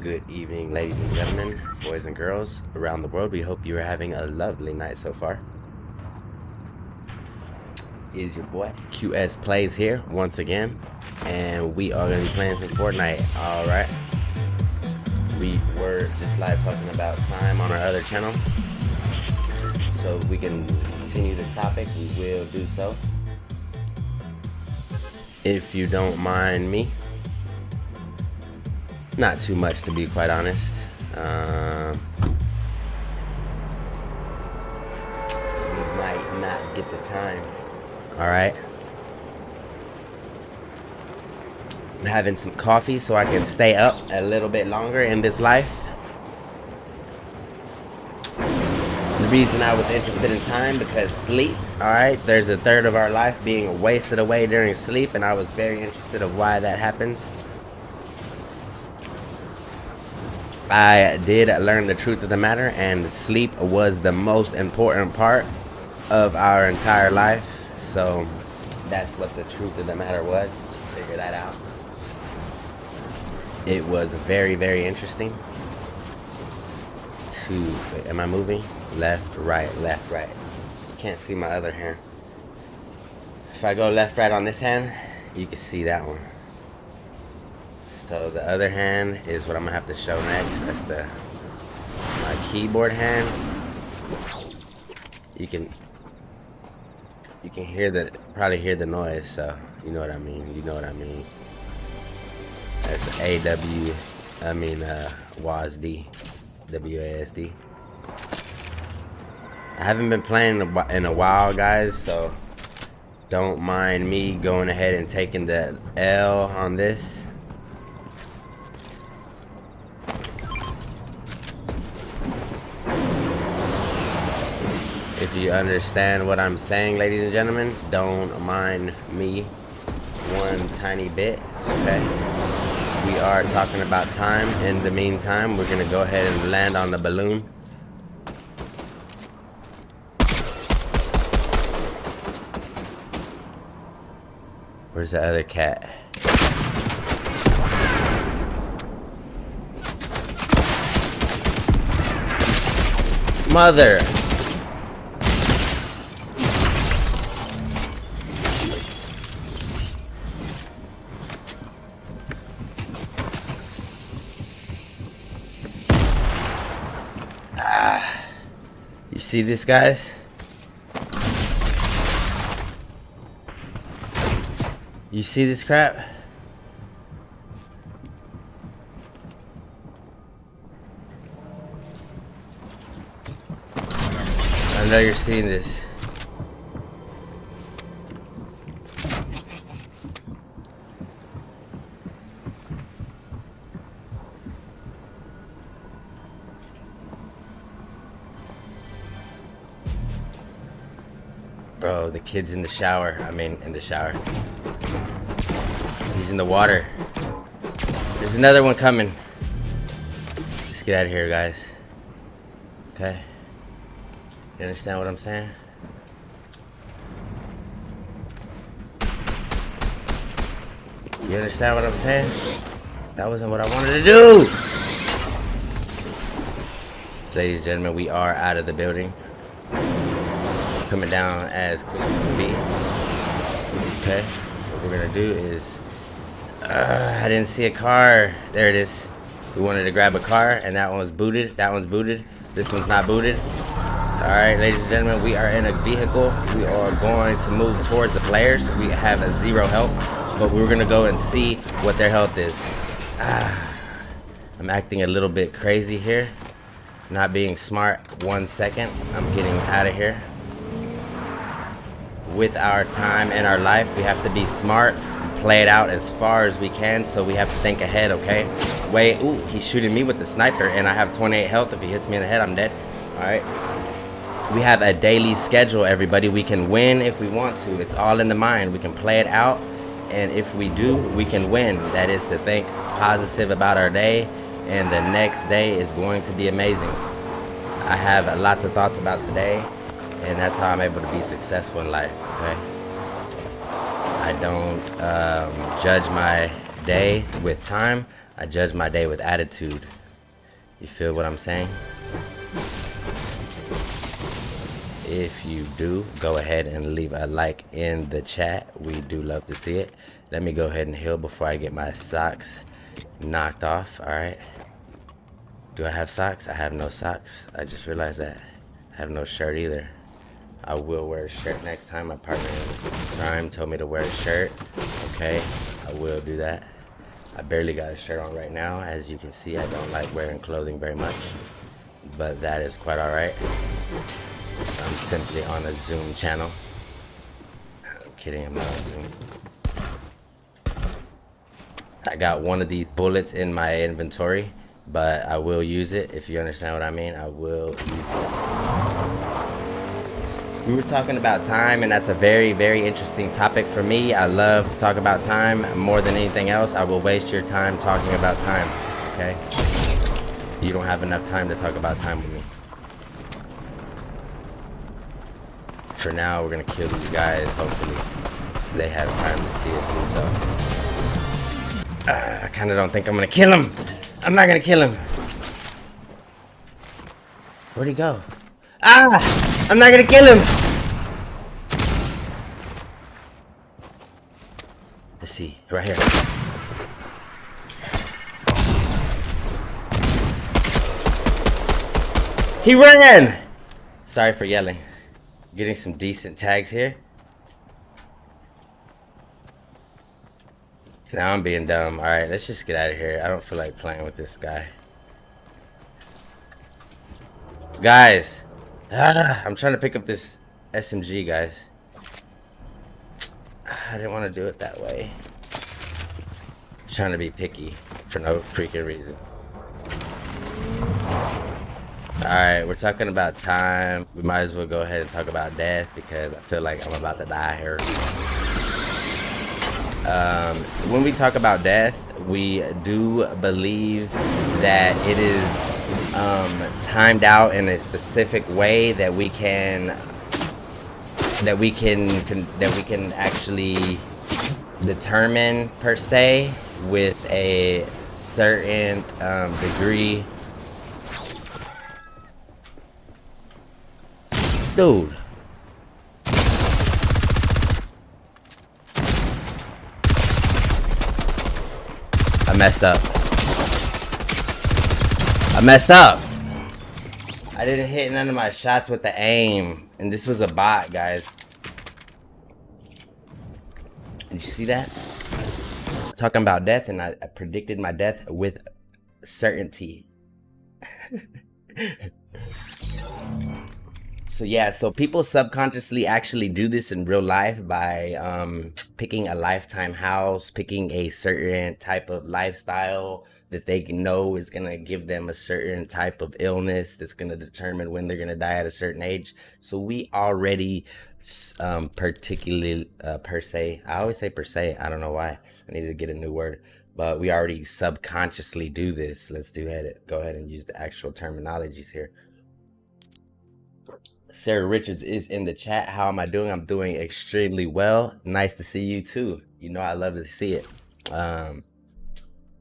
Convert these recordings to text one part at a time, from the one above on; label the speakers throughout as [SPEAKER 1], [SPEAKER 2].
[SPEAKER 1] Good evening, ladies and gentlemen, boys and girls around the world. We hope you are having a lovely night so far. Is your boy QS Plays here once again, and we are going to be playing some Fortnite. Alright, we were just live talking about time on our other channel, so we can continue the topic. We will do so, if you don't mind me. Not too much, to be quite honest. We might not get the time. Alright. I'm having some coffee so I can stay up a little bit longer in this life. The reason I was interested in time, because sleep, alright, there's a third of our life being wasted away during sleep, and I was very interested of why that happens. I did learn the truth of the matter, and sleep was the most important part of our entire life. So that's what the truth of the matter was. Figure that out. It was very, very interesting to... Wait, am I moving? Left, right, left, right. Can't see my other hand. If I go left, right on this hand, you can see that one. So the other hand is what I'm gonna have to show next. That's my keyboard hand. You can probably hear the noise, so you know what I mean. You know what I mean. That's WASD, WASD. I haven't been playing in a while, guys, so don't mind me going ahead and taking the L on this. If you understand what I'm saying, ladies and gentlemen, don't mind me one tiny bit, okay? We are talking about time. In the meantime, we're gonna go ahead and land on the balloon. Where's the other cat? Mother! You see this, guys? You see this crap? I know you're seeing this. Bro, the kid's in the shower. I mean, in the shower. He's in the water. There's another one coming. Let's get out of here, guys. Okay? You understand what I'm saying? You understand what I'm saying? That wasn't what I wanted to do! Ladies and gentlemen, we are out of the building. Coming down as quick as can be. Okay, what we're gonna do is I didn't see a car. There it is. We wanted to grab a car, and that one was booted. That one's booted. This one's not booted. Alright, ladies and gentlemen, we are in a vehicle. We are going to move towards the players. We have a 0 health, but we're gonna go and see what their health is. I'm acting a little bit crazy here, not being smart. 1 second, I'm getting out of here. With our time and our life, we have to be smart and play it out as far as we can, so we have to think ahead, okay? Wait, ooh, he's shooting me with the sniper, and I have 28 health. If he hits me in the head, I'm dead. Alright. We have a daily schedule, everybody. We can win if we want to. It's all in the mind. We can play it out, and if we do, we can win. That is to think positive about our day, and the next day is going to be amazing. I have lots of thoughts about the day, and that's how I'm able to be successful in life, okay? I don't judge my day with time. I judge my day with attitude. You feel what I'm saying? If you do, go ahead and leave a like in the chat. We do love to see it. Let me go ahead and heal before I get my socks knocked off. All right. Do I have socks? I have no socks. I just realized that. I have no shirt either. I will wear a shirt next time. My partner in crime told me to wear a shirt. Okay, I will do that. I barely got a shirt on right now. As you can see, I don't like wearing clothing very much, but that is quite all right. I'm simply on a Zoom channel. I'm kidding, I'm not on Zoom. I got one of these bullets in my inventory, but I will use it. If you understand what I mean, I will use this. We were talking about time, and that's a very, very interesting topic for me. I love to talk about time more than anything else. I will waste your time talking about time, okay? You don't have enough time to talk about time with me. For now, we're gonna kill these guys. Hopefully, they have time to see us do so. I kinda don't think I'm gonna kill him. I'm not gonna kill him. Where'd he go? I'm not gonna kill him. Let's see, right here. He ran! Sorry for yelling. Getting some decent tags here. Now I'm being dumb. Alright, let's just get out of here. I don't feel like playing with this guy. Guys! I'm trying to pick up this SMG, guys. I didn't want to do it that way. I'm trying to be picky for no freaking reason. Alright, we're talking about time. We might as well go ahead and talk about death because I feel like I'm about to die here. When we talk about death, we do believe that it is timed out in a specific way that we can actually determine per se with a certain degree. Dude. I messed up. I messed up. I didn't hit none of my shots with the aim. And this was a bot, guys. Did you see that? Talking about death, and I predicted my death with certainty. So yeah, so people subconsciously actually do this in real life by picking a lifetime house, picking a certain type of lifestyle that they know is gonna give them a certain type of illness that's gonna determine when they're gonna die at a certain age. So we already particularly per se, I always say per se, I don't know why, I need to get a new word, but we already subconsciously do this. Let's go ahead and use the actual terminologies here. Sarah Richards is in the chat. How am I doing? I'm doing extremely well. Nice to see you too. You know I love to see it.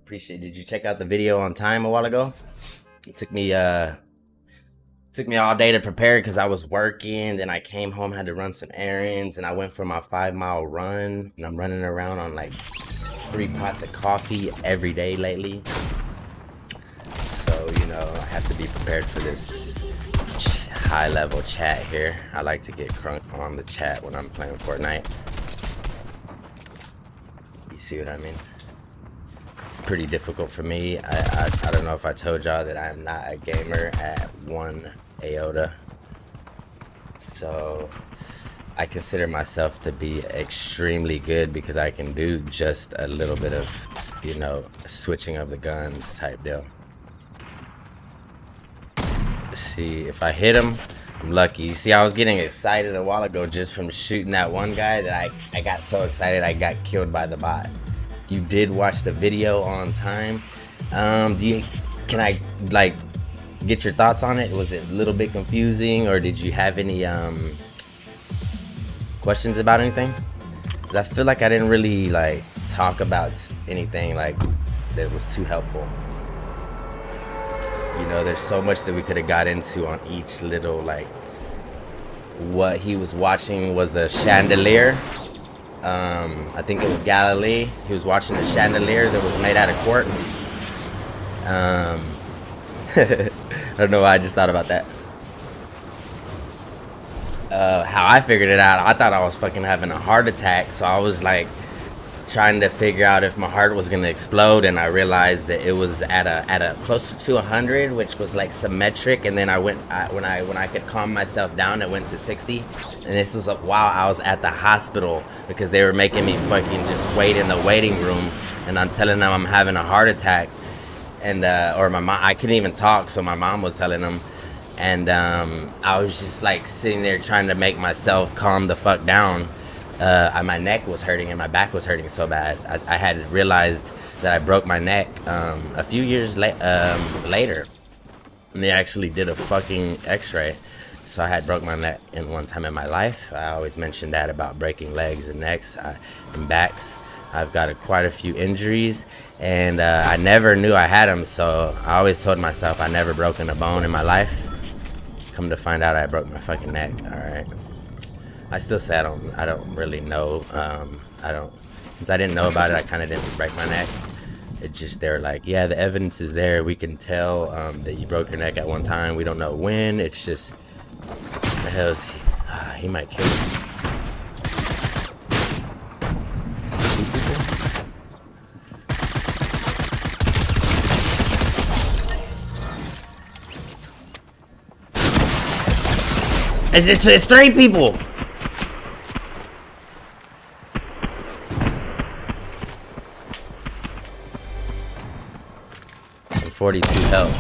[SPEAKER 1] Appreciate. Did you check out the video on time a while ago? It took me all day to prepare because I was working. Then I came home, had to run some errands, and I went for my 5-mile run. And I'm running around on like 3 pots of coffee every day lately. So you know I have to be prepared for this high level chat here. I like to get crunk on the chat when I'm playing Fortnite. You see what I mean? It's pretty difficult for me. I don't know if I told y'all that I'm not a gamer at 1 iota. So I consider myself to be extremely good because I can do just a little bit of, you know, switching of the guns type deal. See, if I hit him, I'm lucky. You see, I was getting excited a while ago just from shooting that one guy that I got so excited I got killed by the bot. You did watch the video on time. Can I like get your thoughts on it? Was it a little bit confusing, or did you have any questions about anything? 'Cause I feel like I didn't really like talk about anything like that was too helpful. You know, there's so much that we could have got into on each little, like, what he was watching was a chandelier. I think it was Galilee. He was watching a chandelier that was made out of quartz. I don't know why I just thought about that. How I figured it out, I thought I was fucking having a heart attack, so I was like trying to figure out if my heart was gonna explode, and I realized that it was at a closer to 100, which was like symmetric, and then when I could calm myself down, it went to 60, and this was while I was at the hospital because they were making me fucking just wait in the waiting room, and I'm telling them I'm having a heart attack, and or my mom, I couldn't even talk, so my mom was telling them, and I was just like sitting there trying to make myself calm the fuck down. My neck was hurting and my back was hurting so bad. I had realized that I broke my neck a few years later, and they actually did a fucking x-ray. So I had broke my neck in one time in my life. I always mention that about breaking legs and necks and backs. I've got quite a few injuries, and I never knew I had them, so I always told myself I never broken a bone in my life. Come to find out, I broke my fucking neck. All right. I still say I don't really know. Since I didn't know about it, I kind of didn't break my neck. It just, they're like, yeah, the evidence is there. We can tell that you broke your neck at one time. We don't know when. It's just, what the hell is he might kill me. It's 3 people. 42 health.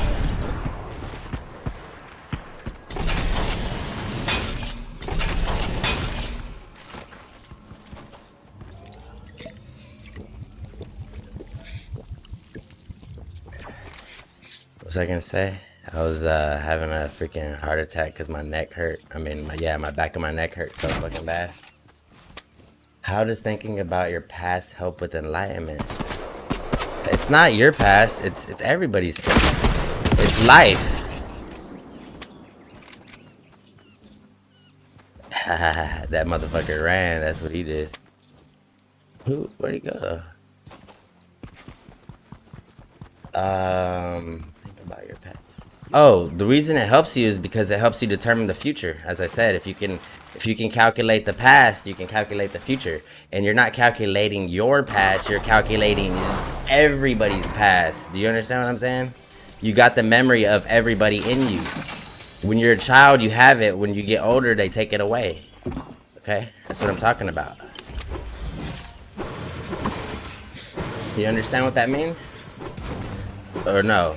[SPEAKER 1] What was I gonna say? I was having a freaking heart attack because my neck hurt. I mean, my back of my neck hurt so fucking bad. How does thinking about your past help with enlightenment? It's not your past, it's everybody's past. It's life. That motherfucker ran, that's what he did. Where'd he go? Think about your past. Oh, the reason it helps you is because it helps you determine the future. As I said, if you can calculate the past, you can calculate the future. And you're not calculating your past, you're calculating everybody's past. Do you understand what I'm saying? You got the memory of everybody in you. When you're a child, you have it. When you get older, they take it away. Okay? That's what I'm talking about. Do you understand what that means? Or no?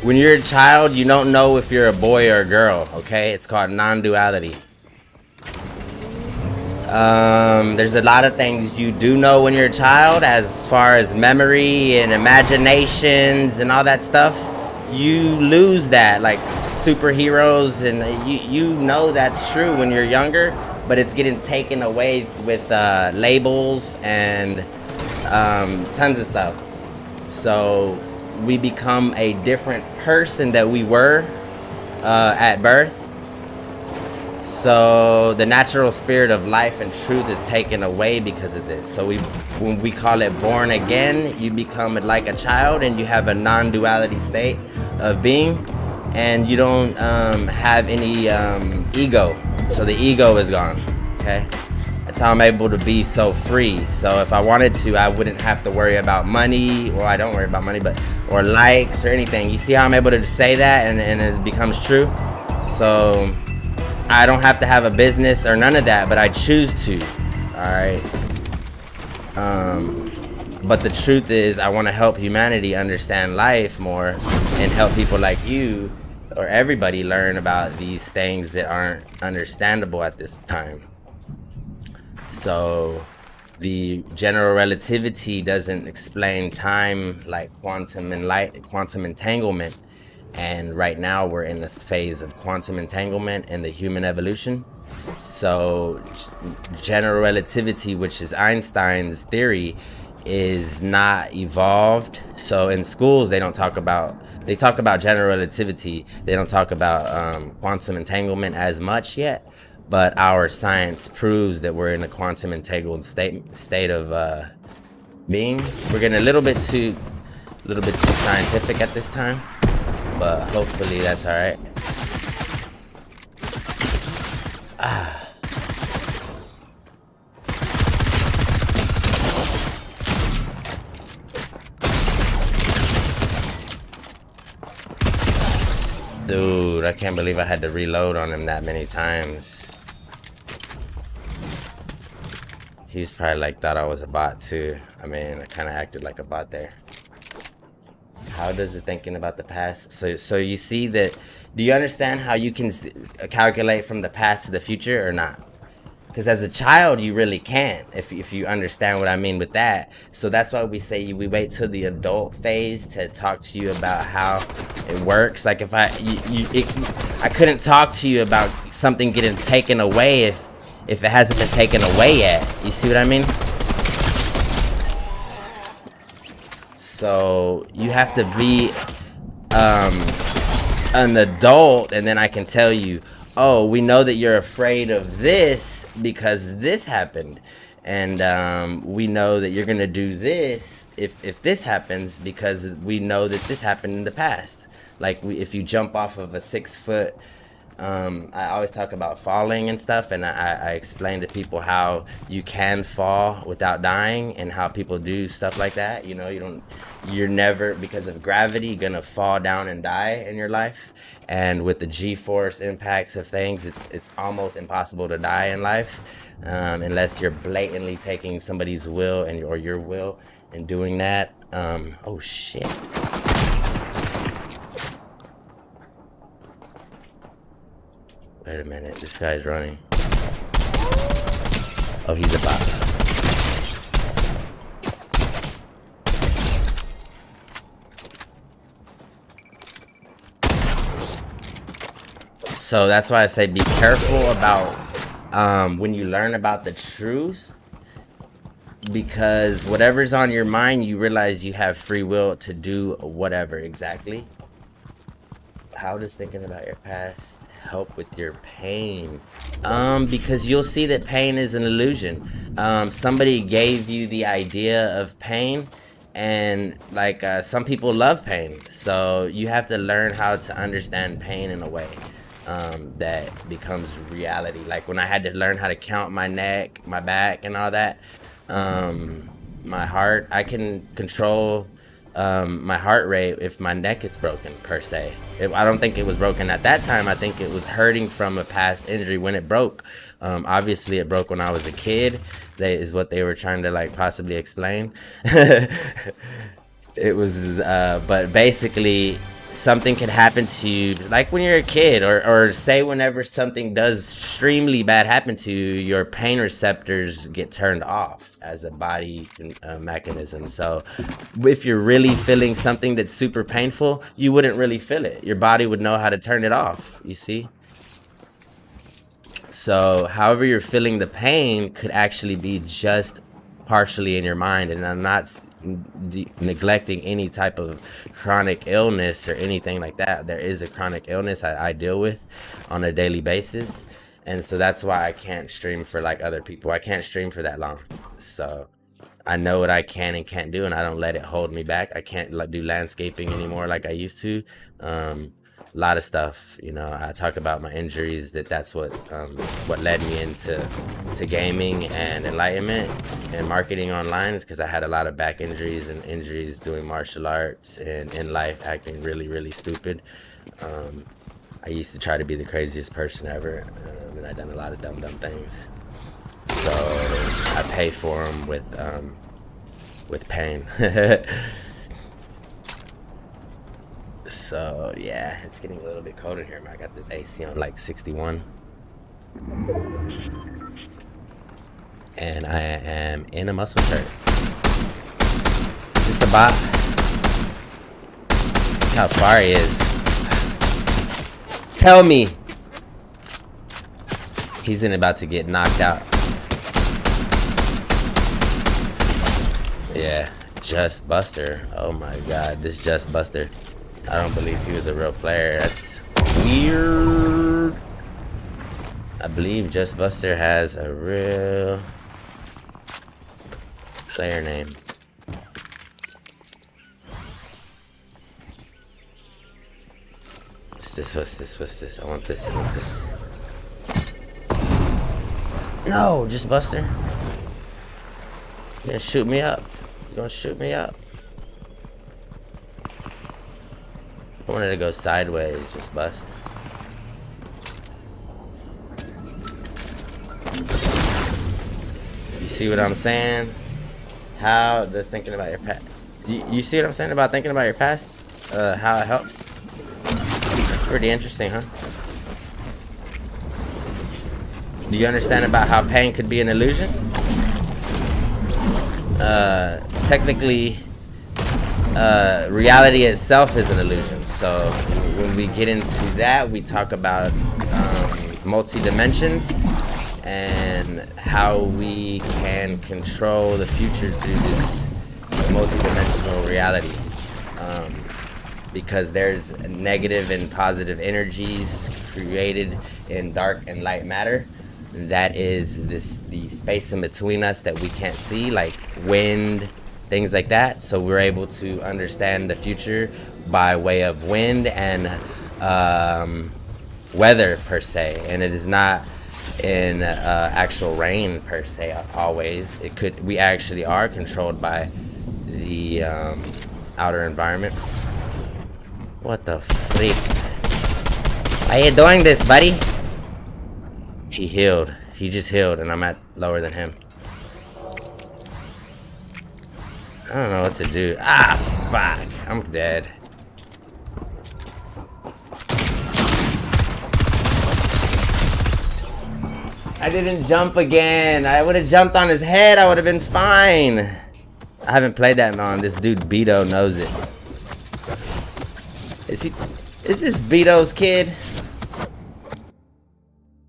[SPEAKER 1] When you're a child, you don't know if you're a boy or a girl, okay? It's called non-duality. There's a lot of things you do know when you're a child, as far as memory and imaginations and all that stuff. You lose that, like superheroes, and you know that's true when you're younger, but it's getting taken away with labels and tons of stuff. So we become a different person that we were at birth. So the natural spirit of life and truth is taken away because of this. So when we call it born again, you become like a child and you have a non-duality state of being, and you don't have any ego. So the ego is gone, okay? That's how I'm able to be so free. So if I wanted to, I wouldn't have to worry about money. Well, I don't worry about money, but or likes or anything. You see how I'm able to say that and it becomes true? So I don't have to have a business or none of that, but I choose to. All right. But the truth is, I want to help humanity understand life more and help people like you or everybody learn about these things that aren't understandable at this time. So the general relativity doesn't explain time like quantum entanglement. And right now we're in the phase of quantum entanglement in the human evolution. So general relativity, which is Einstein's theory, is not evolved. So in schools they talk about general relativity. They don't talk about quantum entanglement as much yet, but our science proves that we're in a quantum entangled state of being. We're getting a little bit too scientific at this time, but hopefully that's all right. Dude, I can't believe I had to reload on him that many times. He's probably like thought I was a bot too. I mean, I kind of acted like a bot there. How does it thinking about the past? So you see that, do you understand how you can calculate from the past to the future or not? Because as a child, you really can't, if you understand what I mean with that. So that's why we say we wait till the adult phase to talk to you about how it works. Like if I couldn't talk to you about something getting taken away if it hasn't been taken away yet. You see what I mean? So you have to be an adult, and then I can tell you, oh, we know that you're afraid of this because this happened, and we know that you're gonna do this if this happens because we know that this happened in the past. Like if you jump off of a 6-foot, I always talk about falling and stuff, and I explain to people how you can fall without dying and how people do stuff like that. You know, you're never, because of gravity, gonna fall down and die in your life. And with the G-force impacts of things, it's almost impossible to die in life, unless you're blatantly taking somebody's will or your will and doing that. Oh shit. Wait a minute, this guy's running. Oh, he's a bot. So that's why I say be careful about when you learn about the truth, because whatever's on your mind, you realize you have free will to do whatever exactly. How does thinking about your past help with your pain? Because you'll see that pain is an illusion. Somebody gave you the idea of pain, and like some people love pain, so you have to learn how to understand pain in a way that becomes reality. Like when I had to learn how to count my neck, my back, and all that, my heart, I can control my heart rate if my neck is broken, per se. I don't think it was broken at that time. I think it was hurting from a past injury when it broke. Obviously it broke when I was a kid. That is what they were trying to like possibly explain. It was but basically something can happen to you like when you're a kid, or say whenever something does extremely bad happen to you, your pain receptors get turned off as a body mechanism. So if you're really feeling something that's super painful, you wouldn't really feel it. Your body would know how to turn it off, you see? So however you're feeling the pain could actually be just partially in your mind. And I'm not neglecting any type of chronic illness or anything like that. There is a chronic illness I deal with on a daily basis, and so that's why I can't stream for like other people. I can't stream for that long, so I know what I can and can't do, and I don't let it hold me back. I can't do landscaping anymore like I used to. A lot of stuff, you know. I talk about my injuries, that's what led me into gaming and enlightenment and marketing online, is because I had a lot of back injuries and injuries doing martial arts and in life acting really, really stupid. I used to try to be the craziest person ever, and I done a lot of dumb things. So I pay for them with pain. So yeah, it's getting a little bit cold in here, man. I got this AC on like 61, and I am in a muscle shirt. Is this a bot? Look how far he is. Tell me he's about to get knocked out. Yeah, Just Buster. Oh my god, this Just Buster. I don't believe he was a real player. That's weird. I believe Just Buster has a real player name. What's this? I want this. No, Just Buster. You're gonna shoot me up. You're gonna shoot me up. I wanted to go sideways, Just Bust. You see what I'm saying? How does thinking about your past... You see what I'm saying about thinking about your past? How it helps? That's pretty interesting, huh? Do you understand about how pain could be an illusion? Technically, reality itself is an illusion. So when we get into that, we talk about multi-dimensions and how we can control the future through this multi-dimensional reality. Because there's negative and positive energies created in dark and light matter. That is the space in between us that we can't see, like wind, things like that. So we're able to understand the future by way of wind and weather per se, and it is not in actual rain per se always. We actually are controlled by the outer environments. What the freak? Why are you doing this, buddy? He healed. He just healed, and I'm at lower than him. I don't know what to do. Ah, fuck. I'm dead. I didn't jump again. I would have jumped on his head. I would have been fine. I haven't played that long. This dude Beto knows it. Is this Beto's kid?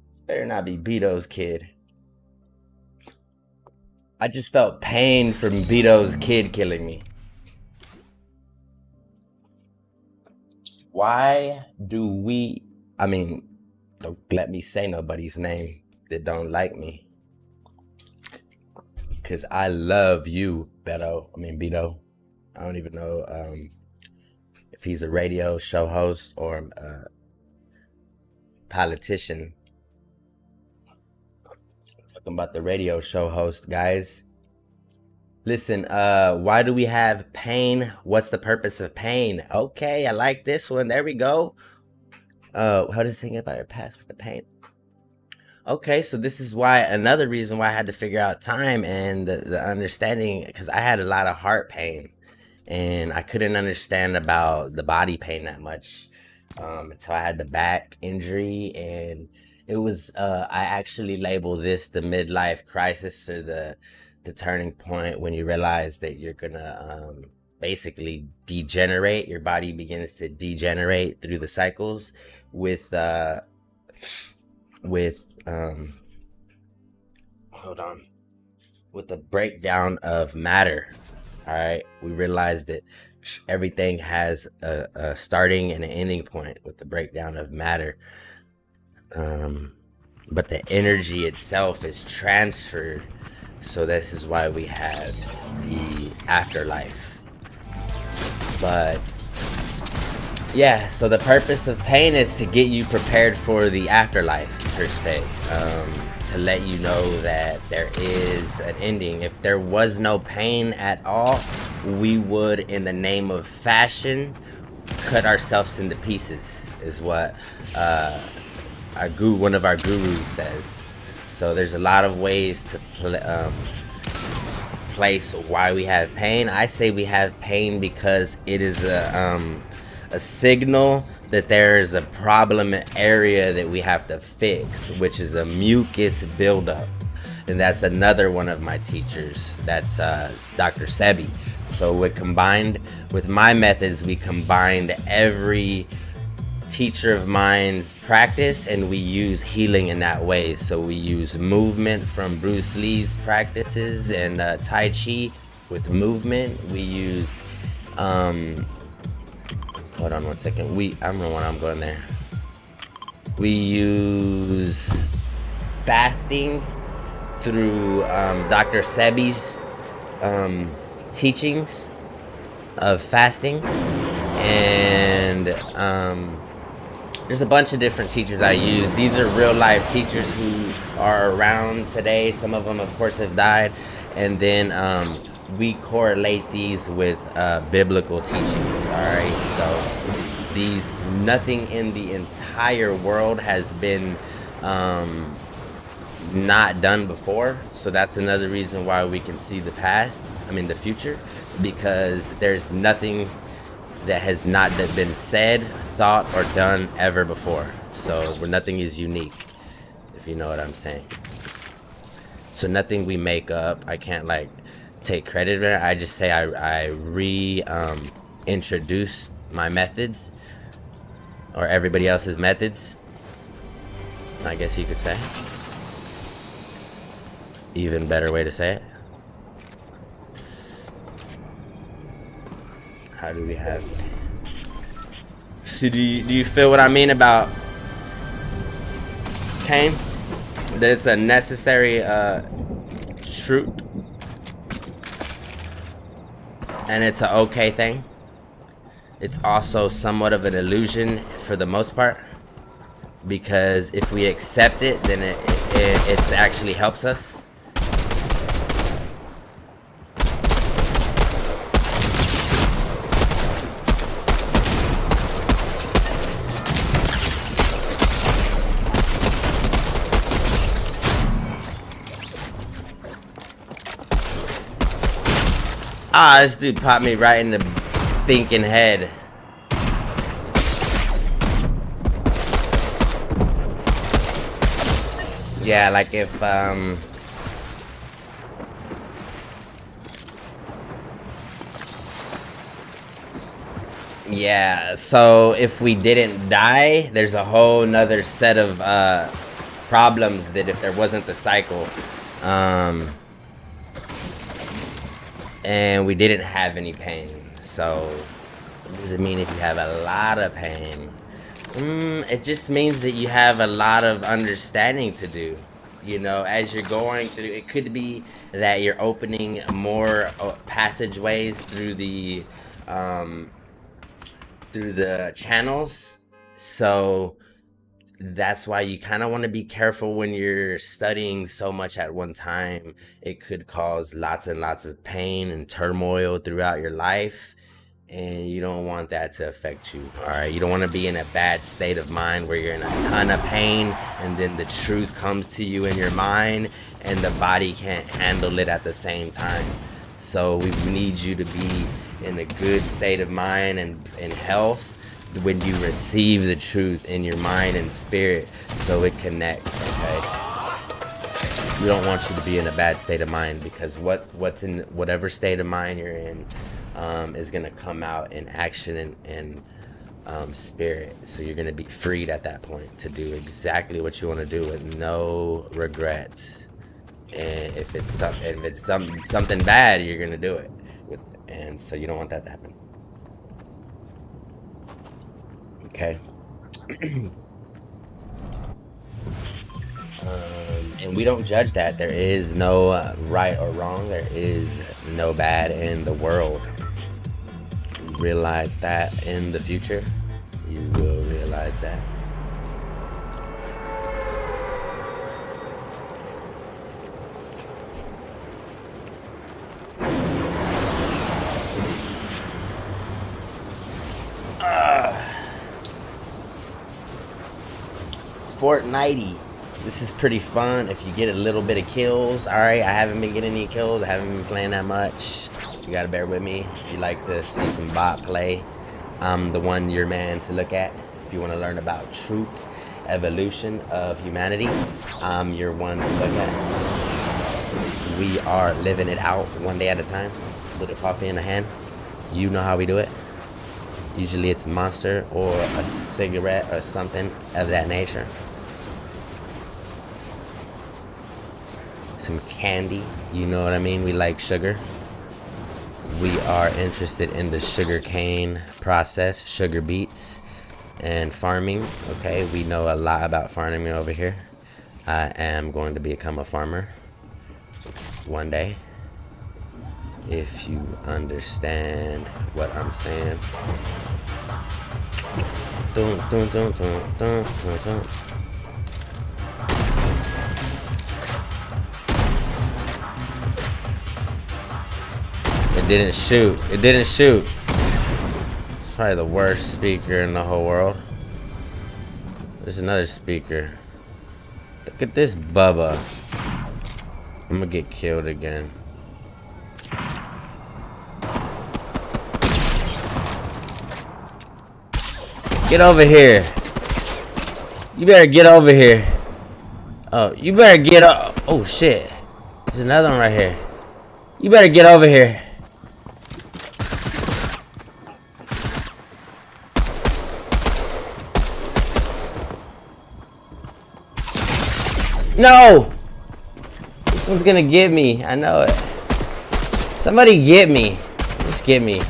[SPEAKER 1] This better not be Beto's kid. I just felt pain from Beto's kid killing me. Why do we... I mean, don't let me say nobody's name that don't like me. Because I love you, Beto. I don't even know if he's a radio show host or a politician. Talking about the radio show host, guys. Listen, why do we have pain? What's the purpose of pain? Okay, I like this one. There we go. How does thinking about your past with the pain? Okay, so this is why, another reason why I had to figure out time and the understanding, because I had a lot of heart pain and I couldn't understand about the body pain that much until I had the back injury. And it was, I actually label this the midlife crisis, or the turning point when you realize that you're gonna basically degenerate. Your body begins to degenerate through the cycles with the breakdown of matter. All right, we realize that everything has a starting and an ending point with the breakdown of matter, but the energy itself is transferred. So this is why we have the afterlife. But yeah, so the purpose of pain is to get you prepared for the afterlife, per se. To let you know that there is an ending. If there was no pain at all, we would, in the name of fashion, cut ourselves into pieces, is what one of our gurus says. So there's a lot of ways to place why we have pain. I say we have pain because it is a signal that there is a problem area that we have to fix, which is a mucus buildup. And that's another one of my teachers. That's Dr. Sebi. So combined with my methods, we combined every teacher of mine's practice, and we use healing in that way. So we use movement from Bruce Lee's practices and Tai Chi, with movement. We use hold on one second. I don't know when I'm going there. We use fasting through Dr. Sebi's teachings of fasting, and there's a bunch of different teachers I use. These are real life teachers who are around today. Some of them, of course, have died, and then we correlate these with biblical teachings. All right, so nothing in the entire world has been not done before. So that's another reason why we can see the future, because there's nothing that has not been said, thought, or done ever before. So nothing is unique, if you know what I'm saying. So nothing we make up. I can't like take credit for it. I just say I introduce my methods, or everybody else's methods, I guess you could say. Even better way to say it. How do we have? So do you feel what I mean about pain? That it's a necessary truth, and it's an okay thing. It's also somewhat of an illusion for the most part, because if we accept it, then it actually helps us. This dude popped me right in the thinking head. Yeah, like if yeah, so if we didn't die, there's a whole nother set of problems that if there wasn't the cycle, and we didn't have any pain. So what does it mean if you have a lot of pain? It just means that you have a lot of understanding to do. You know, as you're going through, it could be that you're opening more passageways through the channels. So that's why you kind of want to be careful when you're studying so much at one time. It could cause lots and lots of pain and turmoil throughout your life, and you don't want that to affect you. All right, you don't want to be in a bad state of mind where you're in a ton of pain and then the truth comes to you in your mind and the body can't handle it at the same time. So we need you to be in a good state of mind and health when you receive the truth in your mind and spirit, so it connects. Okay, we don't want you to be in a bad state of mind, because what's in whatever state of mind you're in is going to come out in action and spirit. So you're going to be freed at that point to do exactly what you want to do with no regrets. And if it's something bad, you're going to do it and so you don't want that to happen. Okay. And we don't judge that. There is no right or wrong. There is no bad in the world. Realize that in the future. You will realize that. Fortnite. This is pretty fun if you get a little bit of kills. Alright, I haven't been getting any kills. I haven't been playing that much. You gotta bear with me. If you like to see some bot play, I'm the one your man to look at. If you want to learn about truth, evolution of humanity, I'm your one to look at. We are living it out one day at a time. A little coffee in the hand. You know how we do it. Usually it's a Monster or a cigarette or something of that nature. Some candy, you know what I mean? We like sugar. we are interested in the sugarcane process, sugar beets, and farming. Okay, we know a lot about farming over here. I am going to become a farmer one day, if you understand what I'm saying. Dun, dun, dun, dun, dun, dun, dun. It didn't shoot. It didn't shoot. It's probably the worst speaker in the whole world. There's another speaker. Look at this Bubba. I'm gonna get killed again. Get over here. You better get over here. Oh, you better get up. Oh, shit. There's another one right here. You better get over here. No! This one's gonna get me. I know it. Somebody get me. Just get me.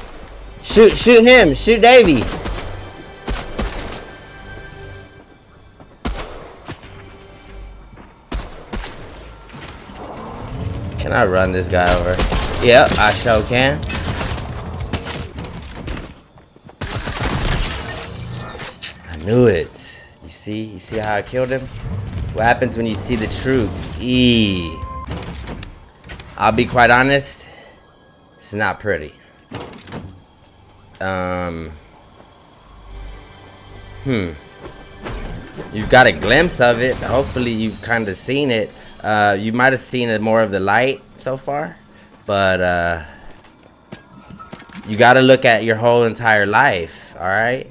[SPEAKER 1] Shoot him. Shoot Davey. Can I run this guy over? Yep, I sure can. I knew it. You see how I killed him? What happens when you see the truth? I'll be quite honest. It's not pretty. You've got a glimpse of it. Hopefully you've kind of seen it. You might have seen more of the light so far, but you got to look at your whole entire life. All right.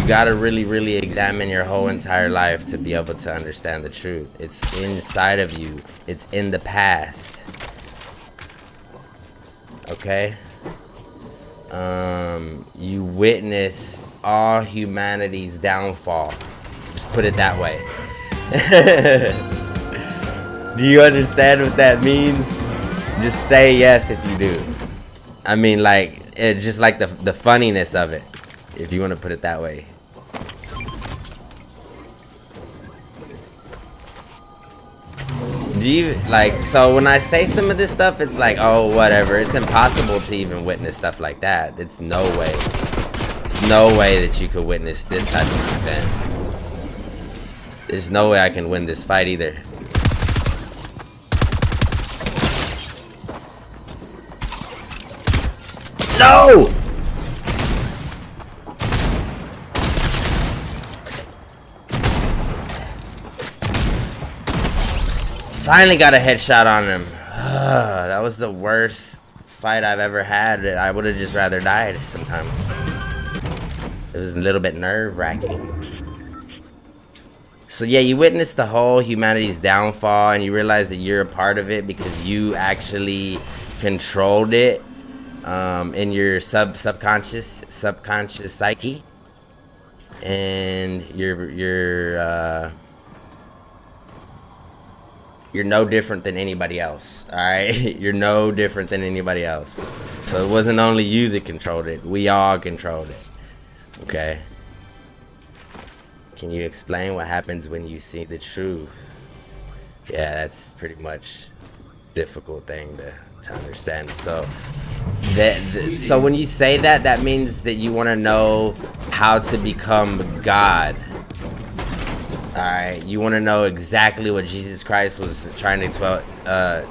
[SPEAKER 1] You got to really examine your whole entire life to be able to understand the truth. It's inside of you. It's in the past. Okay? You witness all humanity's downfall. Just put it that way. Do you understand what that means? Just say yes if you do. I mean, like, it's just like the funniness of it, if you want to put it that way. Do you, like, so when I say some of this stuff, it's like, oh, whatever. It's impossible to even witness stuff like that. It's no way. It's no way that you could witness this type of event. There's no way I can win this fight either. No! Finally got a headshot on him. That was the worst fight I've ever had. I would have just rather died sometime. It was a little bit nerve-wracking. So yeah, you witnessed the whole humanity's downfall, and you realize that you're a part of it because you actually controlled it in your subconscious psyche, and you're no different than anybody else. All right, you're no different than anybody else. So it wasn't only you that controlled it; we all controlled it. Okay. Can you explain what happens when you see the truth? Yeah, that's pretty much a difficult thing to understand. So so when you say that, that means that you want to know how to become God. Alright, you want to know exactly what Jesus Christ was trying to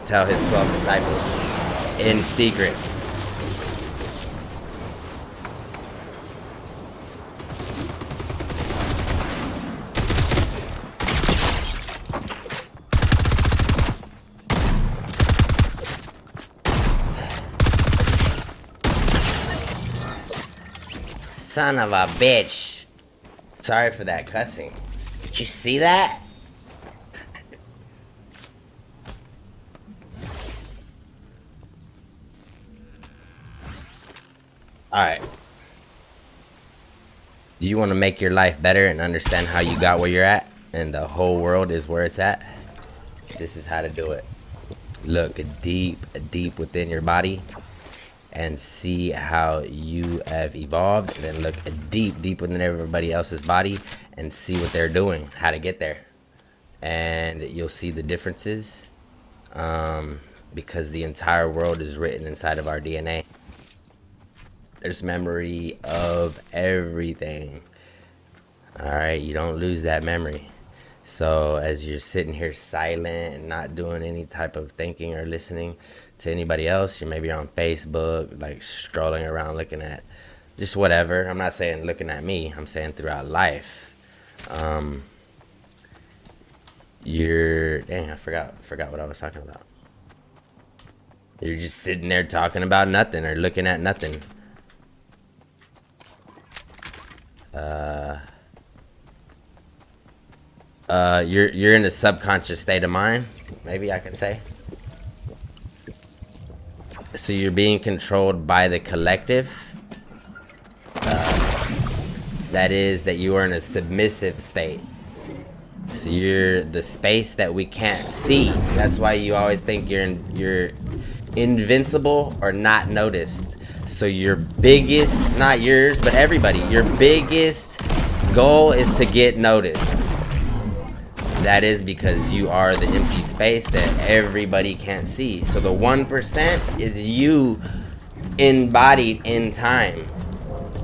[SPEAKER 1] tell his 12 disciples in secret. Son of a bitch. Sorry for that cussing. Did you see that? Alright. Do you want to make your life better and understand how you got where you're at and the whole world is where it's at? This is how to do it. Look deep within your body and see how you have evolved, and then look deep within everybody else's body and see what they're doing, how to get there. And you'll see the differences, because the entire world is written inside of our DNA. There's memory of everything. All right, you don't lose that memory. So as you're sitting here silent and not doing any type of thinking or listening to anybody else, you're maybe on Facebook, like strolling around looking at just whatever. I'm not saying looking at me, I'm saying throughout life. Dang, I forgot what I was talking about. You're just sitting there talking about nothing or looking at nothing. You're in a subconscious state of mind, maybe I can say. So you're being controlled by the collective. That is, that you are in a submissive state. So you're the space that we can't see. That's why you always think you're invincible or not noticed. So your biggest, not yours, but everybody, your biggest goal is to get noticed. That is because you are the empty space that everybody can't see. So the 1% is you embodied in time.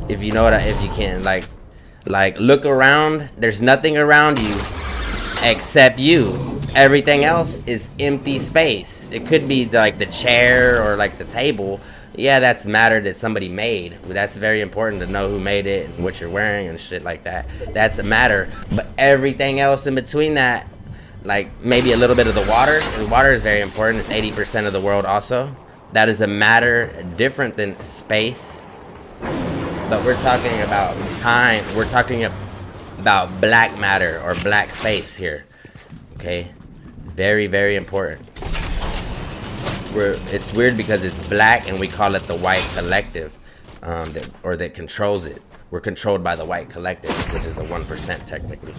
[SPEAKER 1] If you know what if you can, like look around, there's nothing around you except you. Everything else is empty space. It could be like the chair or like the table. Yeah, that's matter that somebody made. That's very important to know who made it and what you're wearing and shit like that. That's a matter. But everything else in between that, like maybe a little bit of the water, and water is very important. It's 80% of the world also. That is a matter different than space. But we're talking about time. We're talking about black matter or black space here. Okay? Very, very important. It's weird because it's black and we call it the white collective, that controls it. We're controlled by the white collective, which is the 1% technically.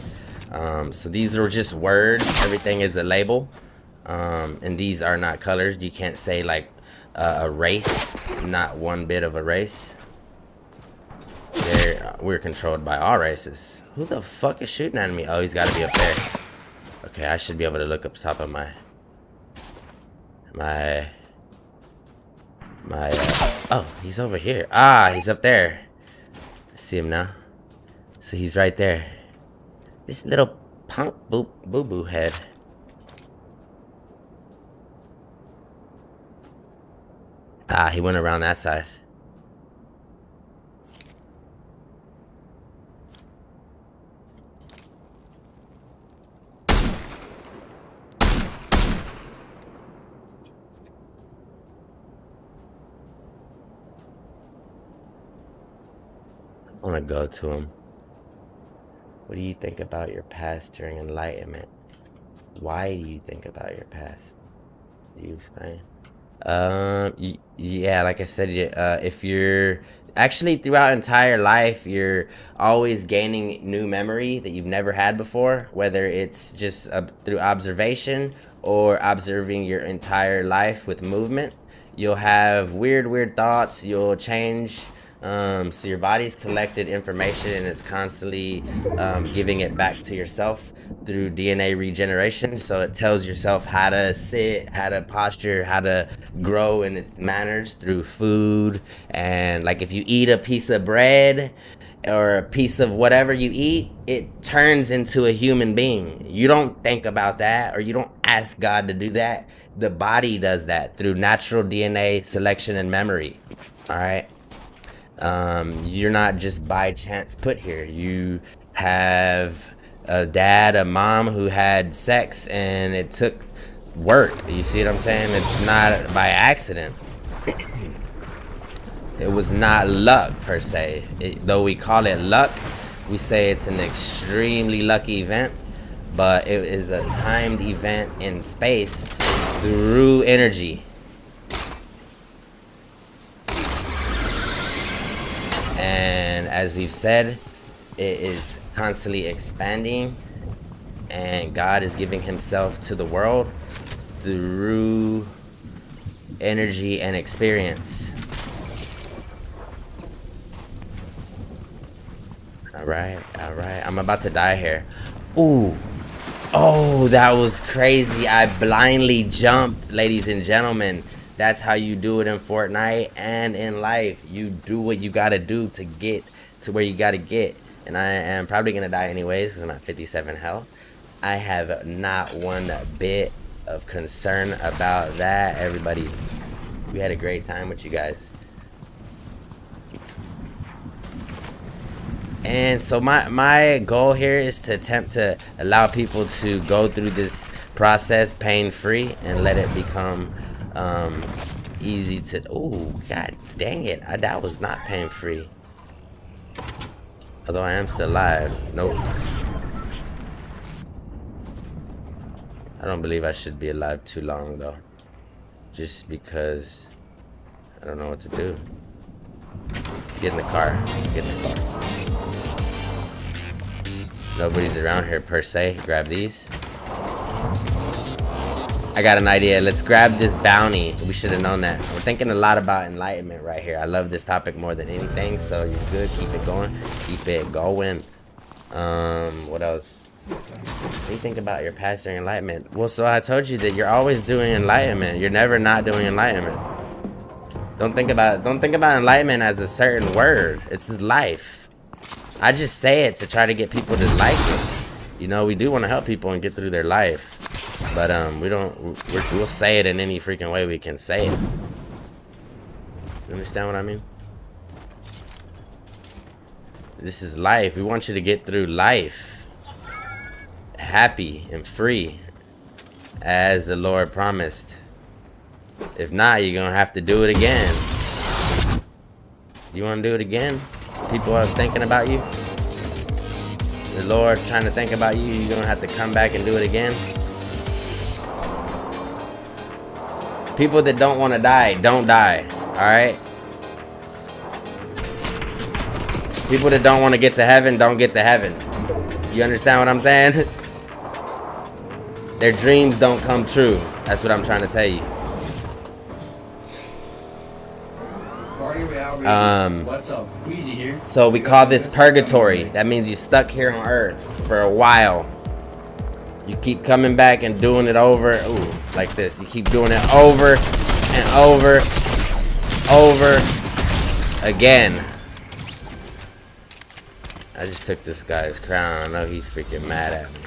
[SPEAKER 1] So these are just words. Everything is a label, and these are not colored. You can't say like a race, not one bit of a race. We're controlled by all races. Who the fuck is shooting at me? Oh, he's got to be up there. Okay, I should be able to look up top of my oh, he's over here. Ah, he's up there. I see him now. So he's right there. This little punk boo-boo head. Ah, he went around that side. I want to go to him. What do you think about your past during enlightenment? Why do you think about your past? Do you explain? Yeah, like I said, if you're actually throughout entire life, you're always gaining new memory that you've never had before, whether it's just through observation or observing your entire life with movement. You'll have weird thoughts. You'll change. So your body's collected information and it's constantly giving it back to yourself through DNA regeneration. So it tells yourself how to sit, how to posture, how to grow in its manners through food. And like if you eat a piece of bread or a piece of whatever you eat, it turns into a human being. You don't think about that, or you don't ask God to do that. The body does that through natural DNA selection and memory. All right. You're not just by chance put here. You have a dad, a mom who had sex, and it took work. You see what I'm saying? It's not by accident. It was not luck per se. Though we call it luck, we say it's an extremely lucky event, but it is a timed event in space through energy. And as we've said, it is constantly expanding, and God is giving himself to the world through energy and experience. All right, all right. I'm about to die here. Ooh. Oh, that was crazy. I blindly jumped, ladies and gentlemen. That's how you do it in Fortnite and in life. You do what you gotta do to get to where you gotta get. And I am probably gonna die anyways because I'm at 57 health. I have not one bit of concern about that. Everybody, we had a great time with you guys. And so my goal here is to attempt to allow people to go through this process pain-free and let it become easy to... Oh, god dang it. That was not pain-free. Although I am still alive. Nope. I don't believe I should be alive too long, though. Just because I don't know what to do. Get in the car. Get in the car. Nobody's around here per se. Grab these. I got an idea. Let's grab this bounty. We should have known that. We're thinking a lot about enlightenment right here. I love this topic more than anything, so you're good. Keep it going. Keep it going. What else? What do you think about your past during enlightenment? Well, so I told you that you're always doing enlightenment. You're never not doing enlightenment. Don't think about enlightenment as a certain word. It's his life. I just say it to try to get people to like it. You know, we do want to help people and get through their life, but we'll say it in any freaking way we can say it. You understand what I mean? This is life. We want you to get through life happy and free, as the Lord promised. If not, you're gonna have to do it again. You want to do it again? People are thinking about you. The Lord trying to think about you. You're gonna have to come back and do it again. People that don't want to die, don't die. Alright? People that don't want to get to heaven, don't get to heaven. You understand what I'm saying? Their dreams don't come true. That's what I'm trying to tell you.
[SPEAKER 2] What's up? Queasy here.
[SPEAKER 1] So we call this purgatory. That means you're stuck here on earth for a while. You keep coming back and doing it over. Ooh, like this. You keep doing it over and over again. I just took this guy's crown. I know he's freaking mad at me.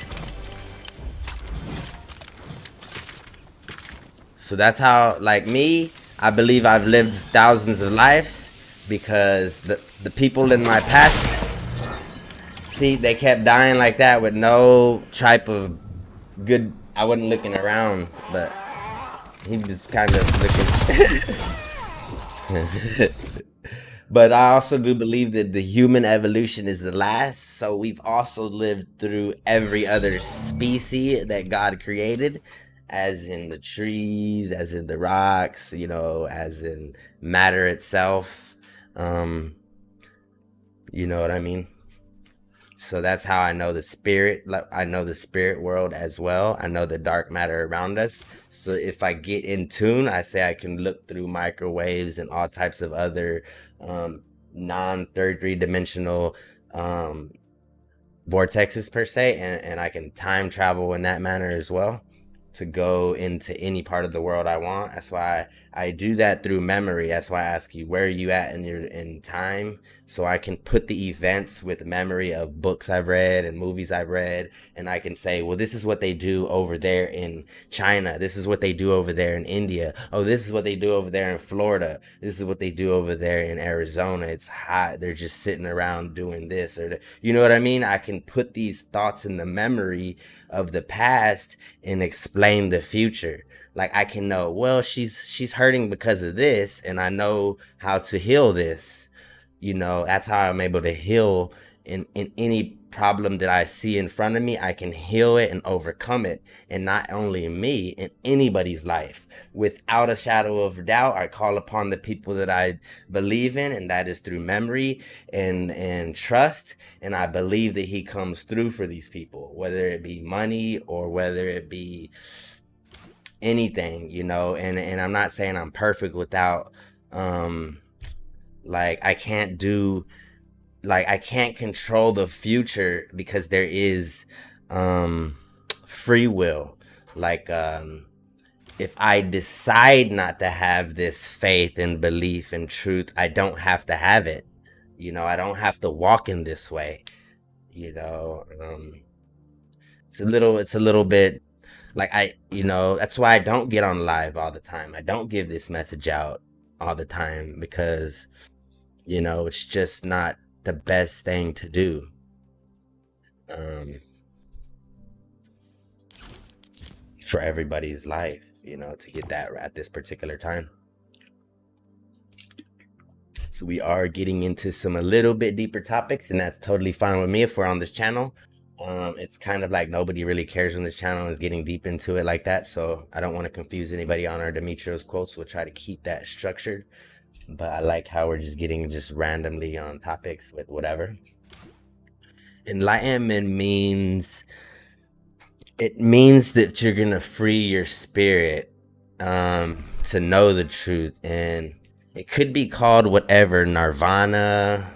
[SPEAKER 1] So that's how, like me, I believe I've lived thousands of lives because the people in my past, see, they kept dying like that with no type of good. I wasn't looking around, but he was kind of looking. But I also do believe that the human evolution is the last. So we've also lived through every other species that God created, as in the trees, as in the rocks, you know, as in matter itself. You know what I mean? So that's how I know the spirit. I know the spirit world as well. I know the dark matter around us. So if I get in tune, I say I can look through microwaves and all types of other non-third dimensional vortexes per se, and I can time travel in that manner as well to go into any part of the world I want. That's why I do that through memory. That's why I ask you, where are you at in time? So I can put the events with memory of books I've read and movies I've read, and I can say, well, this is what they do over there in China. This is what they do over there in India. Oh, this is what they do over there in Florida. This is what they do over there in Arizona. It's hot. They're just sitting around doing this, or you know what I mean? I can put these thoughts in the memory of the past and explain the future. Like I can know, well, she's hurting because of this, and I know how to heal this. You know, that's how I'm able to heal in any problem that I see in front of me. I can heal it and overcome it. And not only me, in anybody's life. Without a shadow of doubt, I call upon the people that I believe in, and that is through memory and trust. And I believe that he comes through for these people, whether it be money or whether it be anything, you know. And I'm not saying I'm perfect without like I can't do like I can't control the future because there is free will. Like if I decide not to have this faith and belief and truth, I don't have to have it. I don't have to walk in this way. You know, it's a little bit like that's why I don't get on live all the time. I don't give this message out all the time because it's just not the best thing to do. For everybody's life, to get that at this particular time. So we are getting into some a little bit deeper topics, and that's totally fine with me if we're on this channel. It's kind of like nobody really cares on this channel is getting deep into it like that, so I don't want to confuse anybody on our Demetrios quotes. We'll try to keep that structured, but I like how we're just getting just randomly on topics with whatever. Enlightenment means that you're gonna free your spirit to know the truth, and it could be called whatever, nirvana.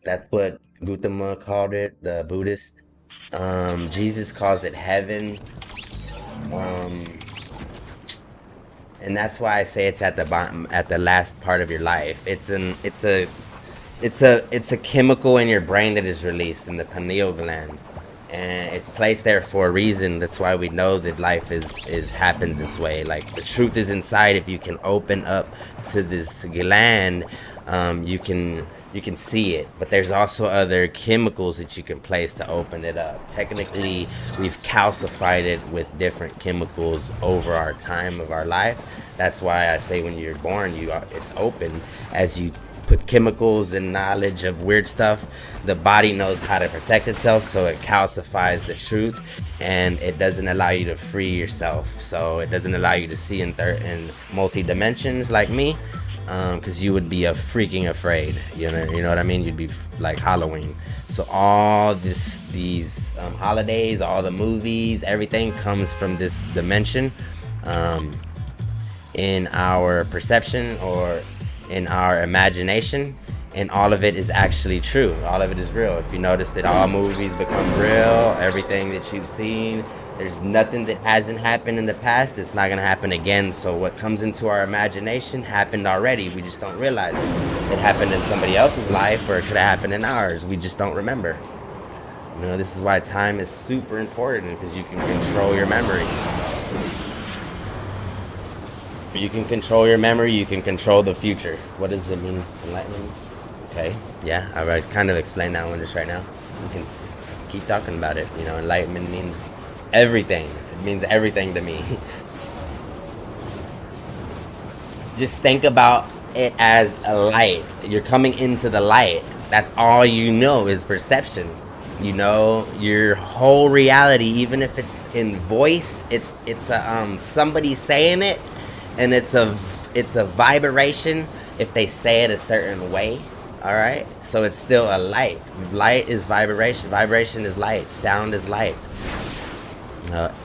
[SPEAKER 1] That's what Gautama called it, the Buddhist. Jesus calls it heaven. And that's why I say it's at the bottom, at the last part of your life. It's a chemical in your brain that is released in the pineal gland, and it's placed there for a reason. That's why we know that life happens this way. Like the truth is inside. If you can open up to this gland, you can see it. But there's also other chemicals that you can place to open it up. Technically, we've calcified it with different chemicals over our time of our life. That's why I say when you're born, it's open. As you put chemicals and knowledge of weird stuff, the body knows how to protect itself, so it calcifies the truth, and it doesn't allow you to free yourself. So it doesn't allow you to see in multi dimensions like me, because you would be freaking afraid. You know what I mean? You'd be like Halloween. So all these holidays, all the movies, everything comes from this dimension, in our perception or in our imagination, and all of it is actually true. All of it is real. If you notice that all movies become real, everything that you've seen, there's nothing that hasn't happened in the past that's not going to happen again. So what comes into our imagination happened already. We just don't realize it. It happened in somebody else's life, or it could have happened in ours. We just don't remember. This is why time is super important, because you can control your memory. You can control your memory, you can control the future. What does it mean, enlightenment? Okay, yeah, I kind of explained that one just right now. You can keep talking about it. Enlightenment means everything. It means everything to me. Just think about it as a light. You're coming into the light. That's all you know is perception. Your whole reality, even if it's in voice, it's somebody saying it. And it's a vibration if they say it a certain way. All right, so it's still a light. Light is vibration. Vibration is light. Sound is light.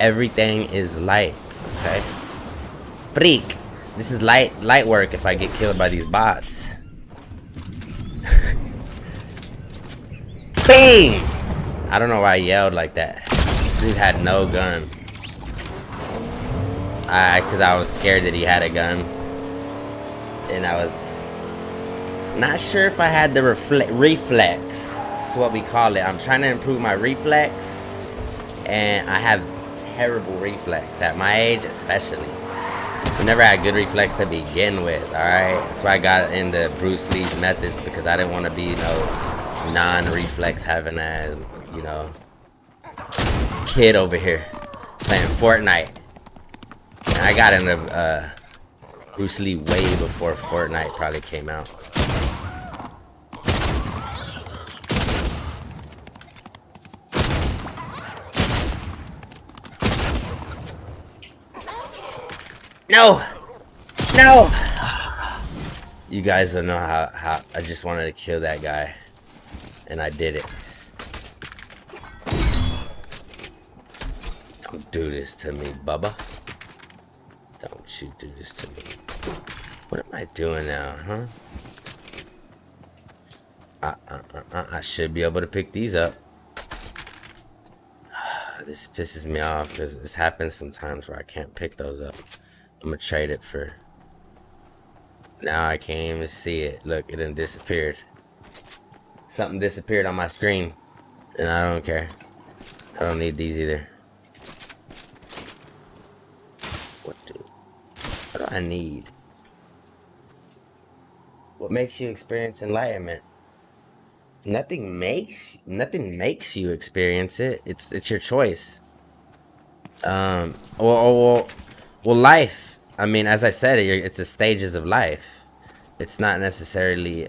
[SPEAKER 1] Everything is light. Okay. Freak. This is light work. If I get killed by these bots. Bang! I don't know why I yelled like that. This dude had no gun. Because I was scared that he had a gun, and I was not sure if I had the reflex. That's what we call it. I'm trying to improve my reflex, and I have terrible reflex at my age, especially. I never had good reflex to begin with. All right, that's why I got into Bruce Lee's methods, because I didn't want to be non-reflex having a kid over here playing Fortnite. I got into Bruce Lee way before Fortnite probably came out. No! No! You guys don't know how I just wanted to kill that guy, and I did it. Don't do this to me, Bubba. Don't you do this to me. What am I doing now, huh? I should be able to pick these up. This pisses me off because this happens sometimes where I can't pick those up. I'm gonna trade it for... Now I can't even see it. Look, it done disappeared. Something disappeared on my screen. And I don't care. I don't need these either. What do I need? What makes you experience enlightenment? Nothing makes you experience it. It's your choice. Well, life. I mean, as I said, it's the stages of life. It's not necessarily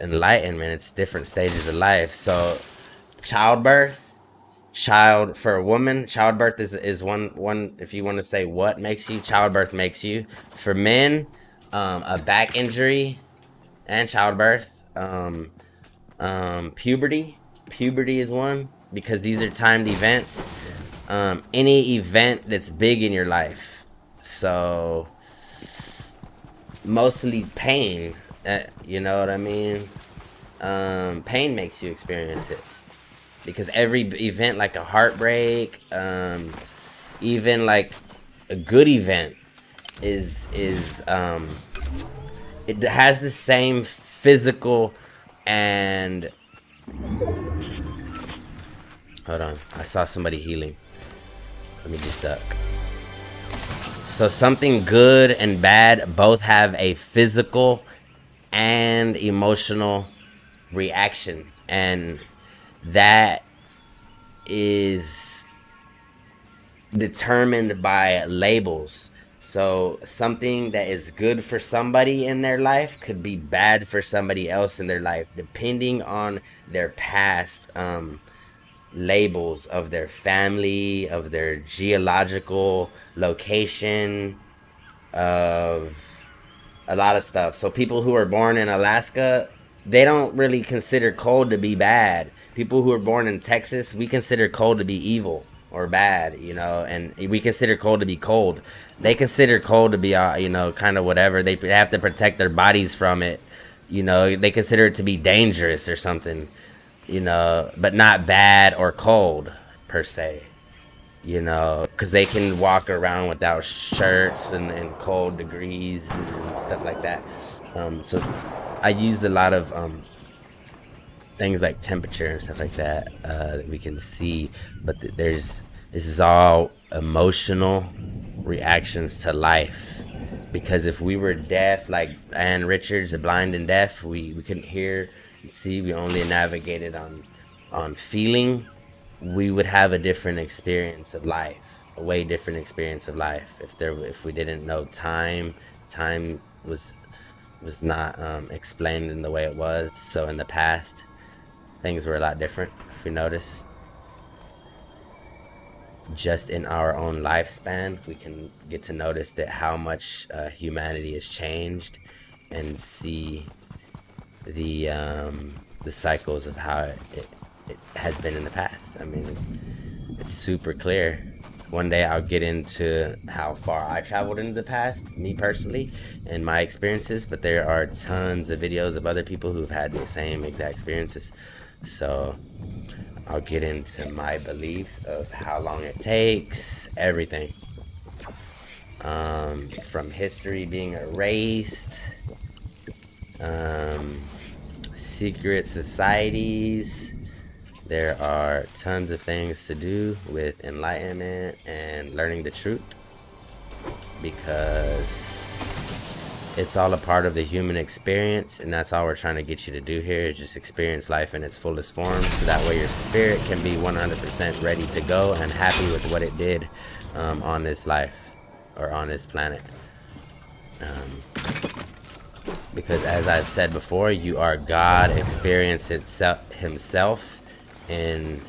[SPEAKER 1] enlightenment. It's different stages of life. So, childbirth, for a woman, childbirth is one. If you want to say what makes you, childbirth makes you. For men, a back injury and childbirth. Puberty is one, because these are timed events. Any event that's big in your life. So mostly pain, you know what I mean? Pain makes you experience it, because every event, like a heartbreak, even like a good event is it has the same physical and... Hold on, I saw somebody healing. Let me just duck. So something good and bad both have a physical and emotional reaction, and that is determined by labels. So something that is good for somebody in their life could be bad for somebody else in their life, depending on their past labels of their family, of their geological location, of a lot of stuff. So people who are born in Alaska, they don't really consider cold to be bad. People who are born in Texas, we consider cold to be evil or bad, you know, and we consider cold to be cold. They consider cold to be, you know, kind of whatever. They have to protect their bodies from it. You know, they consider it to be dangerous or something, you know, but not bad or cold per se, you know, because they can walk around without shirts and cold degrees and stuff like that. So I use a lot of things like temperature and stuff like that that we can see, but this is all emotional reactions to life. Because if we were deaf, like Ann Richards, blind and deaf, we couldn't hear and see, we only navigated on feeling, we would have a different experience of life, a way different experience of life. If we didn't know time was not explained in the way it was. So in the past, things were a lot different, if we notice. Just in our own lifespan, we can get to notice that how much humanity has changed, and see the cycles of how it has been in the past. I mean, it's super clear. One day I'll get into how far I traveled into the past, me personally, and my experiences, but there are tons of videos of other people who've had the same exact experiences. So I'll get into my beliefs of how long it takes, everything. From history being erased, secret societies. There are tons of things to do with enlightenment and learning the truth, because it's all a part of the human experience, and that's all we're trying to get you to do here, is just experience life in its fullest form, so that way your spirit can be 100% ready to go and happy with what it did on this life, or on this planet. Because as I've said before, you are God experienced himself in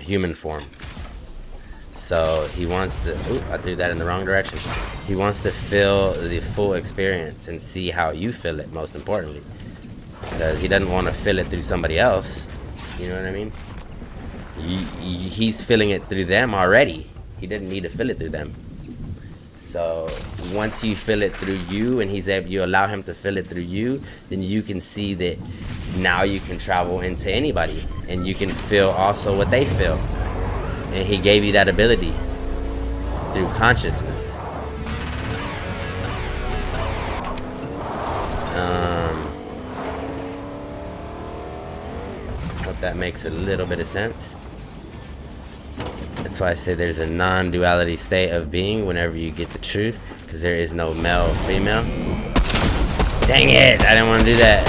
[SPEAKER 1] human form. So he wants to... Ooh, I threw that in the wrong direction. He wants to feel the full experience and see how you feel it, most importantly. Because he doesn't want to feel it through somebody else. You know what I mean? He's feeling it through them already. He didn't need to feel it through them. So once you feel it through you, and you allow him to feel it through you, then you can see that now you can travel into anybody, and you can feel also what they feel. And he gave you that ability through consciousness. Hope that makes a little bit of sense. That's why I say there's a non-duality state of being whenever you get the truth, because there is no male or female. Dang it! I didn't want to do that.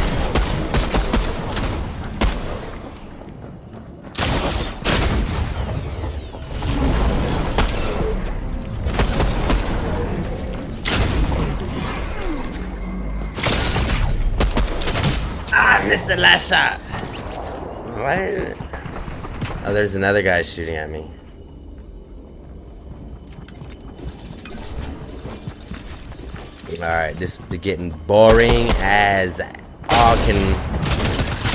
[SPEAKER 1] I missed the last shot. Why didn't it? Oh, there's another guy shooting at me. Alright, this is getting boring as all can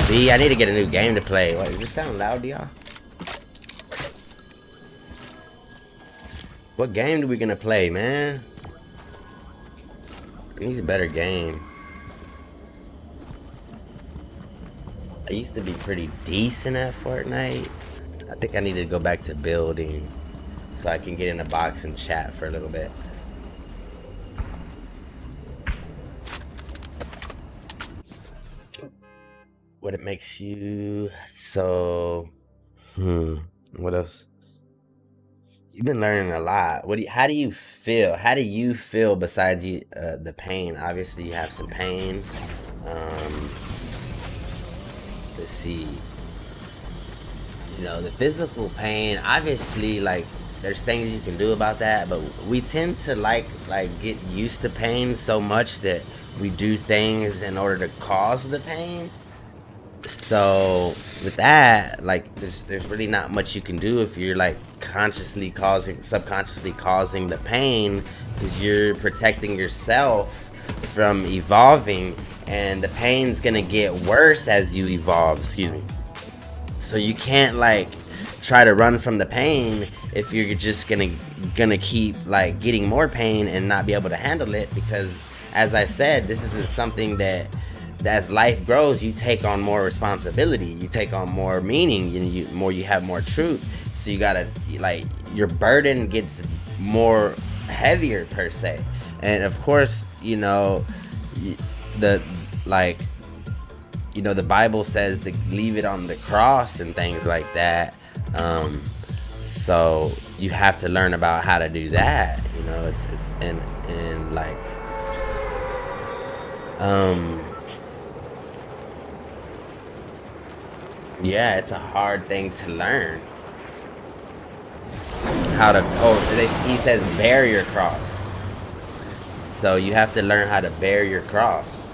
[SPEAKER 1] be. I need to get a new game to play. What, does this sound loud to y'all? What game do we gonna play, man? I need a better game. I used to be pretty decent at Fortnite. I think I need to go back to building so I can get in a box and chat for a little bit. What it makes you so what else? You've been learning a lot. How do you feel? How do you feel besides the pain? Obviously you have some pain. Let's see. You know, the physical pain, obviously, like, there's things you can do about that, but we tend to like get used to pain so much that we do things in order to cause the pain. So with that, like, there's really not much you can do if you're like subconsciously causing the pain, because you're protecting yourself from evolving, and the pain's gonna get worse as you evolve. Excuse me. So you can't like try to run from the pain if you're just gonna keep like getting more pain and not be able to handle it, because as I said, this isn't something that as life grows, you take on more responsibility, you take on more meaning, you have more truth. So you gotta, like, your burden gets more heavier per se. And of course, you know, the Bible says to leave it on the cross and things like that. So you have to learn about how to do that. You know, it's and like yeah, it's a hard thing to learn. How to, he says bear your cross. So you have to learn how to bear your cross.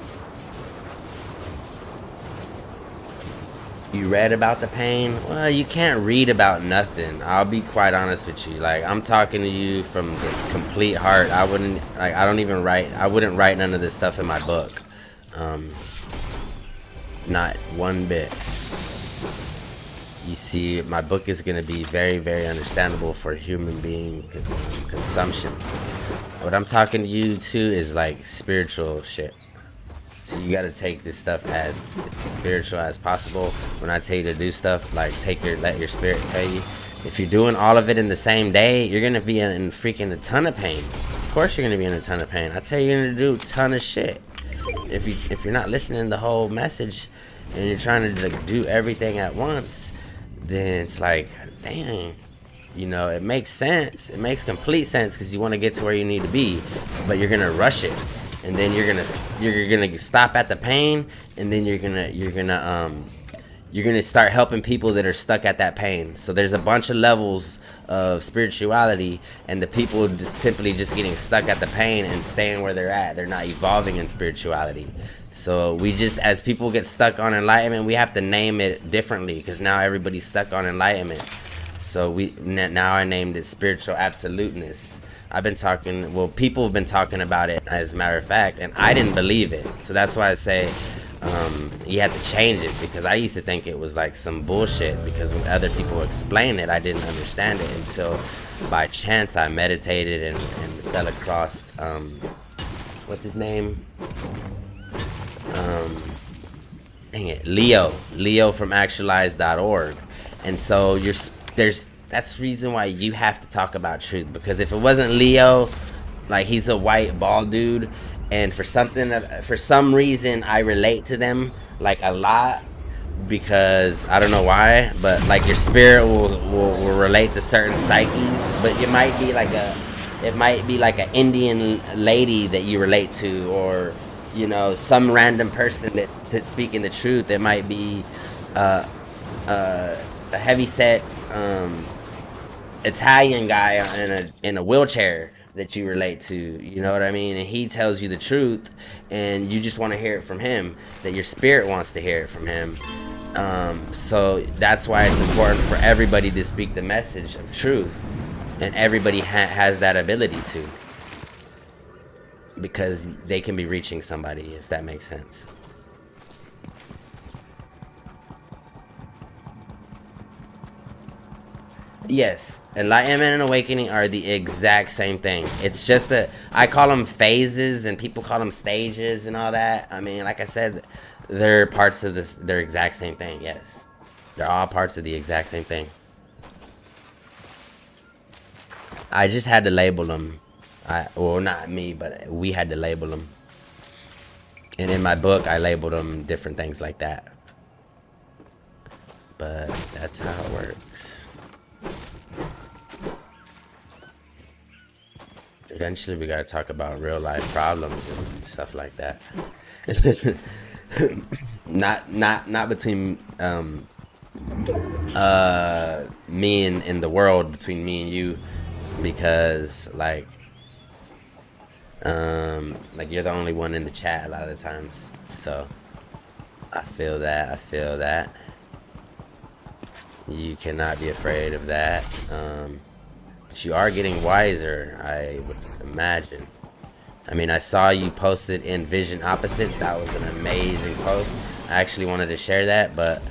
[SPEAKER 1] You read about the pain? Well, you can't read about nothing. I'll be quite honest with you. Like, I'm talking to you from the complete heart. I wouldn't write none of this stuff in my book. Not one bit. You see, my book is going to be very, very understandable for human being consumption. What I'm talking to you to is like spiritual shit. So you got to take this stuff as spiritual as possible. When I tell you to do stuff, like let your spirit tell you. If you're doing all of it in the same day, you're going to be in freaking a ton of pain. Of course you're going to be in a ton of pain. I tell you, you're going to do a ton of shit. If you're not listening to the whole message and you're trying to like do everything at once, then it's like, dang, you know, it makes sense. It makes complete sense because you want to get to where you need to be, but you're gonna rush it, and then you're gonna stop at the pain, and then you're gonna start helping people that are stuck at that pain. So there's a bunch of levels of spirituality, and the people simply just getting stuck at the pain and staying where they're at. They're not evolving in spirituality. So we just, as people get stuck on enlightenment, we have to name it differently, because now everybody's stuck on enlightenment. So now I named it spiritual absoluteness. People have been talking about it, as a matter of fact, and I didn't believe it. So that's why I say you have to change it, because I used to think it was like some bullshit, because when other people explain it, I didn't understand it until by chance I meditated and fell across, what's his name? dang it, Leo from actualize.org. And so that's the reason why you have to talk about truth, because if it wasn't Leo, like, he's a white bald dude, and for some reason I relate to them like a lot, because I don't know why, but like your spirit will relate to certain psyches, but it might be like an Indian lady that you relate to, or some random person that's speaking the truth. It might be a heavy set Italian guy in a wheelchair that you relate to, you know what I mean? And he tells you the truth, and you just want to hear it from him, that your spirit wants to hear it from him. So that's why it's important for everybody to speak the message of truth, and everybody has that ability to, because they can be reaching somebody, if that makes sense. Yes, enlightenment and awakening are the exact same thing. It's just I call them phases, and people call them stages and all that. I mean, like I said, they're parts of this. They're exact same thing. Yes, they're all parts of the exact same thing. I just had to label them. Well, not me, but we had to label them. And in my book, I labeled them different things like that. But that's how it works. Eventually, we gotta talk about real life problems and stuff like that. not between me and the world, between me and you, because like you're the only one in the chat a lot of the times. So I feel that. You cannot be afraid of that. But you are getting wiser, I would imagine. I mean, I saw you posted in Vision Opposites. That was an amazing post. I actually wanted to share that, but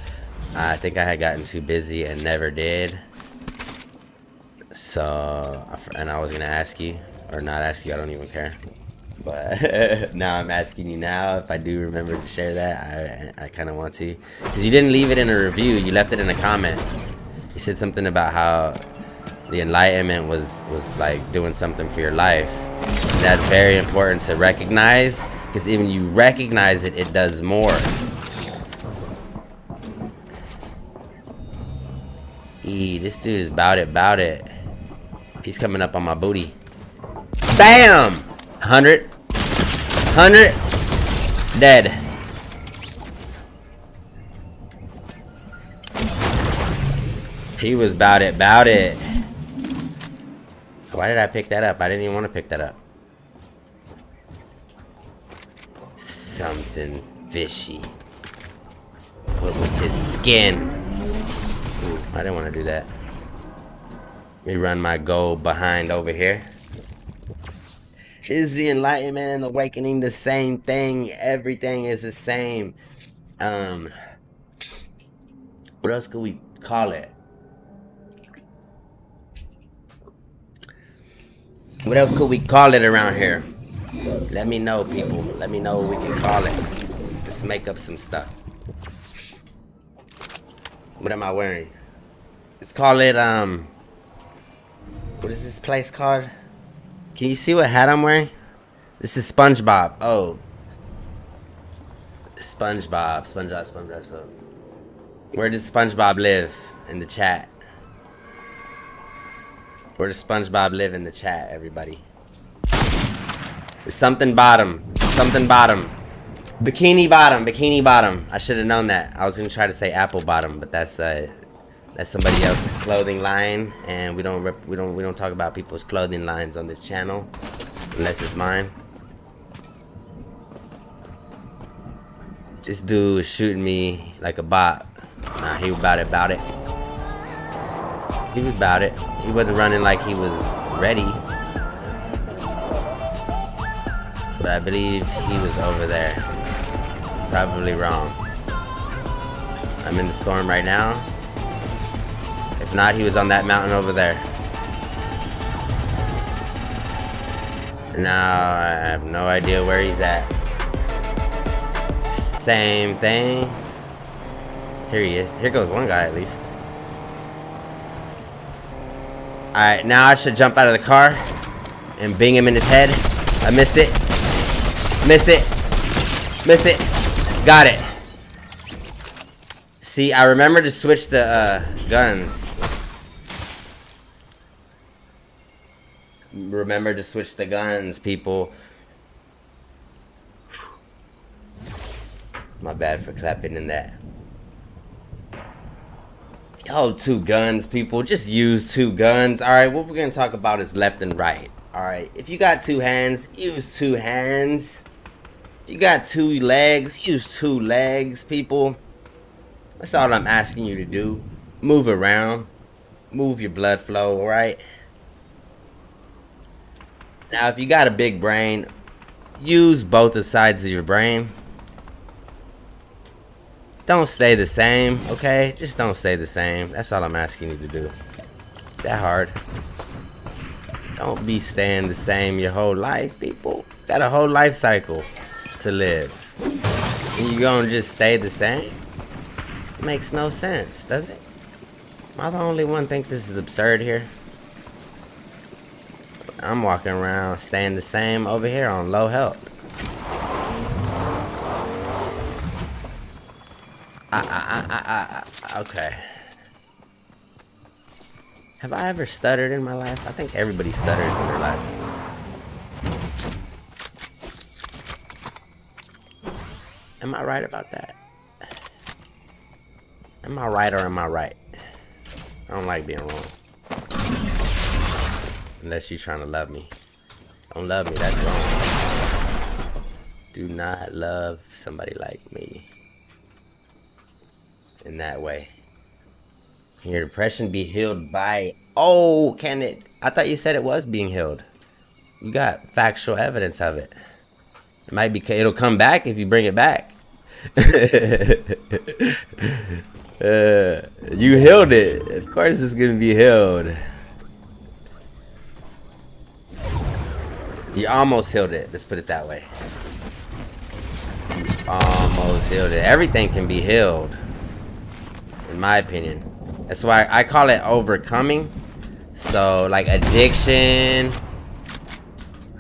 [SPEAKER 1] I think I had gotten too busy and never did. So, and I was going to ask you, or not ask you, I don't even care. But now I'm asking you now if I do remember to share that. I kind of want to, because you didn't leave it in a review, you left it in a comment. You said something about how the enlightenment was like doing something for your life. And that's very important to recognize, because even you recognize it, it does more. This dude is bout it. He's coming up on my booty. Bam! 100. Dead. He was bout it. Why did I pick that up? I didn't even want to pick that up. Something fishy. What was his skin? Ooh, I didn't want to do that. Let me run my gold behind over here. Is the enlightenment and awakening the same thing? Everything is the same. What else could we call it? What else could we call it around here? Let me know, people. Let me know what we can call it. Let's make up some stuff. What am I wearing? Let's call it, what is this place called? Can you see what hat I'm wearing? This is SpongeBob. Oh. SpongeBob. Where does SpongeBob live? In the chat. Where does SpongeBob live in the chat, everybody? It's something bottom. Bikini bottom. I should have known that. I was gonna try to say apple bottom, but that's somebody else's clothing line, and we don't talk about people's clothing lines on this channel unless it's mine. This dude was shooting me like a bot. Nah, he was about it. He was about it. He wasn't running like he was ready. But I believe he was over there. Probably wrong. I'm in the storm right now. If not, he was on that mountain over there. Now I have no idea where he's at. Same thing. Here he is. Here goes one guy at least. Alright, now I should jump out of the car and bing him in his head. I missed it. Missed it. Missed it. Got it. See, I remember to switch the guns. Remember to switch the guns, people. My bad for clapping in that. Oh, 2 guns, people. Just use 2 guns. Alright, what we're going to talk about is left and right. Alright, if you got 2 hands, use 2 hands. If you got 2 legs, use 2 legs, people. That's all I'm asking you to do. Move around. Move your blood flow, alright? Now, if you got a big brain, use both the sides of your brain. Don't stay the same, okay? Just don't stay the same. That's all I'm asking you to do. Is that hard? Don't be staying the same your whole life, people. Got a whole life cycle to live. And you gonna just stay the same? It makes no sense, does it? Am I the only one think this is absurd here? I'm walking around staying the same over here on low health. Okay. Have I ever stuttered in my life? I think everybody stutters in their life. Am I right about that? Am I right or am I right? I don't like being wrong. Unless you're trying to love me. Don't love me, that's wrong. Do not love somebody like me. In that way. Can your depression be healed by... Oh, can it? I thought you said it was being healed. You got factual evidence of it. It might be... It'll come back if you bring it back. You healed it. Of course it's gonna be healed. You almost healed it. Let's put it that way. Almost healed it. Everything can be healed. In my opinion. That's why I call it overcoming. So like addiction,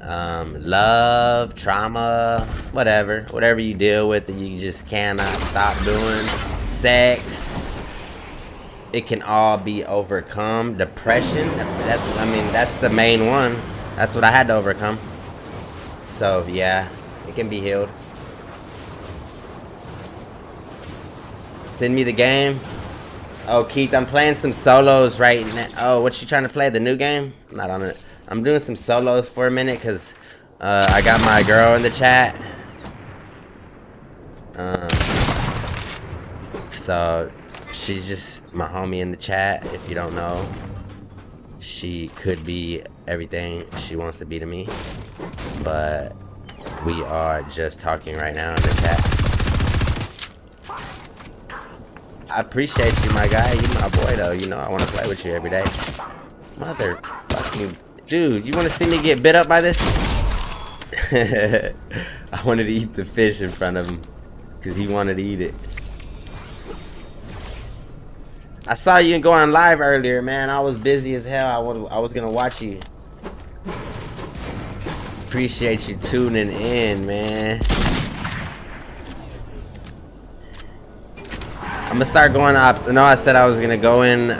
[SPEAKER 1] love, trauma, whatever you deal with that you just cannot stop doing, sex, it can all be overcome. Depression, that's the main one. That's what I had to overcome. So yeah, it can be healed. Send me the game. Oh, Keith, I'm playing some solos right now. Oh, what you trying to play? The new game? I'm not on it. I'm doing some solos for a minute because I got my girl in the chat. So she's just my homie in the chat. If you don't know, she could be everything she wants to be to me. But we are just talking right now in the chat. I appreciate you, my guy. You my boy, though. You know I want to play with you every day. Motherfucking dude, you want to see me get bit up by this? I wanted to eat the fish in front of him because he wanted to eat it. I saw you go on live earlier, man. I was busy as hell. I was gonna watch you. Appreciate you tuning in, man. I'm gonna start going up. No, I said I was gonna go in,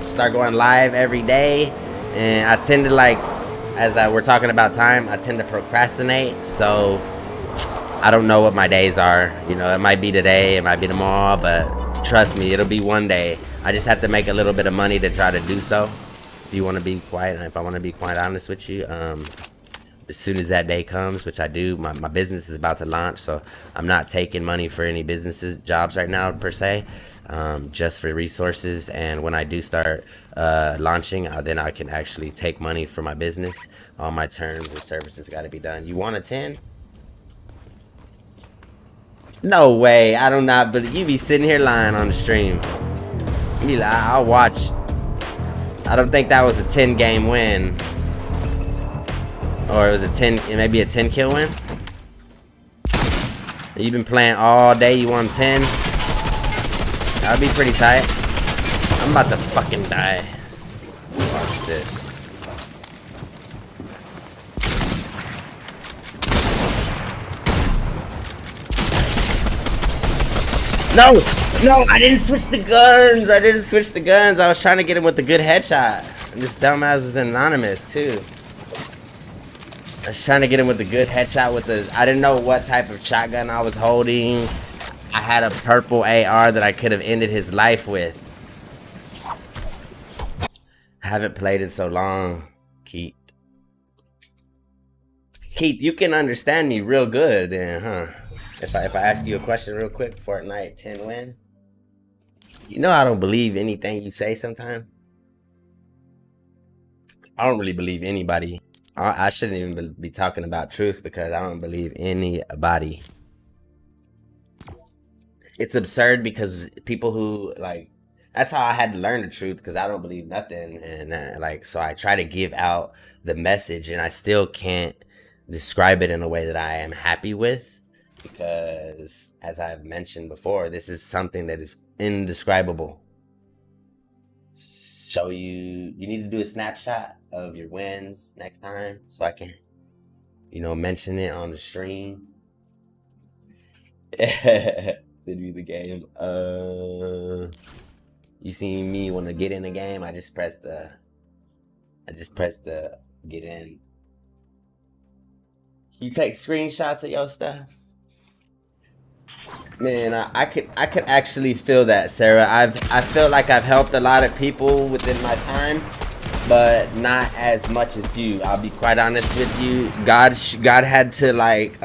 [SPEAKER 1] start going live every day, and I tend to we're talking about time, I tend to procrastinate. So I don't know what my days are. You know, it might be today, it might be tomorrow, but trust me, it'll be one day. I just have to make a little bit of money to try to do so. If you want to be quiet, and if I want to be quite honest with you, as soon as that day comes, which I do, my business is about to launch, so I'm not taking money for any jobs right now per se, just for resources. And when I do start launching, then I can actually take money for my business. All my terms and services got to be done. You want a 10? No way. I do not, but you be sitting here lying on the stream. I'll watch. I don't think that was a 10 game win. Or it was maybe a 10 kill win. You've been playing all day, you won 10. I'll be pretty tight. I'm about to fucking die. Watch this. No! No! I didn't switch the guns! I was trying to get him with a good headshot. And this dumbass was anonymous, too. I was trying to get him with a good headshot with the... I didn't know what type of shotgun I was holding. I had a purple AR that I could have ended his life with. I haven't played in so long, Keith. Keith, you can understand me real good then, huh? If I ask you a question real quick, Fortnite 10 win. You know I don't believe anything you say sometimes. I don't really believe anybody. I shouldn't even be talking about truth because I don't believe anybody. It's absurd because people who like, that's how I had to learn the truth because I don't believe nothing. And like, so I try to give out the message and I still can't describe it in a way that I am happy with. Because, as I've mentioned before, this is something that is indescribable. Show you need to do a snapshot of your wins next time so I can, you know, mention it on the stream. Send me the game. You see me want to get in the game? I just pressed the get in. You take screenshots of your stuff? Man, I could actually feel that, Sarah. I feel like I've helped a lot of people within my time, but not as much as you. I'll be quite honest with you. God had to like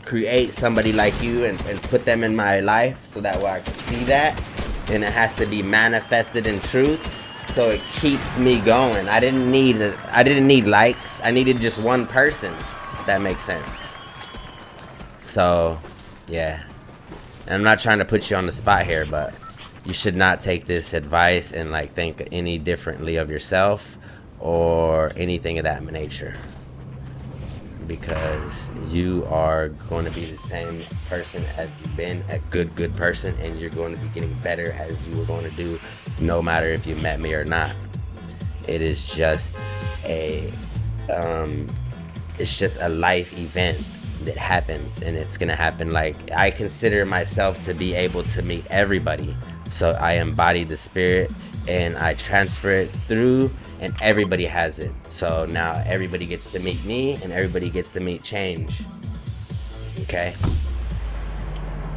[SPEAKER 1] create somebody like you and put them in my life so that way I can see that, and it has to be manifested in truth. So it keeps me going. I didn't need likes. I needed just one person. If that makes sense. So. Yeah, and I'm not trying to put you on the spot here, but you should not take this advice and like think any differently of yourself or anything of that nature, because you are going to be the same person as you've been, a good person, and you're going to be getting better as you were going to do no matter if you met me or not. It is just a life event that happens, and it's gonna happen. Like, I consider myself to be able to meet everybody, so I embody the spirit and I transfer it through, and everybody has it. So now everybody gets to meet me and everybody gets to meet change. Okay,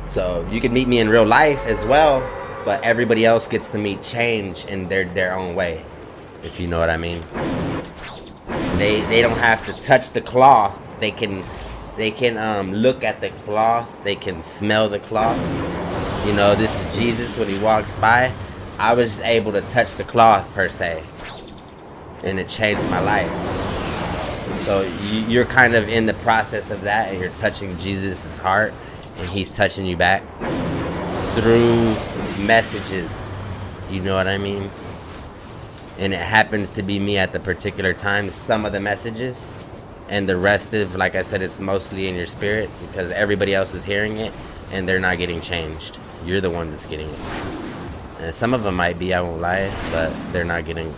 [SPEAKER 1] so you can meet me in real life as well, but everybody else gets to meet change in their own way, if you know what I mean. They don't have to touch the cloth. They can look at the cloth. They can smell the cloth. You know, this is Jesus when he walks by. I was just able to touch the cloth per se, and it changed my life. So you're kind of in the process of that, and you're touching Jesus's heart, and he's touching you back through messages. You know what I mean? And it happens to be me at the particular time, some of the messages. And the rest of, like I said, it's mostly in your spirit because everybody else is hearing it and they're not getting changed. You're the one that's getting it. And some of them might be, I won't lie, but they're not getting,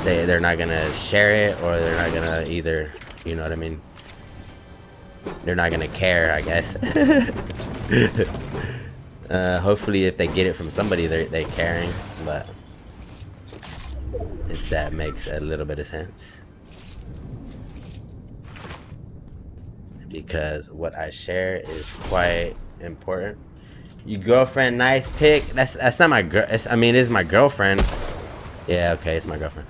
[SPEAKER 1] they're not gonna share it, or they're not gonna either, you know what I mean? They're not gonna care, I guess. Hopefully if they get it from somebody, they're caring, but if that makes a little bit of sense. Because what I share is quite important. Your girlfriend, nice pic. That's not my girl. I mean, it's my girlfriend. Yeah, okay, it's my girlfriend.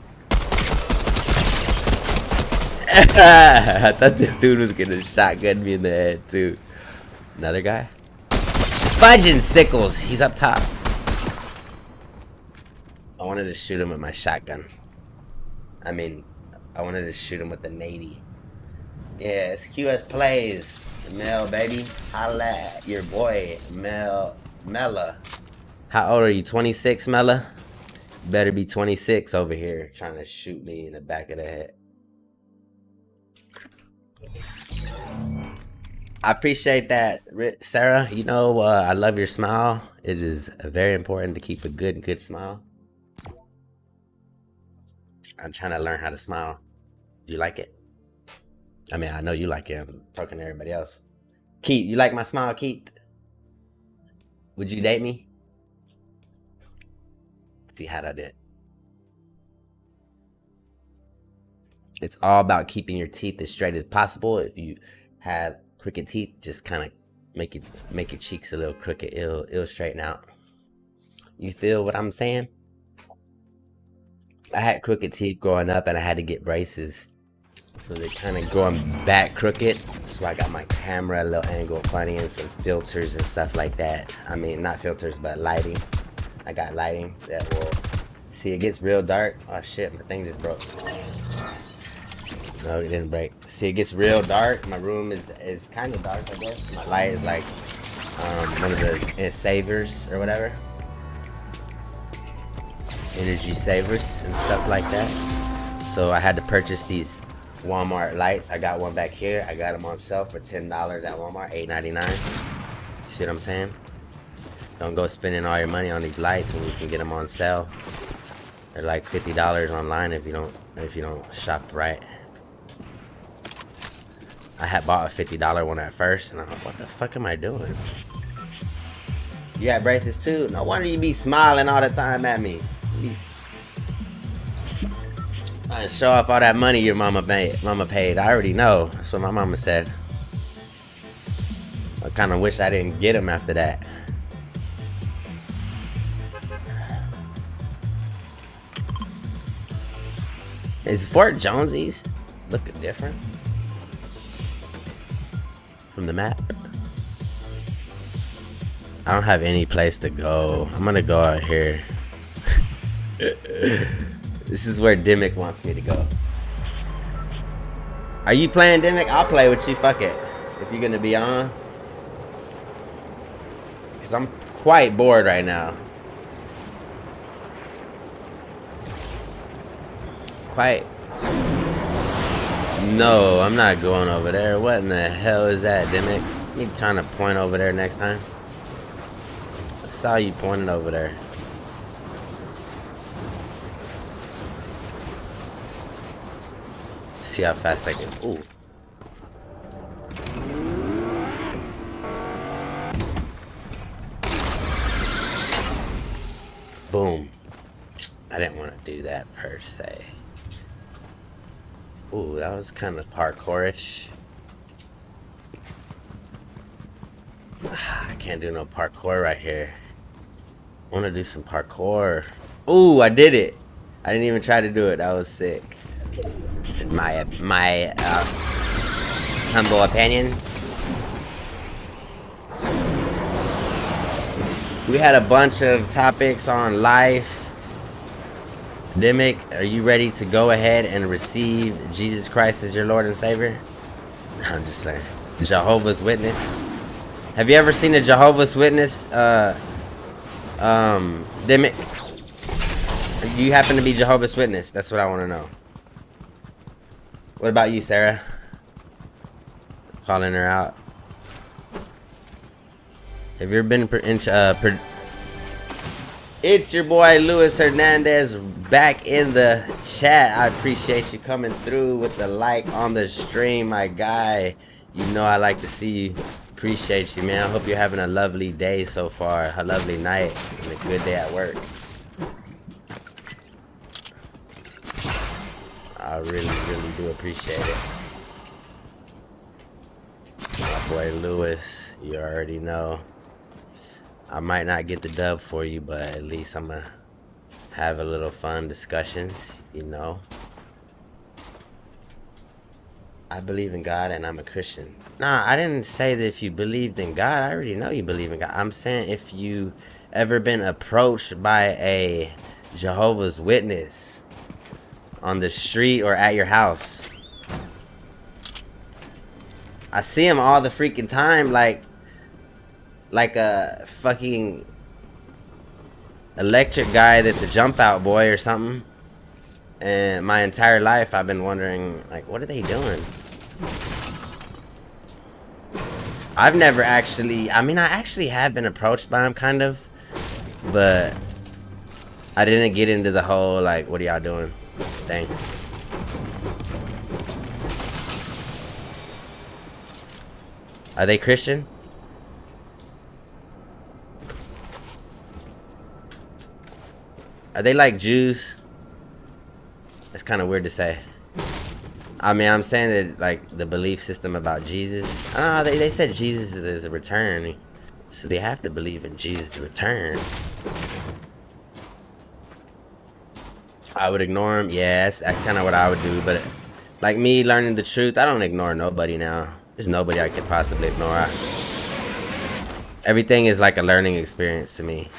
[SPEAKER 1] I thought this dude was gonna shotgun me in the head too. Another guy. Fudge and Sickles. He's up top. I wanted to shoot him with my shotgun. I mean, I wanted to shoot him with the nady. Yeah, it's QS Plays. Mel, baby. Holla at your boy, Mella. How old are you? 26, Mella? You better be 26 over here trying to shoot me in the back of the head. I appreciate that, Sarah. You know, I love your smile. It is very important to keep a good smile. I'm trying to learn how to smile. Do you like it? I mean, I know you like it. I'm talking to everybody else. Keith, you like my smile, Keith? Would you date me? See how I did. It's all about keeping your teeth as straight as possible. If you have crooked teeth, just kind of make your cheeks a little crooked. It'll straighten out. You feel what I'm saying? I had crooked teeth growing up, and I had to get braces, so they're kind of growing back crooked. So I got my camera a little angle funny and some filters and stuff like that. I mean, not filters, but lighting. I got lighting that will see. It gets real dark. Oh shit, my thing just broke. No, it didn't break. See, it gets real dark. My room is kind of dark, I guess. My light is like one of the savers or whatever. Energy savers and stuff like that. So I had to purchase these Walmart lights. I got one back here. I got them on sale for $10 at Walmart, $8.99. See what I'm saying? Don't go spending all your money on these lights when you can get them on sale. They're like $50 online if you don't shop right. I had bought a $50 one at first, and I'm like, what the fuck am I doing? You got braces too? No wonder you be smiling all the time at me. Trying to show off all that money your mama paid. I already know. That's what my mama said. I kind of wish I didn't get them after that. Is Fort Jonesy's looking different from the map? I don't have any place to go. I'm gonna go out here. This is where Dimmick wants me to go. Are you playing, Dimmick? I'll play with you. Fuck it. If you're gonna be on. Because I'm quite bored right now. Quite. No, I'm not going over there. What in the hell is that, Dimmick? Me trying to point over there next time. I saw you pointing over there. See how fast I can. Ooh. Boom. I didn't want to do that per se. Ooh, that was kind of parkourish. I can't do no parkour right here. I want to do some parkour. Ooh, I did it. I didn't even try to do it. That was sick. In my humble opinion. We had a bunch of topics on life. Dimmick, are you ready to go ahead and receive Jesus Christ as your Lord and Savior? I'm just saying. Jehovah's Witness. Have you ever seen a Jehovah's Witness? Dimmick? Do you happen to be Jehovah's Witness? That's what I want to know. What about you, Sarah? Calling her out. Have you ever been it's your boy Luis Hernandez back in the chat. I appreciate you coming through with the like on the stream, my guy. You know I like to see you. Appreciate you, man. I hope you're having a lovely day so far, a lovely night, and a good day at work. I really do appreciate it. My boy Luis, you already know. I might not get the dub for you, but at least I'm gonna have a little fun discussions, you know. I believe in God and I'm a Christian. Nah, I didn't say that if you believed in God. I already know you believe in God. I'm saying if you ever been approached by a Jehovah's Witness on the street or at your house. I see them all the freaking time, like a fucking electric guy that's a jump out boy or something. And my entire life I've been wondering, like, what are they doing? I've never actually, I mean, I actually have been approached by him kind of, but I didn't get into the whole, like, what are y'all doing thing. Are they Christian? Are they like Jews? That's kind of weird to say. I mean, I'm saying that, like, the belief system about Jesus. They said Jesus is a return. So they have to believe in Jesus' return. I would ignore him. Yeah, that's kind of what I would do. But, like, me learning the truth, I don't ignore nobody now. There's nobody I could possibly ignore. Everything is like a learning experience to me.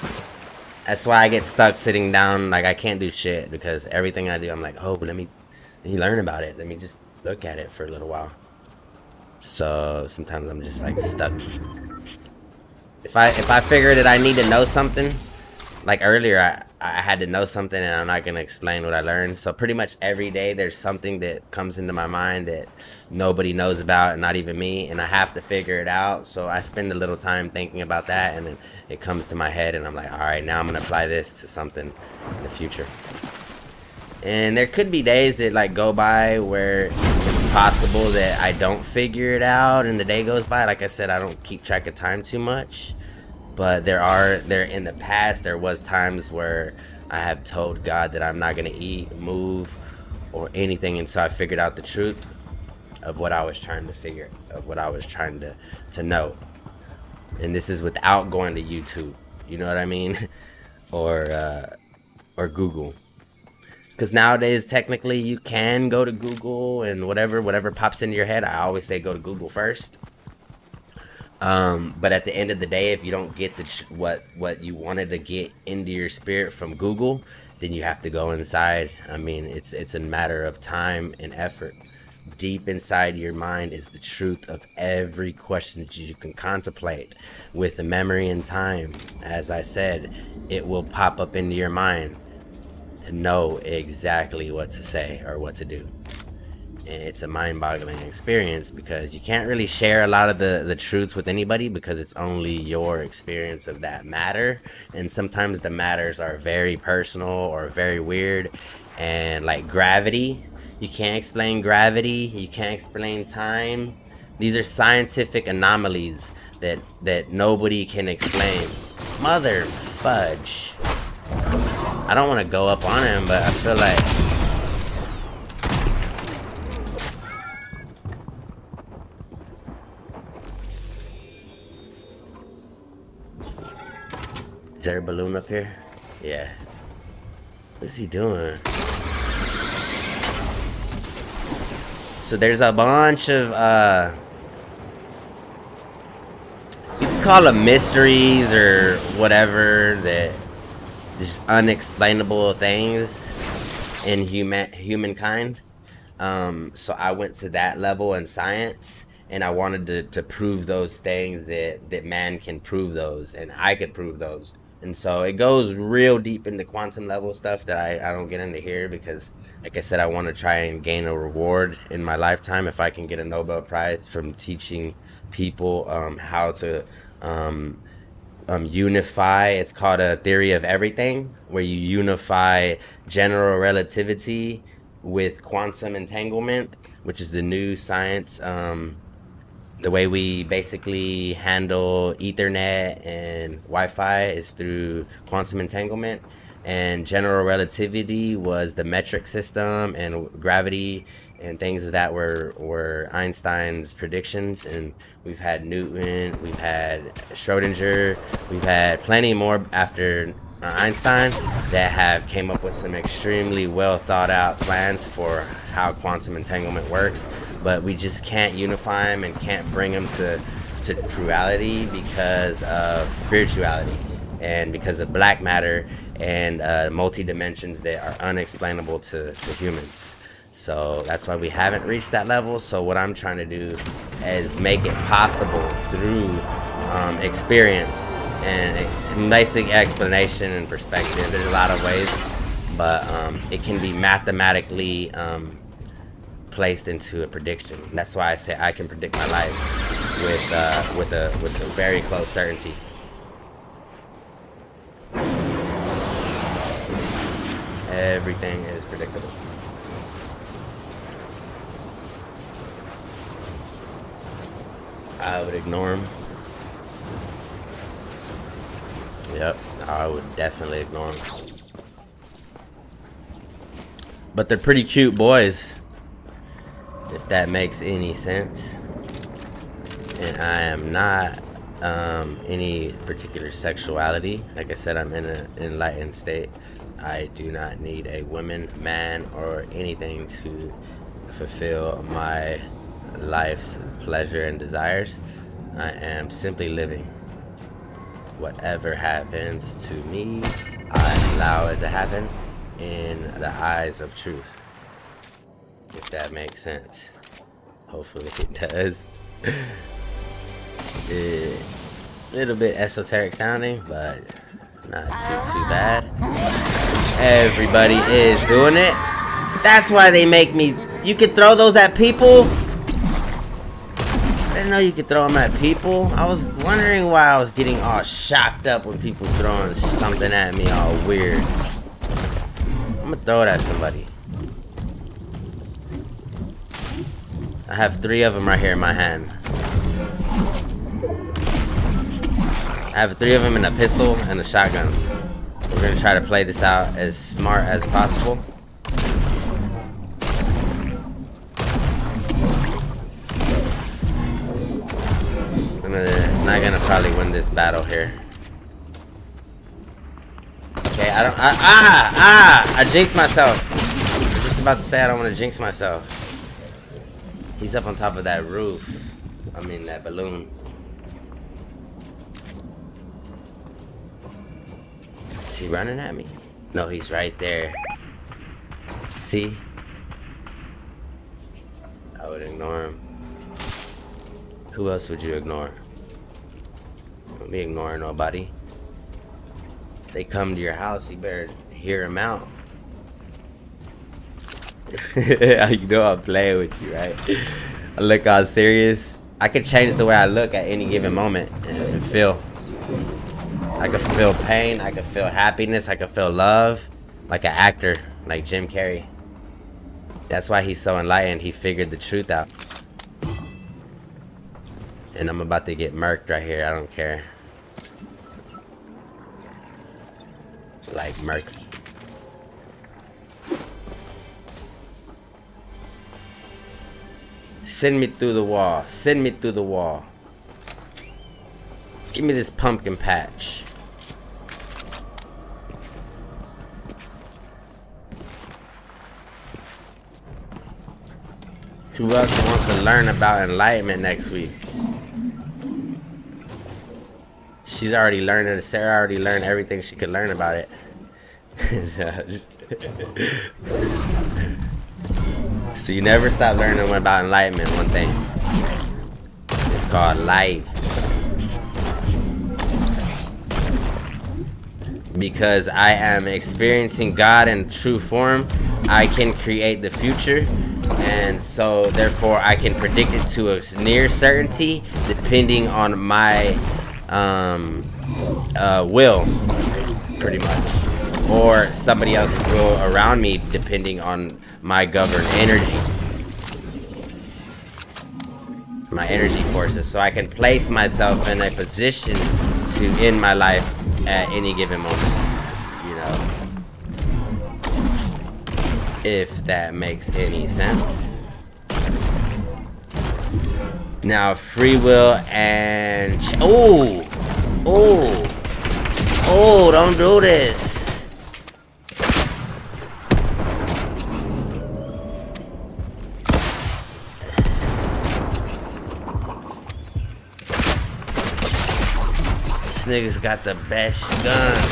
[SPEAKER 1] That's why I get stuck sitting down. Like, I can't do shit because everything I do, I'm like, oh, but let me learn about it. Let me just look at it for a little while. So sometimes I'm just like stuck. If I figure that I need to know something, like earlier, I had to know something and I'm not gonna explain what I learned. So pretty much every day there's something that comes into my mind that nobody knows about, and not even me, and I have to figure it out. So I spend a little time thinking about that, and then it comes to my head and I'm like, all right, now I'm gonna apply this to something in the future. And there could be days that like go by where it's possible that I don't figure it out and the day goes by. Like I said, I don't keep track of time too much. But there in the past, there was times where I have told God that I'm not going to eat, move, or anything until I figured out the truth of what I was trying to figure, of what I was trying to know. And this is without going to YouTube, you know what I mean? or Google. Because nowadays, technically, you can go to Google and whatever pops into your head. I always say go to Google first. But at the end of the day, if you don't get what you wanted to get into your spirit from Google, then you have to go inside. I mean, it's a matter of time and effort. Deep inside your mind is the truth of every question that you can contemplate. With the memory and time, as I said, it will pop up into your mind to know exactly what to say or what to do. And it's a mind-boggling experience because you can't really share a lot of the truths with anybody because it's only your experience of that matter. And sometimes the matters are very personal or very weird. And like gravity, you can't explain gravity, you can't explain time. These are scientific anomalies that nobody can explain. Mother fudge. I don't want to go up on him, but I feel like is there a balloon up here? Yeah. What is he doing? So there's a bunch of you can call them mysteries or whatever, that just unexplainable things in humankind. So I went to that level in science, and I wanted to prove those things that man can prove those, and I could prove those. And so it goes real deep into quantum level stuff that I don't get into here because, like I said, I want to try and gain a reward in my lifetime if I can get a Nobel Prize from teaching people how to unify. It's called a theory of everything, where you unify general relativity with quantum entanglement, which is the new science. The way we basically handle Ethernet and Wi-Fi is through quantum entanglement. And general relativity was the metric system, and gravity and things of that were Einstein's predictions. And we've had Newton, we've had Schrodinger, we've had plenty more after Einstein that have came up with some extremely well thought out plans for how quantum entanglement works, but we just can't unify them and can't bring them to reality because of spirituality and because of black matter and multi-dimensions that are unexplainable to humans. So that's why we haven't reached that level. So what I'm trying to do is make it possible through experience and basic explanation and perspective. There's a lot of ways, but it can be mathematically placed into a prediction. That's why I say I can predict my life. with a very close certainty. Everything is predictable. I would ignore them. Yep, I would definitely ignore them. But they're pretty cute boys, if that makes any sense. And I am not any particular sexuality. Like I said, I'm in an enlightened state. I do not need a woman, man, or anything to fulfill my life's pleasure and desires. I am simply living. Whatever happens to me, I allow it to happen in the eyes of truth. If that makes sense. Hopefully it does. A little bit esoteric sounding, but not too bad. Everybody is doing it. That's why they make me. You can throw those at people. I didn't know you could throw them at people. I was wondering why I was getting all shocked up when people throwing something at me all weird. I'm gonna throw it at somebody. I have 3 of them right here in my hand. I have 3 of them in a pistol and a shotgun. We're gonna try to play this out as smart as possible. I'm not gonna probably win this battle here. Okay, I jinxed myself. I'm just about to say I don't want to jinx myself. He's up on top of that roof. I mean that balloon. Is he running at me? No, he's right there. See? I would ignore him. Who else would you ignore? Don't be ignoring nobody. They come to your house, you better hear them out. You know I'm playing with you, right? I look all serious. I could change the way I look at any given moment and feel. I could feel pain, I could feel happiness, I could feel love. Like an actor, like Jim Carrey. That's why he's so enlightened. He figured the truth out. And I'm about to get murked right here. I don't care. Like murky. Send me through the wall. Send me through the wall. Give me this pumpkin patch. Who else wants to learn about enlightenment next week? She's already learned it. Sarah already learned everything she could learn about it. So you never stop learning about enlightenment. One thing. It's called life. Because I am experiencing God in true form, I can create the future. And so therefore I can predict it to a near certainty depending on my will, pretty much, or somebody else's will around me depending on my governed energy, my energy forces. So I can place myself in a position to end my life at any given moment, you know, if that makes any sense. Now free will and oh, don't do this. This nigga's got the best gun.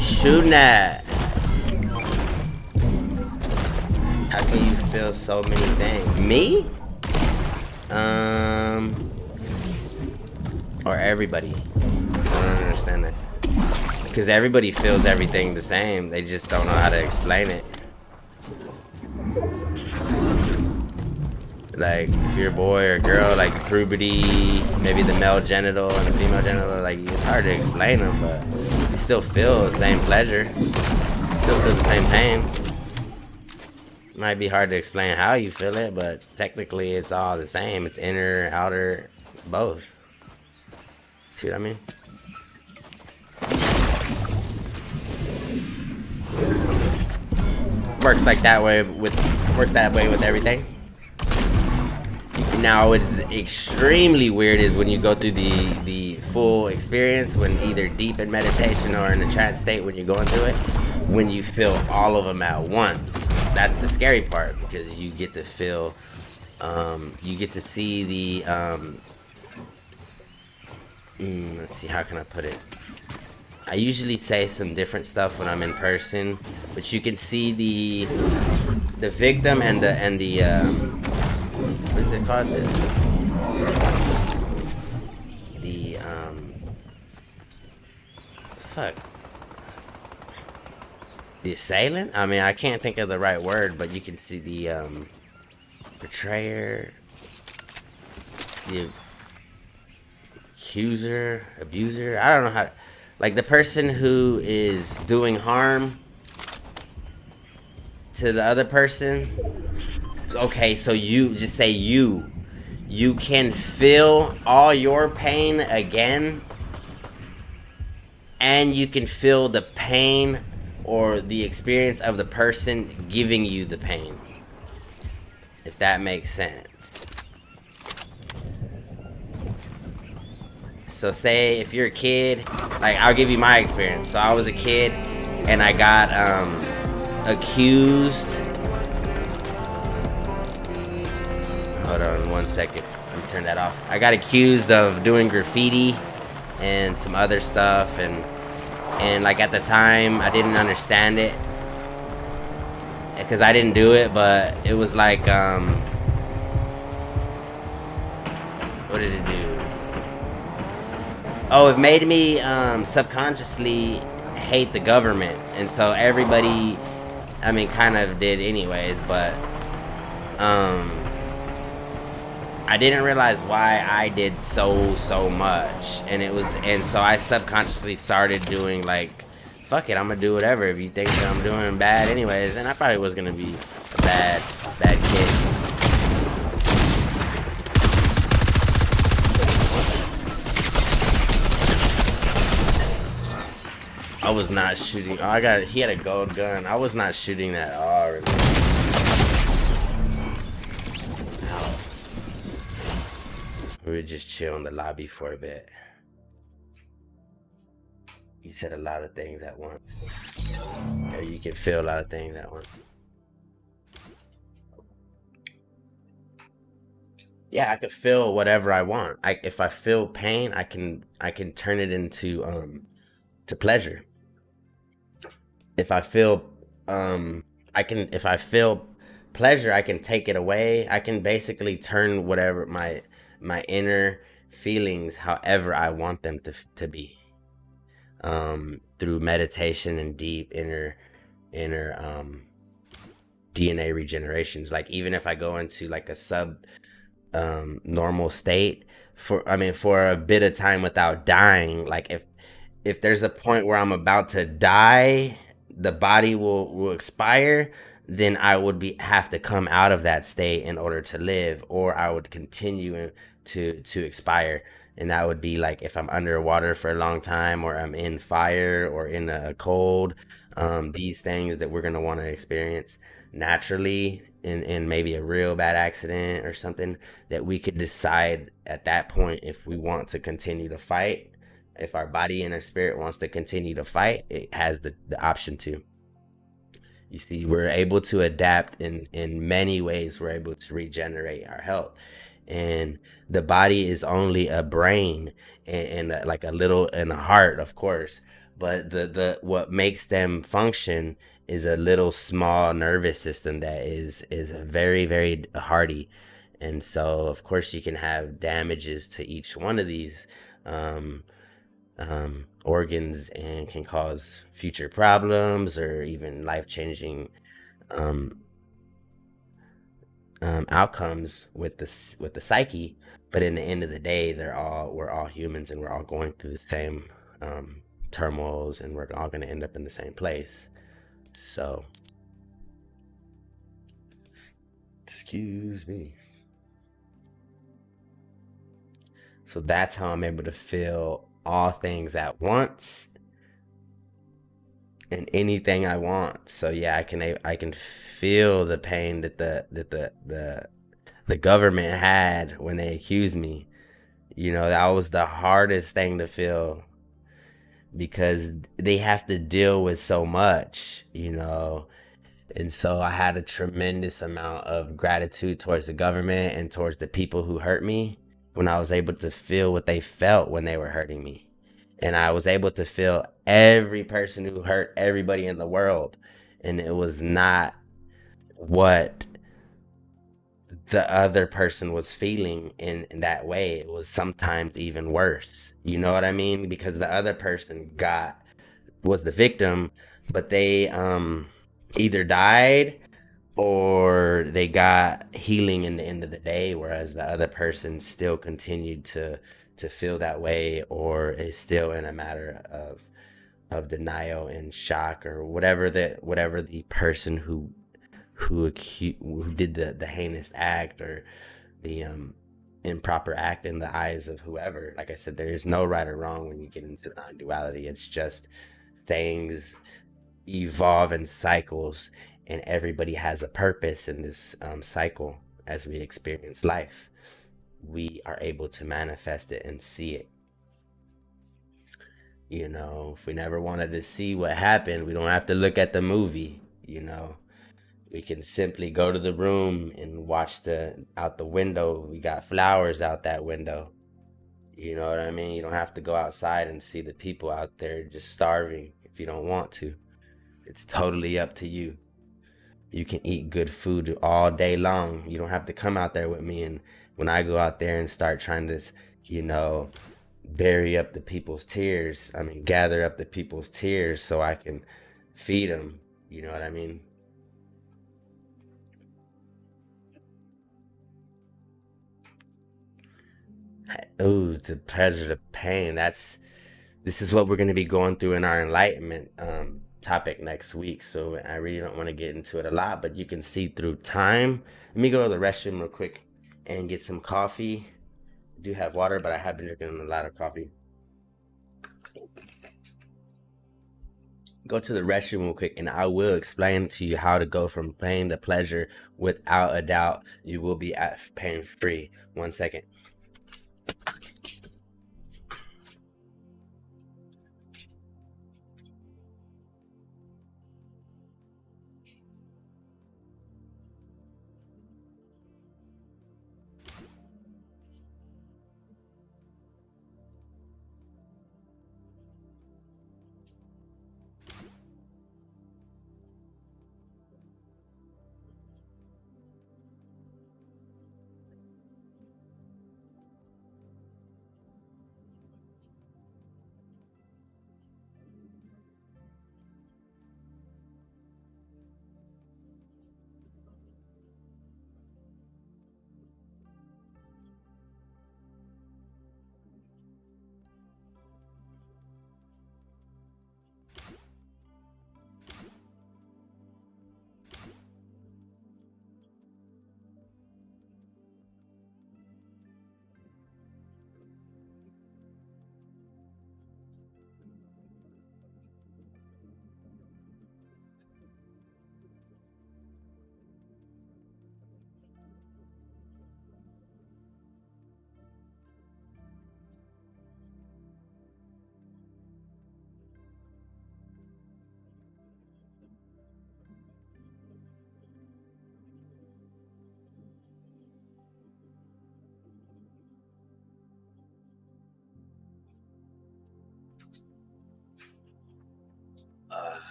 [SPEAKER 1] Shooting at. How can you feel so many things? Me? Or everybody? I don't understand that. Because everybody feels everything the same. They just don't know how to explain it. like if you're a boy or a girl, like the puberty, maybe the male genital and the female genital, like it's hard to explain them, but you still feel the same pleasure, you still feel the same pain. Might be hard to explain how you feel it, but technically it's all the same. It's inner, outer, both. See what I mean? Works that way with everything. Now, what's extremely weird is when you go through the full experience, when either deep in meditation or in a trance state, when you're going through it, when you feel all of them at once. That's the scary part, because you get to feel, you get to see the, let's see, how can I put it? I usually say some different stuff when I'm in person, but you can see the victim and the what is it called? The fuck. The assailant? I mean, I can't think of the right word, but you can see the betrayer, the accuser, abuser. I don't know how. Like the person who is doing harm to the other person. Okay, so you just say you can feel all your pain again, and you can feel the pain or the experience of the person giving you the pain, if that makes sense. So say if you're a kid, like I'll give you my experience. So I was a kid and I got accused. Hold on 1 second. Let me turn that off. I got accused of doing graffiti and some other stuff, and like at the time I didn't understand it because I didn't do it, but it was like what did it do? Oh, it made me subconsciously hate the government, and so everybody, I mean, kind of did anyways, but I didn't realize why I did so much, and so I subconsciously started doing like, fuck it, I'm gonna do whatever if you think that I'm doing bad anyways, and I probably was gonna be a bad kid. I was not shooting. Oh, he had a gold gun. I was not shooting that at all, really. We would just chill in the lobby for a bit. You said a lot of things at once. Or you can feel a lot of things at once. Yeah, I could feel whatever I want. If I feel pain, I can turn it into to pleasure. If I feel if I feel pleasure, I can take it away. I can basically turn whatever my inner feelings however I want them to be, through meditation and deep inner DNA regenerations. Like even if I go into like a normal state for a bit of time without dying, like if there's a point where I'm about to die, the body will expire, then I would have to come out of that state in order to live, or I would continue to expire. And that would be like if I'm underwater for a long time, or I'm in fire or in a cold, these things that we're going to want to experience naturally in maybe a real bad accident or something, that we could decide at that point if we want to continue to fight. If our body and our spirit wants to continue to fight, it has the option to. You see, we're able to adapt in many ways. We're able to regenerate our health. And the body is only a brain and like a little, and a heart, of course. But the what makes them function is a little small nervous system that is very, very hardy. And so, of course, you can have damages to each one of these organs, and can cause future problems or even life-changing outcomes with the psyche, but in the end of the day, we're all humans, and we're all going through the same turmoils, and we're all going to end up in the same place. So, excuse me. So that's how I'm able to feel all things at once and anything I want. So yeah, I can feel the pain that the government had when they accused me. You know, that was the hardest thing to feel because they have to deal with so much, you know. And so I had a tremendous amount of gratitude towards the government and towards the people who hurt me when I was able to feel what they felt when they were hurting me. And I was able to feel every person who hurt everybody in the world. And it was not what the other person was feeling in that way. It was sometimes even worse. You know what I mean? Because the other person was the victim, but they either died or they got healing in the end of the day, whereas the other person still continued to feel that way, or is still in a matter of denial and shock, or whatever the person who did the heinous act, or the improper act in the eyes of whoever. Like I said, there is no right or wrong when you get into non-duality. It's just things evolve in cycles, and everybody has a purpose in this cycle. As we experience life, we are able to manifest it and see it. You know, if we never wanted to see what happened, we don't have to look at the movie. You know, we can simply go to the room and watch the out the window. We got flowers out that window. You know what I mean? You don't have to go outside and see the people out there just starving if you don't want to. It's totally up to you. You can eat good food all day long. You don't have to come out there with me. And when I go out there and start trying to, you know, bury up the people's tears, I mean, gather up the people's tears so I can feed them. You know what I mean? Oh, the pleasure, the pain. This is what we're going to be going through in our enlightenment topic next week. So I really don't want to get into it a lot, but you can see through time. Let me go to the restroom real quick and get some coffee. I do have water, but I have been drinking a lot of coffee. Go to the restroom real quick, and I will explain to you how to go from pain to pleasure. Without a doubt, you will be at pain free. 1 second.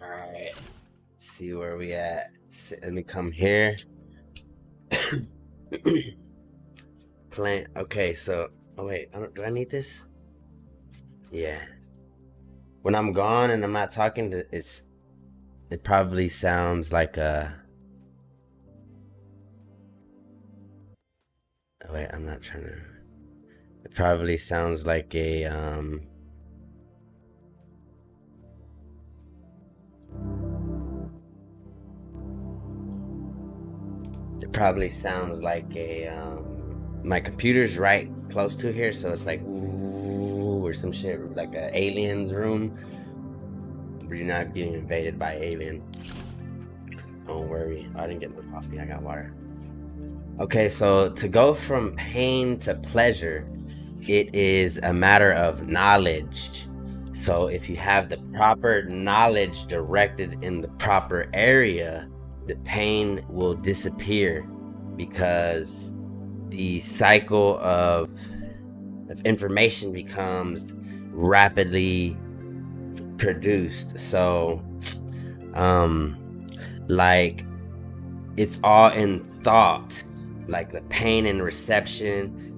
[SPEAKER 1] All right. See where we at. Let me come here. Plant. Okay, so. Oh wait, do I need this? Yeah. When I'm gone and I'm not talking, it probably sounds like Wait, I'm not trying to. It probably sounds like a It probably sounds like a my computer's right close to here, so it's like ooh, or some shit like a alien's room. But you're not getting invaded by alien. Don't worry. I didn't get no coffee. I got water. Okay, so to go from pain to pleasure, it is a matter of knowledge. So if you have the proper knowledge directed in the proper area, the pain will disappear because the cycle of information becomes rapidly produced. So like it's all in thought, like the pain and reception,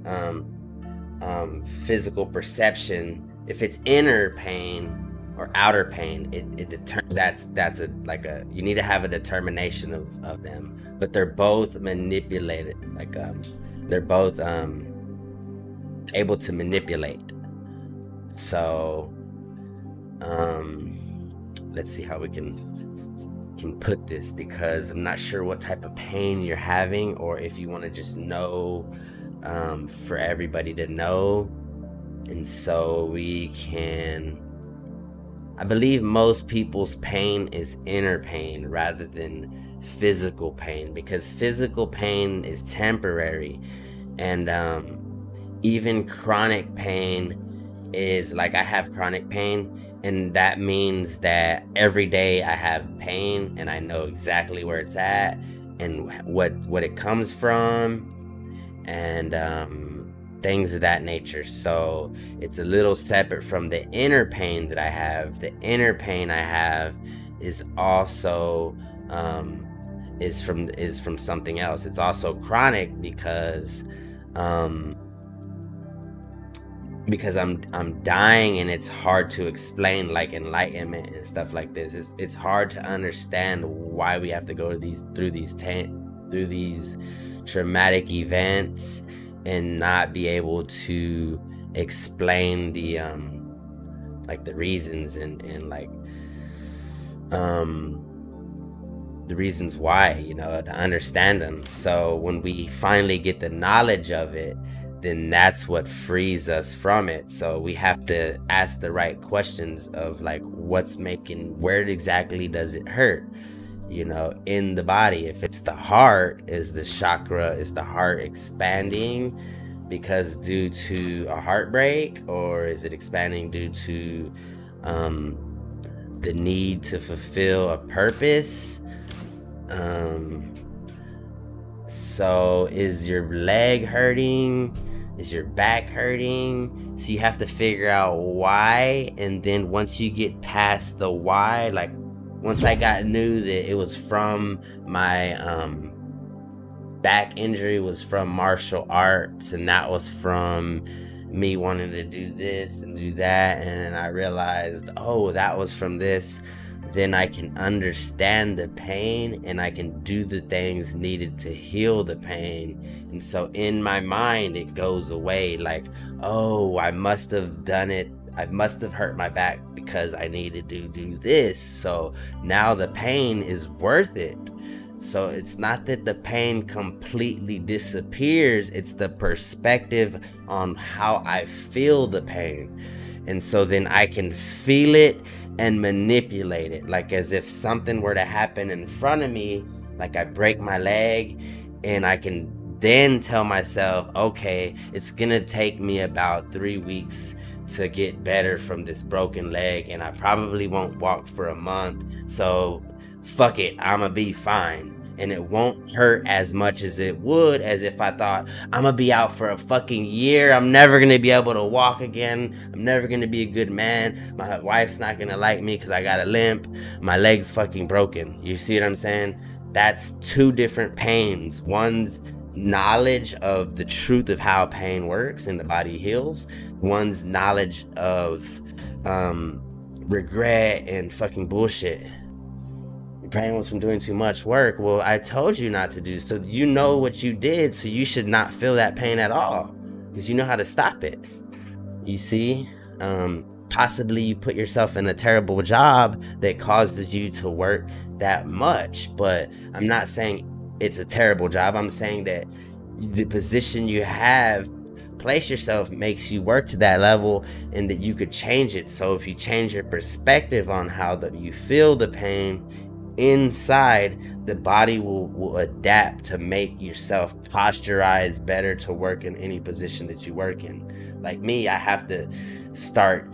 [SPEAKER 1] physical perception. If it's inner pain or outer pain, that's a like a you need to have a determination of them, but they're both manipulated, like they're both able to manipulate. So let's see how we can put this, because I'm not sure what type of pain you're having, or if you want to just know for everybody to know. And so we can, I believe most people's pain is inner pain rather than physical pain, because physical pain is temporary, and even chronic pain is like, I have chronic pain, and that means that every day I have pain and I know exactly where it's at and what it comes from, and things of that nature. So it's a little separate from the inner pain that I have. The inner pain I have is also is from something else. It's also chronic because I'm dying, and it's hard to explain, like enlightenment and stuff like this. It's hard to understand why we have to go through these traumatic events and not be able to explain the like the reasons and like the reasons why, to understand them. So when we finally get the knowledge of it, then that's what frees us from it. So we have to ask the right questions of like, where exactly does it hurt, in the body? If it's the heart, is the heart expanding because due to a heartbreak, or is it expanding due to the need to fulfill a purpose? So is your leg hurting? Is your back hurting? So you have to figure out why, and then once you get past the why, like once I knew that it was from my back injury was from martial arts, and that was from me wanting to do this and do that, and I realized, oh, that was from this, then I can understand the pain and I can do the things needed to heal the pain. And so in my mind, it goes away like, oh, I must have done it. I must have hurt my back because I needed to do this. So now the pain is worth it. So it's not that the pain completely disappears. It's the perspective on how I feel the pain. And so then I can feel it and manipulate it, like as if something were to happen in front of me, like I break my leg, and I can then tell myself, okay, it's gonna take me about 3 weeks to get better from this broken leg, and I probably won't walk for a month, so fuck it, I'ma be fine. And it won't hurt as much as it would as if I thought, I'm gonna be out for a fucking year, I'm never gonna be able to walk again, I'm never gonna be a good man, my wife's not gonna like me because I got a limp, my leg's fucking broken. You see what I'm saying? That's two different pains. One's knowledge of the truth of how pain works and the body heals. One's knowledge of regret and fucking bullshit. brain was from doing too much work. Well, I told you not to do, so you know what you did, so you should not feel that pain at all, because you know how to stop it. You see? Possibly you put yourself in a terrible job that causes you to work that much, but I'm not saying it's a terrible job. I'm saying that the position you have place yourself makes you work to that level, and that you could change it. So if you change your perspective on how you feel the pain inside, the body will adapt to make yourself posturize better to work in any position that you work in. Like me, I have to start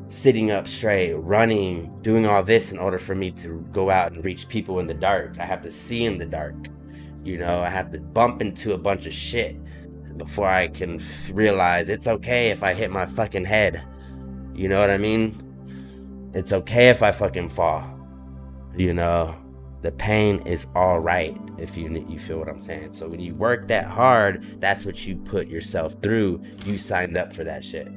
[SPEAKER 1] sitting up straight, running, doing all this in order for me to go out and reach people in the dark. I have to see in the dark. I have to bump into a bunch of shit before I can realize it's okay if I hit my fucking head. You know what I mean? It's okay if I fucking fall. The pain is all right, if you feel what I'm saying. So when you work that hard, that's what you put yourself through. You signed up for that shit.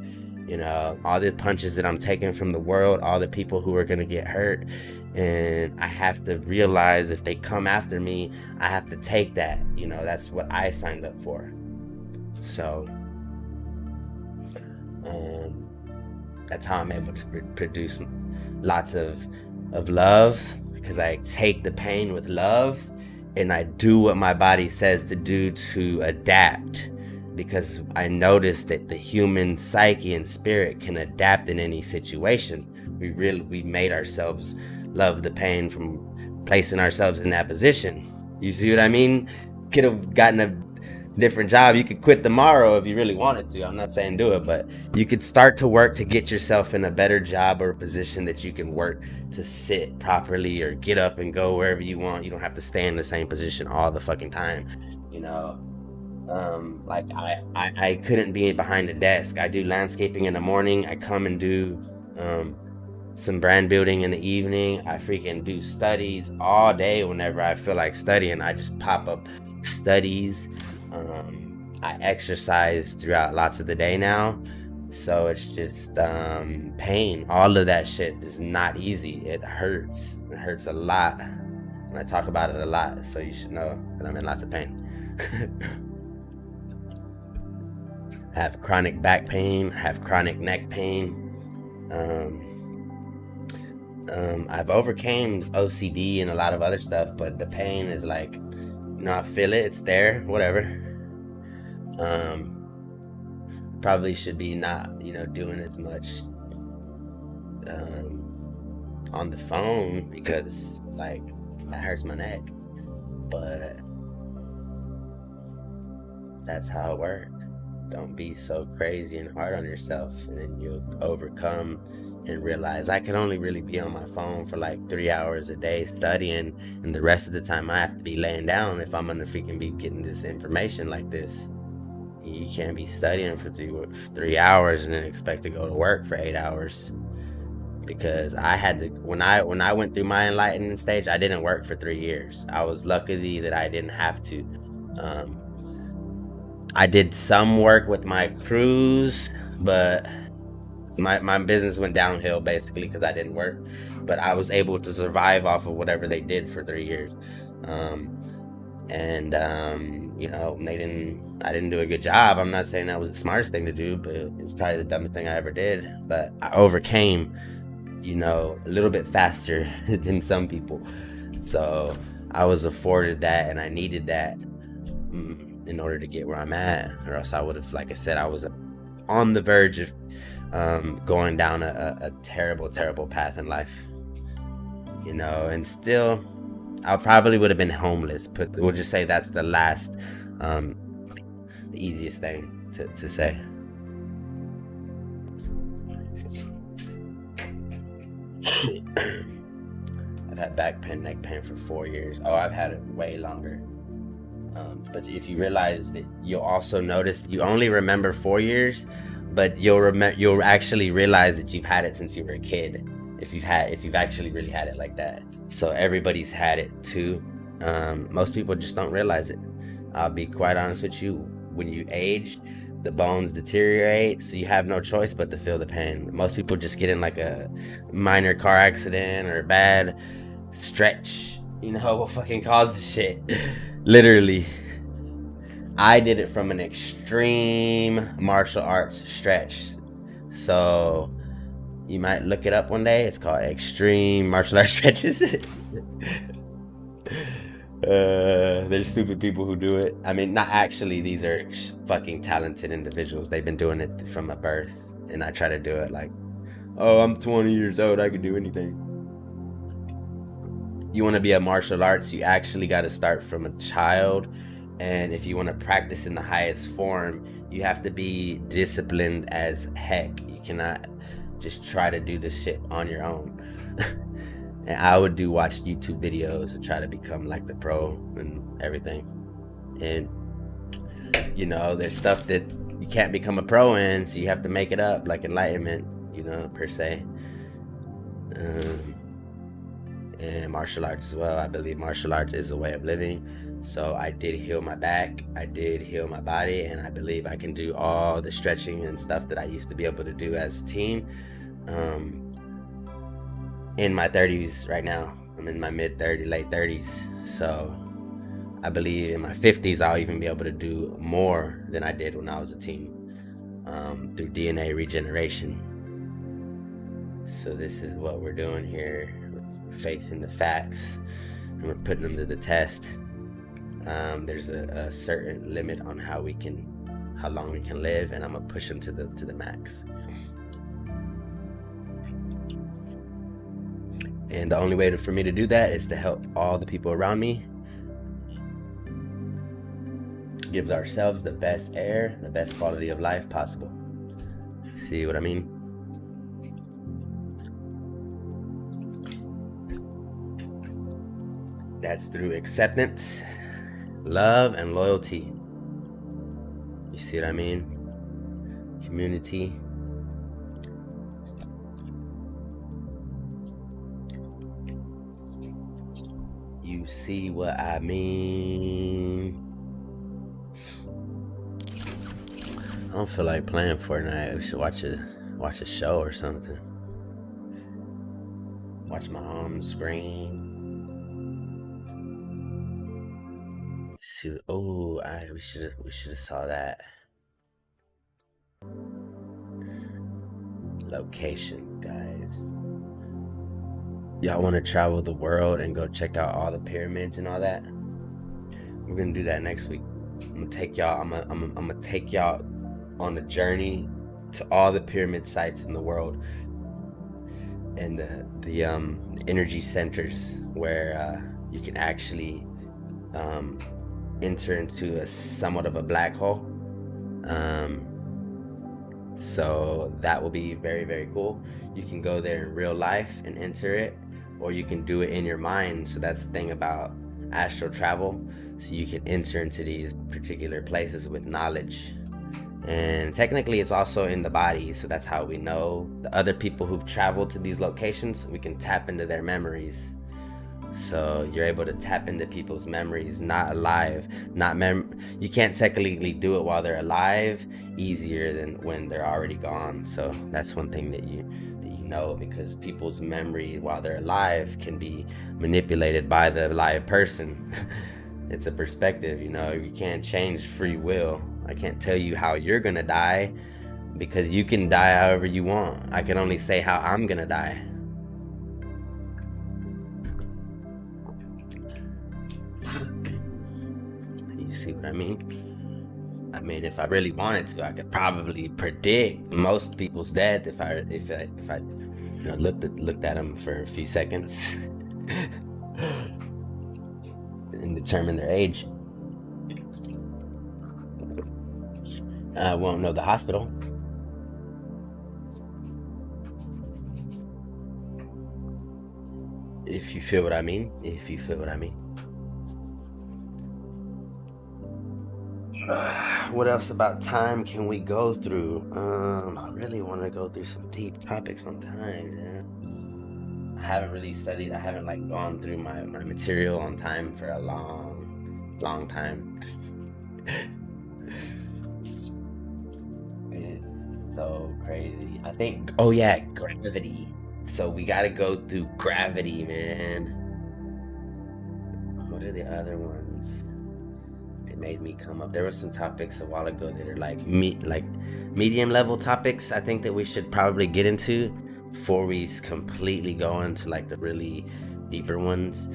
[SPEAKER 1] All the punches that I'm taking from the world, all the people who are gonna get hurt, and I have to realize if they come after me, I have to take that. That's what I signed up for. So that's how I'm able to produce lots of love, because I take the pain with love, and I do what my body says to do to adapt, because I noticed that the human psyche and spirit can adapt in any situation. We made ourselves love the pain from placing ourselves in that position. You see what I mean? Could have gotten a different job. You could quit tomorrow if you really wanted to. I'm not saying do it, but you could start to work to get yourself in a better job or position that you can work to sit properly or get up and go wherever you want. You don't have to stay in the same position all the fucking time. Like I couldn't be behind a desk. I do landscaping in the morning. I come and do some brand building in the evening. I freaking do studies all day. Whenever I feel like studying, I just pop up studies. I exercise throughout lots of the day now, so it's just pain. All of that shit is not easy. It hurts a lot, and I talk about it a lot, so you should know that I'm in lots of pain. I have chronic back pain, I have chronic neck pain. I've overcame OCD and a lot of other stuff, but the pain is like, I feel it, it's there, whatever. Probably should be not, doing as much on the phone, because like that hurts my neck, but that's how it works. Don't be so crazy and hard on yourself, and then you'll overcome and realize I can only really be on my phone for like 3 hours a day studying, and the rest of the time I have to be laying down if I'm gonna freaking be getting this information like this. You can't be studying for 3 hours and then expect to go to work for 8 hours. Because I had to, when I went through my enlightenment stage, I didn't work for 3 years. I was lucky that I didn't have to. I did some work with my crews, but my business went downhill basically because I didn't work. But I was able to survive off of whatever they did for 3 years. I didn't do a good job. I'm not saying that was the smartest thing to do, but it was probably the dumbest thing I ever did. But I overcame, a little bit faster than some people. So I was afforded that, and I needed that in order to get where I'm at, or else I would have, like I said, I was on the verge of going down a terrible, terrible path in life, and still I probably would have been homeless, but we'll just say that's the last, the easiest thing to say. I've had back pain, neck pain for 4 years. Oh, I've had it way longer. But if you realize that, you'll also notice you only remember 4 years, but you'll actually realize that you've had it since you were a kid. If you've actually really had it like that. So everybody's had it too. Most people just don't realize it. I'll be quite honest with you. When you age, the bones deteriorate, so you have no choice but to feel the pain. Most people just get in like a minor car accident or a bad stretch. You know what fucking caused the shit? Literally. I did it from an extreme martial arts stretch. So you might look it up one day. It's called extreme martial arts stretches. There's stupid people who do it. I mean, not actually. These are fucking talented individuals. They've been doing it from a birth. And I try to do it like, oh, I'm 20 years old. I can do anything. You want to be a martial arts, you actually got to start from a child. And if you want to practice in the highest form, you have to be disciplined as heck. You cannot just try to do this shit on your own. And I would watch YouTube videos and try to become like the pro and everything. And you know, there's stuff that you can't become a pro in, so you have to make it up, like enlightenment, you know, per se. And martial arts as well. I believe martial arts is a way of living. So I did heal my back, I did heal my body, and I believe I can do all the stretching and stuff that I used to be able to do as a teen. In my 30s right now. I'm in my late 30s. So I believe in my 50s I'll even be able to do more than I did when I was a teen, through DNA regeneration. So this is what we're doing here. We're facing the facts and we're putting them to the test. There's a certain limit on how long we can live, and I'm gonna push them to the max. And the only way for me to do that is to help all the people around me. Gives ourselves the best air, the best quality of life possible. See what I mean? That's through acceptance, love, and loyalty. You see what I mean? Community. You see what I mean? I don't feel like playing Fortnite. We should watch a show or something. Watch my home screen. See, oh, we should have saw that. Location, guys. Y'all want to travel the world and go check out all the pyramids and all that? We're gonna do that next week. I'm gonna take y'all. I'm gonna take y'all on a journey to all the pyramid sites in the world and the energy centers where you can actually enter into somewhat of a black hole. So that will be very, very cool. You can go there in real life and enter it, or you can do it in your mind. So that's the thing about astral travel. So you can enter into these particular places with knowledge. And technically it's also in the body. So that's how we know the other people who've traveled to these locations. We can tap into their memories. So you're able to tap into people's memories, not alive, you can't technically do it while they're alive easier than when they're already gone. So that's one thing that you know, because people's memory while they're alive can be manipulated by the live person. It's a perspective, you know. You can't change free will. I can't tell you how you're gonna die, because you can die however you want. I can only say how I'm gonna die. You see what I mean? I mean, if I really wanted to, I could probably predict most people's death if I you know, looked at them for a few seconds and determine their age. I won't know the hospital. If you feel what I mean. What else about time can we go through? I really want to go through some deep topics on time, man. I haven't really studied. I haven't like gone through my material on time for a long time. It's so crazy. I think, oh yeah, gravity. So we gotta go through gravity, man. are the other ones that made me come up? There were some topics a while ago that are like medium level topics. I think that we should probably get into before we completely go into like the really deeper ones.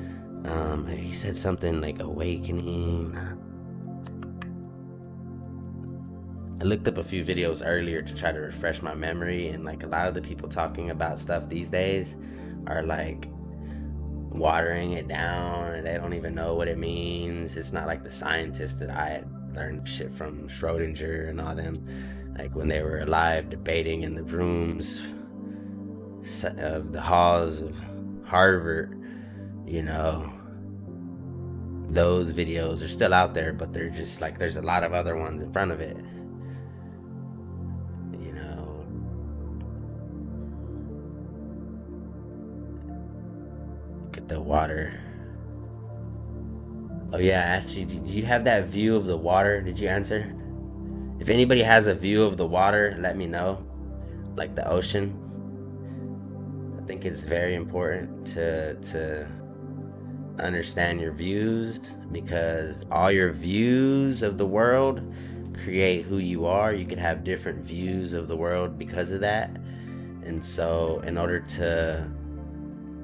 [SPEAKER 1] He said something like awakening. I looked up a few videos earlier to try to refresh my memory, and like a lot of the people talking about stuff these days are like watering it down, and they don't even know what it means. It's not like the scientists that I had learned shit from, Schrodinger and all them, like when they were alive, debating in the rooms of the halls of Harvard. You know, those videos are still out there, but they're just like, there's a lot of other ones in front of it. You know, look at the water. Oh yeah, actually, did you have that view of the water? Did you answer? If anybody has a view of the water, let me know. Like the ocean. I think it's very important to understand your views, because all your views of the world create who you are. You can have different views of the world because of that. And so in order to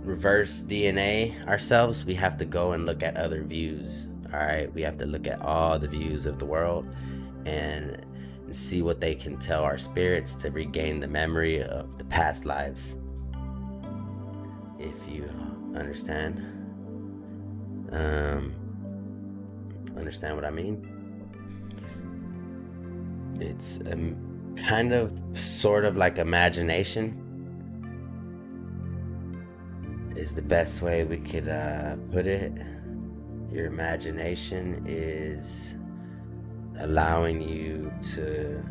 [SPEAKER 1] reverse DNA ourselves, we have to go and look at other views. All right, we have to look at all the views of the world and see what they can tell our spirits to regain the memory of the past lives, if you understand. Understand what I mean? It's kind of sort of like imagination is the best way we could put it. Your imagination is allowing you to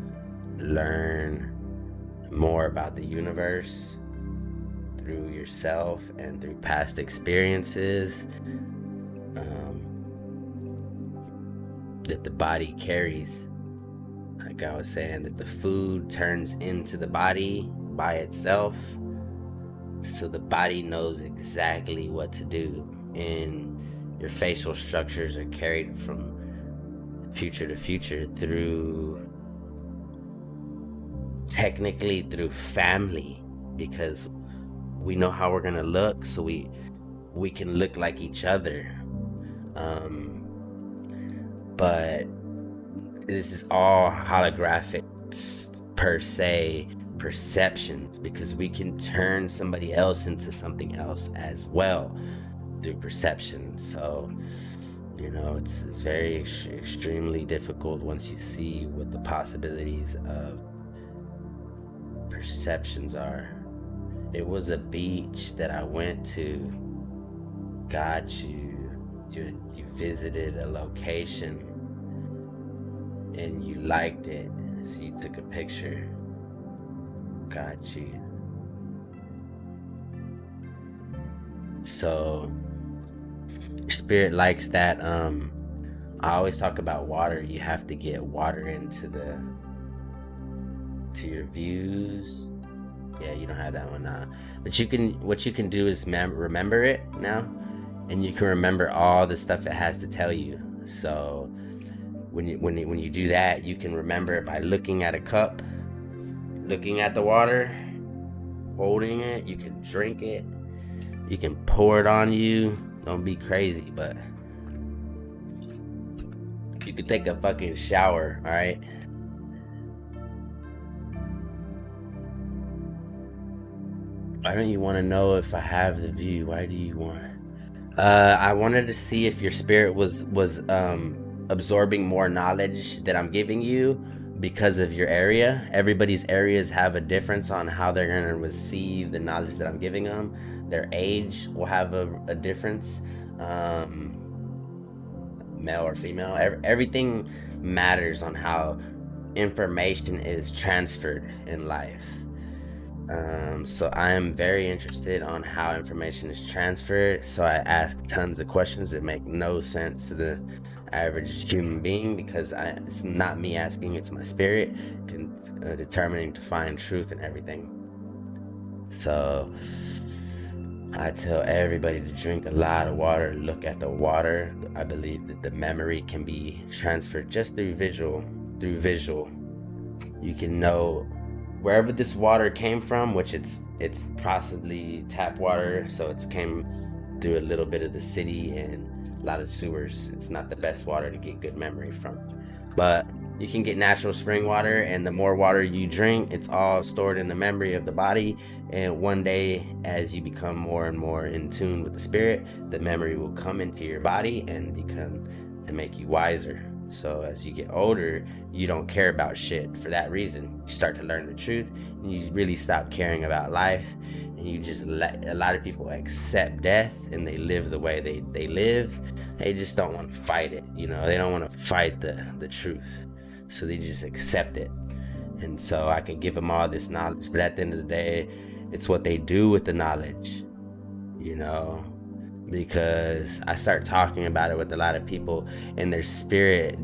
[SPEAKER 1] learn more about the universe through yourself and through past experiences that the body carries. Like I was saying, that the food turns into the body by itself, so the body knows exactly what to do, and your facial structures are carried from future to future through, technically through family, because we know how we're gonna look, so we can look like each other. But this is all holographic per se perceptions, because we can turn somebody else into something else as well through perception. So you know, it's very extremely difficult once you see what the possibilities of perceptions are. It was a beach that I went to. Got you visited a location and you liked it, so you took a picture. Got you. So your spirit likes that. I always talk about water. You have to get water into your views. Yeah, you don't have that one now. But what you can do is remember it now, and you can remember all the stuff it has to tell you. So when you do that, you can remember it by looking at a cup, looking at the water, holding it. You can drink it. You can pour it on you. Don't be crazy, but you could take a fucking shower, all right? Why don't you want to know if I have the view? Why do you want? I wanted to see if your spirit was absorbing more knowledge that I'm giving you because of your area. Everybody's areas have a difference on how they're going to receive the knowledge that I'm giving them. Their age will have a difference. Male or female, everything matters on how information is transferred in life. So I am very interested on how information is transferred. So I ask tons of questions that make no sense to the average human being, because it's not me asking, it's my spirit determining to find truth in everything. So I tell everybody to drink a lot of water, look at the water. I believe that the memory can be transferred just through visual. You can know wherever this water came from, which it's possibly tap water, so it's came through a little bit of the city and a lot of sewers. It's not the best water to get good memory from, but you can get natural spring water, and the more water you drink, it's all stored in the memory of the body. And one day, as you become more and more in tune with the spirit, the memory will come into your body and become to make you wiser. So as you get older, you don't care about shit for that reason. You start to learn the truth, and you really stop caring about life, and you just let a lot of people accept death, and they live the way they live. They just don't want to fight it, you know. They don't want to fight the truth, so they just accept it. And so I can give them all this knowledge, but at the end of the day, it's what they do with the knowledge, you know. Because I start talking about it with a lot of people, and their spirit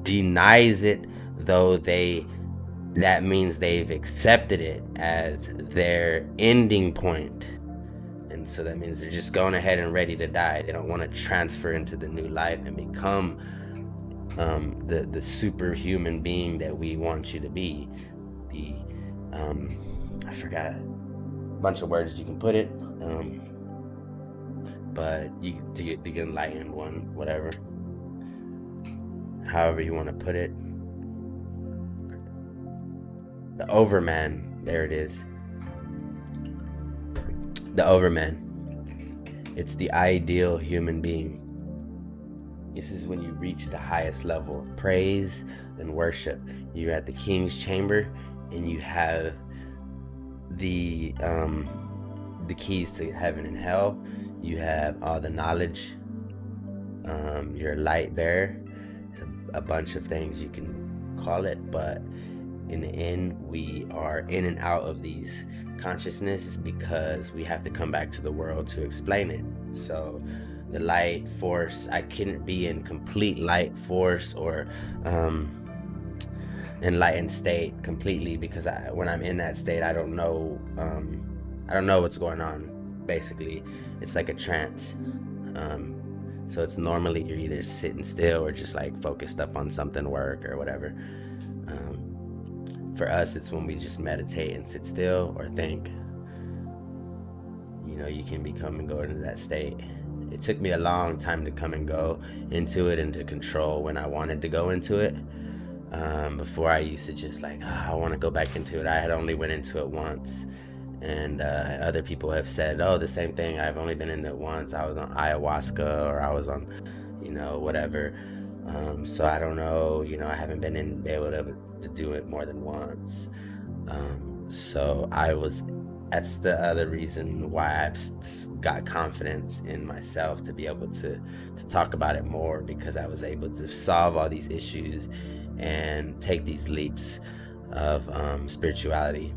[SPEAKER 1] denies it, though that means they've accepted it as their ending point. And so that means they're just going ahead and ready to die. They don't want to transfer into the new life and become the superhuman being that we want you to be. I forgot a bunch of words you can put it, but you to get the enlightened one, whatever, however you want to put it. The overman, there it is. The overman. It's the ideal human being. This is when you reach the highest level of praise and worship. You're at the king's chamber, and you have the keys to heaven and hell. You have all the knowledge. You're a light bearer. It's a bunch of things you can call it, but in the end, we are in and out of these consciousnesses because we have to come back to the world to explain it. So the light force, I couldn't be in complete light force or enlightened state completely, because when I'm in that state, I don't know what's going on. Basically, it's like a trance. So it's normally you're either sitting still or just like focused up on something, work or whatever. For us, it's when we just meditate and sit still or think. You know, you can become and go into that state. It took me a long time to come and go into it and to control when I wanted to go into it. Before, I used to just like, I want to go back into it. I had only went into it once, and other people have said, the same thing. I've only been in it once. I was on ayahuasca, or I was on, whatever. So I don't know, I haven't been able to do it more than once. So that's the other reason why I've got confidence in myself to be able to talk about it more, because I was able to solve all these issues and take these leaps of spirituality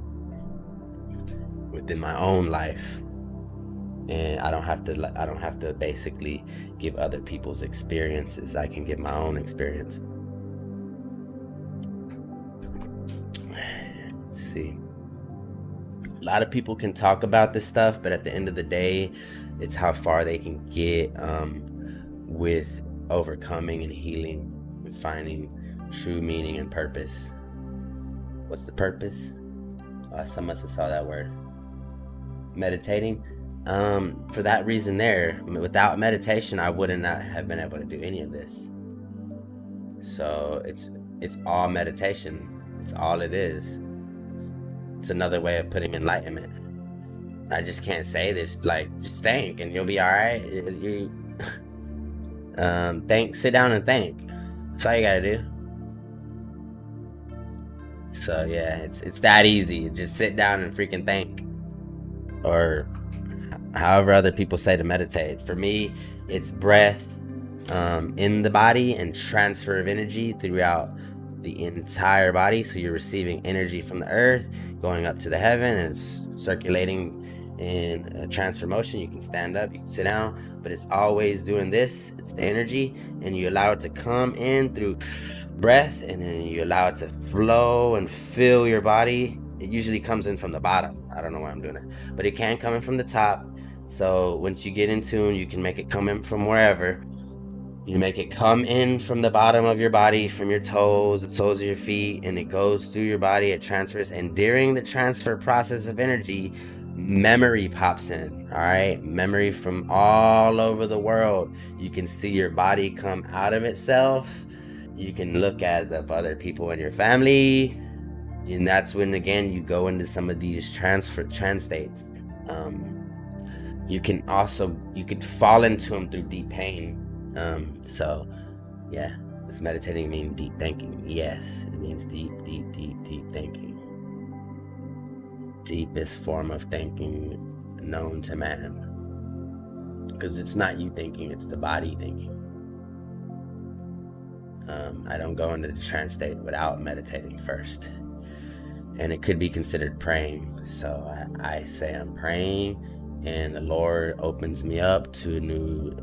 [SPEAKER 1] within my own life. And I don't have to basically give other people's experiences. I can give my own experience. Let's see. A lot of people can talk about this stuff, but at the end of the day, it's how far they can get with overcoming and healing and finding true meaning and purpose. What's the purpose? Some must have saw that word. Meditating. For that reason there, without meditation, I would not have been able to do any of this. So it's all meditation. It's all it is. It's another way of putting enlightenment. I just can't say this, like, just think and you'll be all right. Sit down and think. That's all you gotta do. So yeah, it's that easy. Just sit down and freaking think. Or however other people say to meditate. For me, it's breath in the body and transfer of energy throughout the entire body. So you're receiving energy from the earth, going up to the heaven, and it's circulating in a transfer motion. You can stand up, you can sit down, but it's always doing this. It's the energy, and you allow it to come in through breath, and then you allow it to flow and fill your body. It usually comes in from the bottom. I don't know why I'm doing it, but it can come in from the top. So once you get in tune, you can make it come in from wherever. You make it come in from the bottom of your body, from your toes, the soles of your feet, and it goes through your body, it transfers. And during the transfer process of energy, memory pops in. All right, memory from all over the world. You can see your body come out of itself. You can look at the other people in your family, and that's when again you go into some of these trans states. You could fall into them through deep pain. So yeah, does meditating mean deep thinking? Yes, it means deep thinking. Deepest form of thinking known to man, because it's not you thinking, it's the body thinking. I don't go into the trance state without meditating first, and it could be considered praying. So I say I'm praying, and the Lord opens me up to new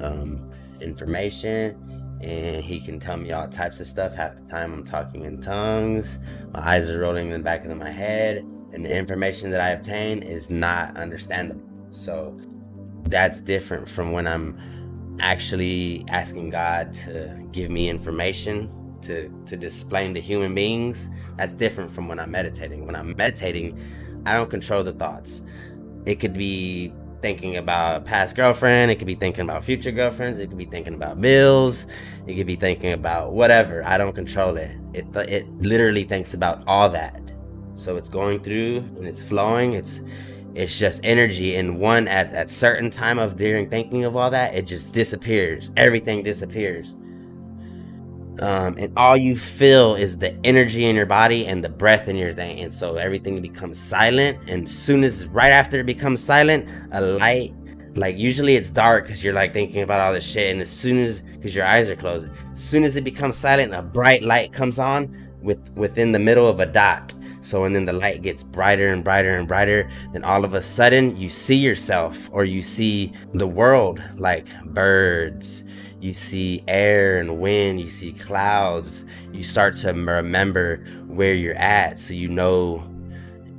[SPEAKER 1] information, and he can tell me all types of stuff. Half the time I'm talking in tongues, my eyes are rolling in the back of my head, and the information that I obtain is not understandable. So that's different from when I'm actually asking God to give me information to explain to human beings. That's different from when I'm meditating. When I'm meditating, I don't control the thoughts. It could be thinking about a past girlfriend, it could be thinking about future girlfriends, it could be thinking about bills, it could be thinking about whatever. I don't control it. It literally thinks about all that. So it's going through and it's flowing. It's just energy, and one at certain time of during thinking of all that, it just disappears. Everything disappears. And all you feel is the energy in your body and the breath in your thing. And so everything becomes silent. And right after it becomes silent, a light, like usually it's dark because you're like thinking about all this shit. And because your eyes are closed, as soon as it becomes silent, a bright light comes on within the middle of a dot. So, and then the light gets brighter and brighter and brighter. Then all of a sudden you see yourself, or you see the world, like birds. You see air and wind, you see clouds. You start to remember where you're at, so you know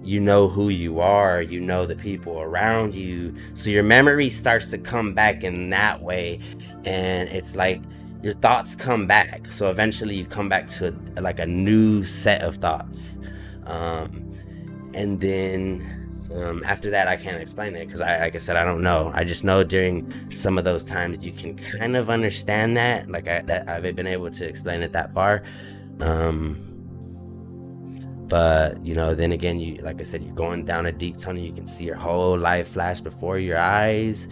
[SPEAKER 1] who you are, you know the people around you. So your memory starts to come back in that way, and it's like your thoughts come back. So eventually you come back to a new set of thoughts. And then after that, I can't explain it because like I said, I don't know. I just know during some of those times you can kind of understand that. Like I've been able to explain it that far. But then again, like I said, you're going down a deep tunnel. You can see your whole life flash before your eyes.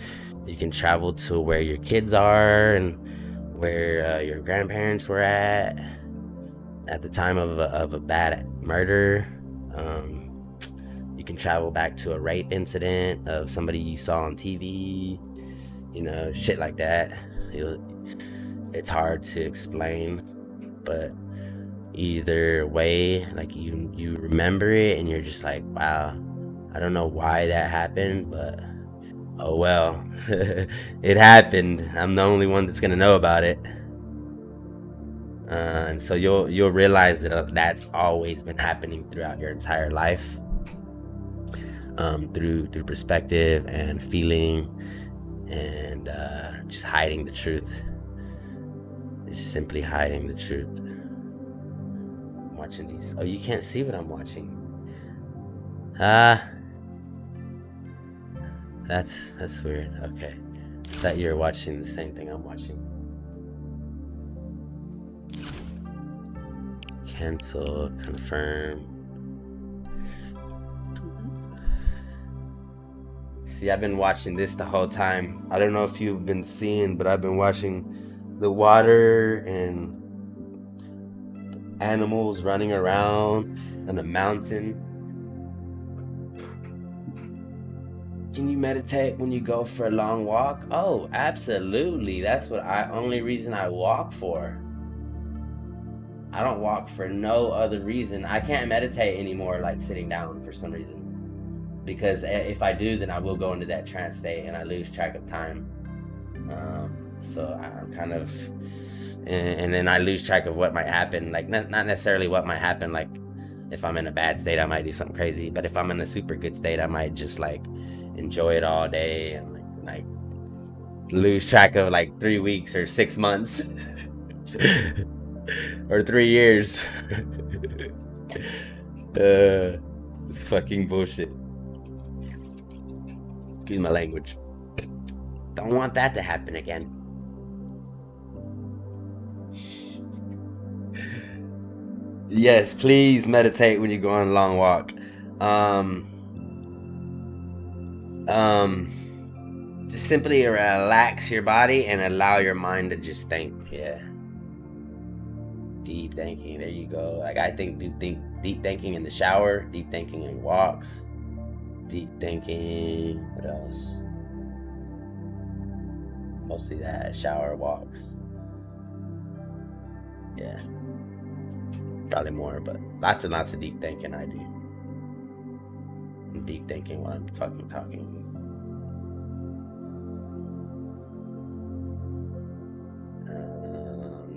[SPEAKER 1] You can travel to where your kids are and where your grandparents were at the time of a bad murder. You can travel back to a rape incident of somebody you saw on TV, shit like that. It's hard to explain, but either way, like you remember it and you're just like, wow, I don't know why that happened, but oh well. It happened. I'm the only one that's gonna know about it. And so you'll realize that that's always been happening throughout your entire life, through perspective and feeling, and just hiding the truth. Just simply hiding the truth. I'm watching these. Oh, you can't see what I'm watching. That's weird. Okay, I thought you were watching the same thing I'm watching. Cancel, confirm. See, I've been watching this the whole time. I don't know if you've been seeing, but I've been watching the water and animals running around on a mountain. Can you meditate when you go for a long walk? Oh, absolutely. That's what only reason I walk for. I don't walk for no other reason. I can't meditate anymore like sitting down for some reason. Because if I do, then I will go into that trance state and I lose track of time. So I'm kind of... And then I lose track of what might happen. Like, not necessarily what might happen. Like, if I'm in a bad state, I might do something crazy. But if I'm in a super good state, I might just, like, enjoy it all day and like lose track of like 3 weeks or 6 months or 3 years. It's fucking bullshit. Excuse my language. Don't want that to happen again. Yes, please meditate when you go on a long walk. Just simply relax your body and allow your mind to just think. Yeah. Deep thinking. There you go. Like I think deep thinking in the shower, deep thinking in walks, deep thinking. What else? Mostly that, shower, walks. Yeah. Probably more, but lots and lots of deep thinking I do. I'm deep thinking when I'm fucking talking.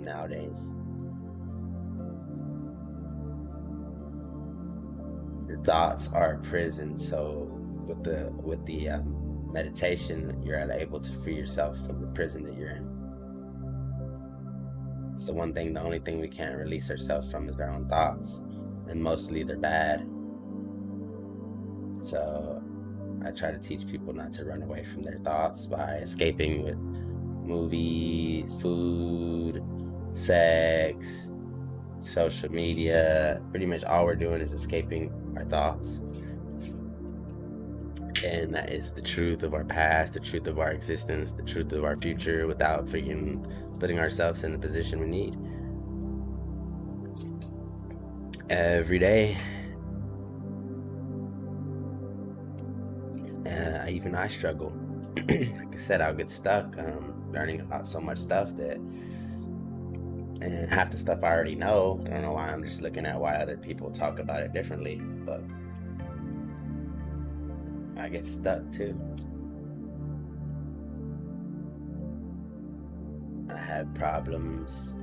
[SPEAKER 1] Nowadays, the thoughts are a prison. So with the meditation, you're able to free yourself from the prison that you're in. It's the only thing we can't release ourselves from is our own thoughts, and mostly they're bad. So I try to teach people not to run away from their thoughts by escaping with movies, food, sex, social media. Pretty much all we're doing is escaping our thoughts. And that is the truth of our past, the truth of our existence, the truth of our future, without freaking putting ourselves in the position we need. Every day. Even I struggle. Like I said, I'll get stuck learning about so much stuff and half the stuff I already know. I don't know why. I'm just looking at why other people talk about it differently, but I get stuck too. I have problems.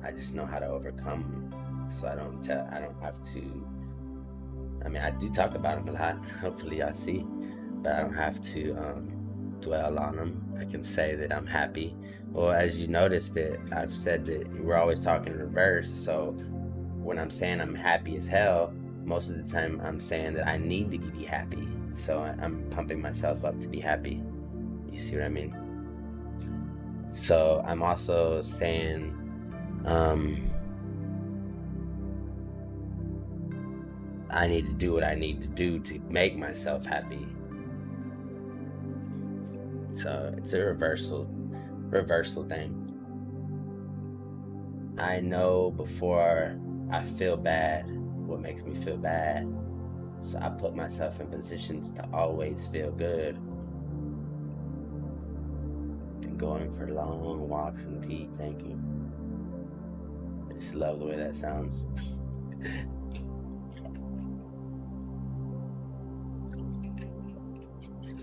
[SPEAKER 1] I just know how to overcome them. So I don't have to. I mean, I do talk about them a lot. Hopefully y'all see, but I don't have to dwell on them. I can say that I'm happy. Well, as you noticed that I've said that we're always talking in reverse. So when I'm saying I'm happy as hell, most of the time I'm saying that I need to be happy. So I'm pumping myself up to be happy. You see what I mean? So I'm also saying, I need to do what I need to do to make myself happy. So it's a reversal thing. I know before I feel bad what makes me feel bad. So I put myself in positions to always feel good. Been going for long walks and deep thinking. I just love the way that sounds.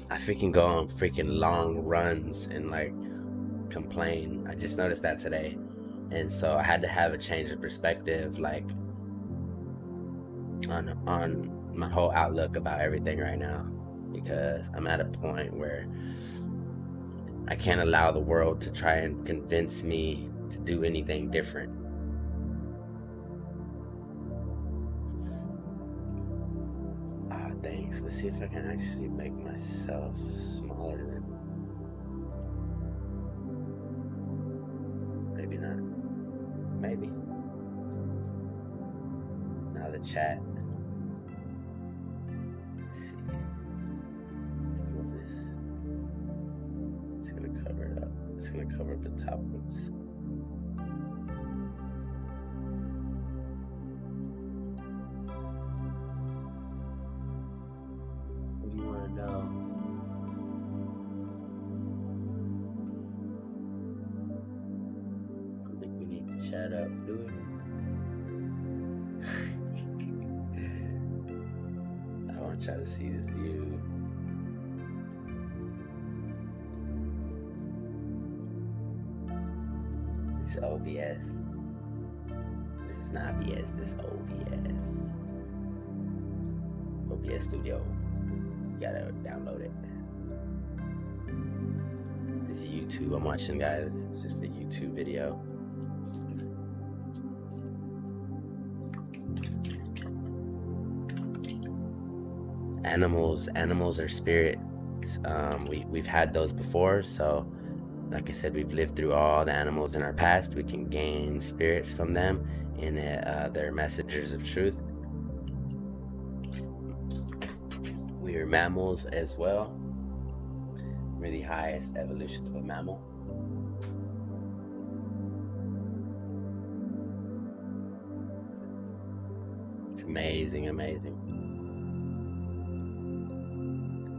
[SPEAKER 1] I freaking go on freaking long runs and like complain. I just noticed that today. And so I had to have a change of perspective, like on my whole outlook about everything right now, because I'm at a point where I can't allow the world to try and convince me to do anything different. Thanks. Let's see if I can actually make myself smaller than. Maybe not. Maybe. Now the chat. Let's see. Move this. It's gonna cover it up. It's gonna cover up the top ones. Shut up, do it. I want y'all to see this view. This OBS. This is not BS, this OBS. OBS Studio. You gotta download it. YouTube I'm watching, guys. It's just a YouTube video. Animals are spirits. We've had those before, so like I said, we've lived through all the animals in our past. We can gain spirits from them, and they're messengers of truth. We are mammals as well. We're the highest evolution of a mammal. It's amazing.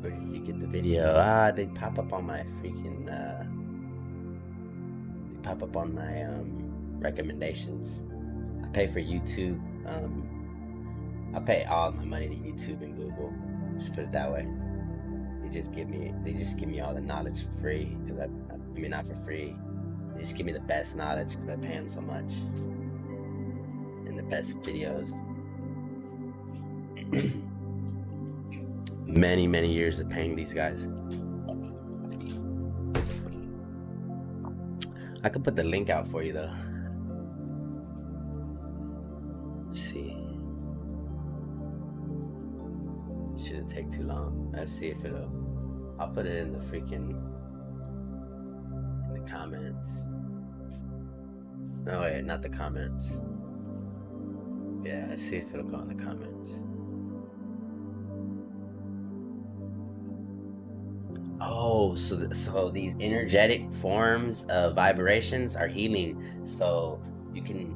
[SPEAKER 1] Where did you get the video? They pop up on my freaking they pop up on my recommendations. I pay for YouTube. I pay all my money to YouTube and Google. Just put it that way. They just give me all the knowledge for free, because I mean, not for free. They just give me the best knowledge because I pay them so much, and the best videos. Many years of paying these guys. I could put the link out for you though. Let's see. Shouldn't take too long. Let's see if I'll put it in the comments. No, wait, not the comments. Yeah, let's see if it'll go in the comments. Oh, so these energetic forms of vibrations are healing. So you can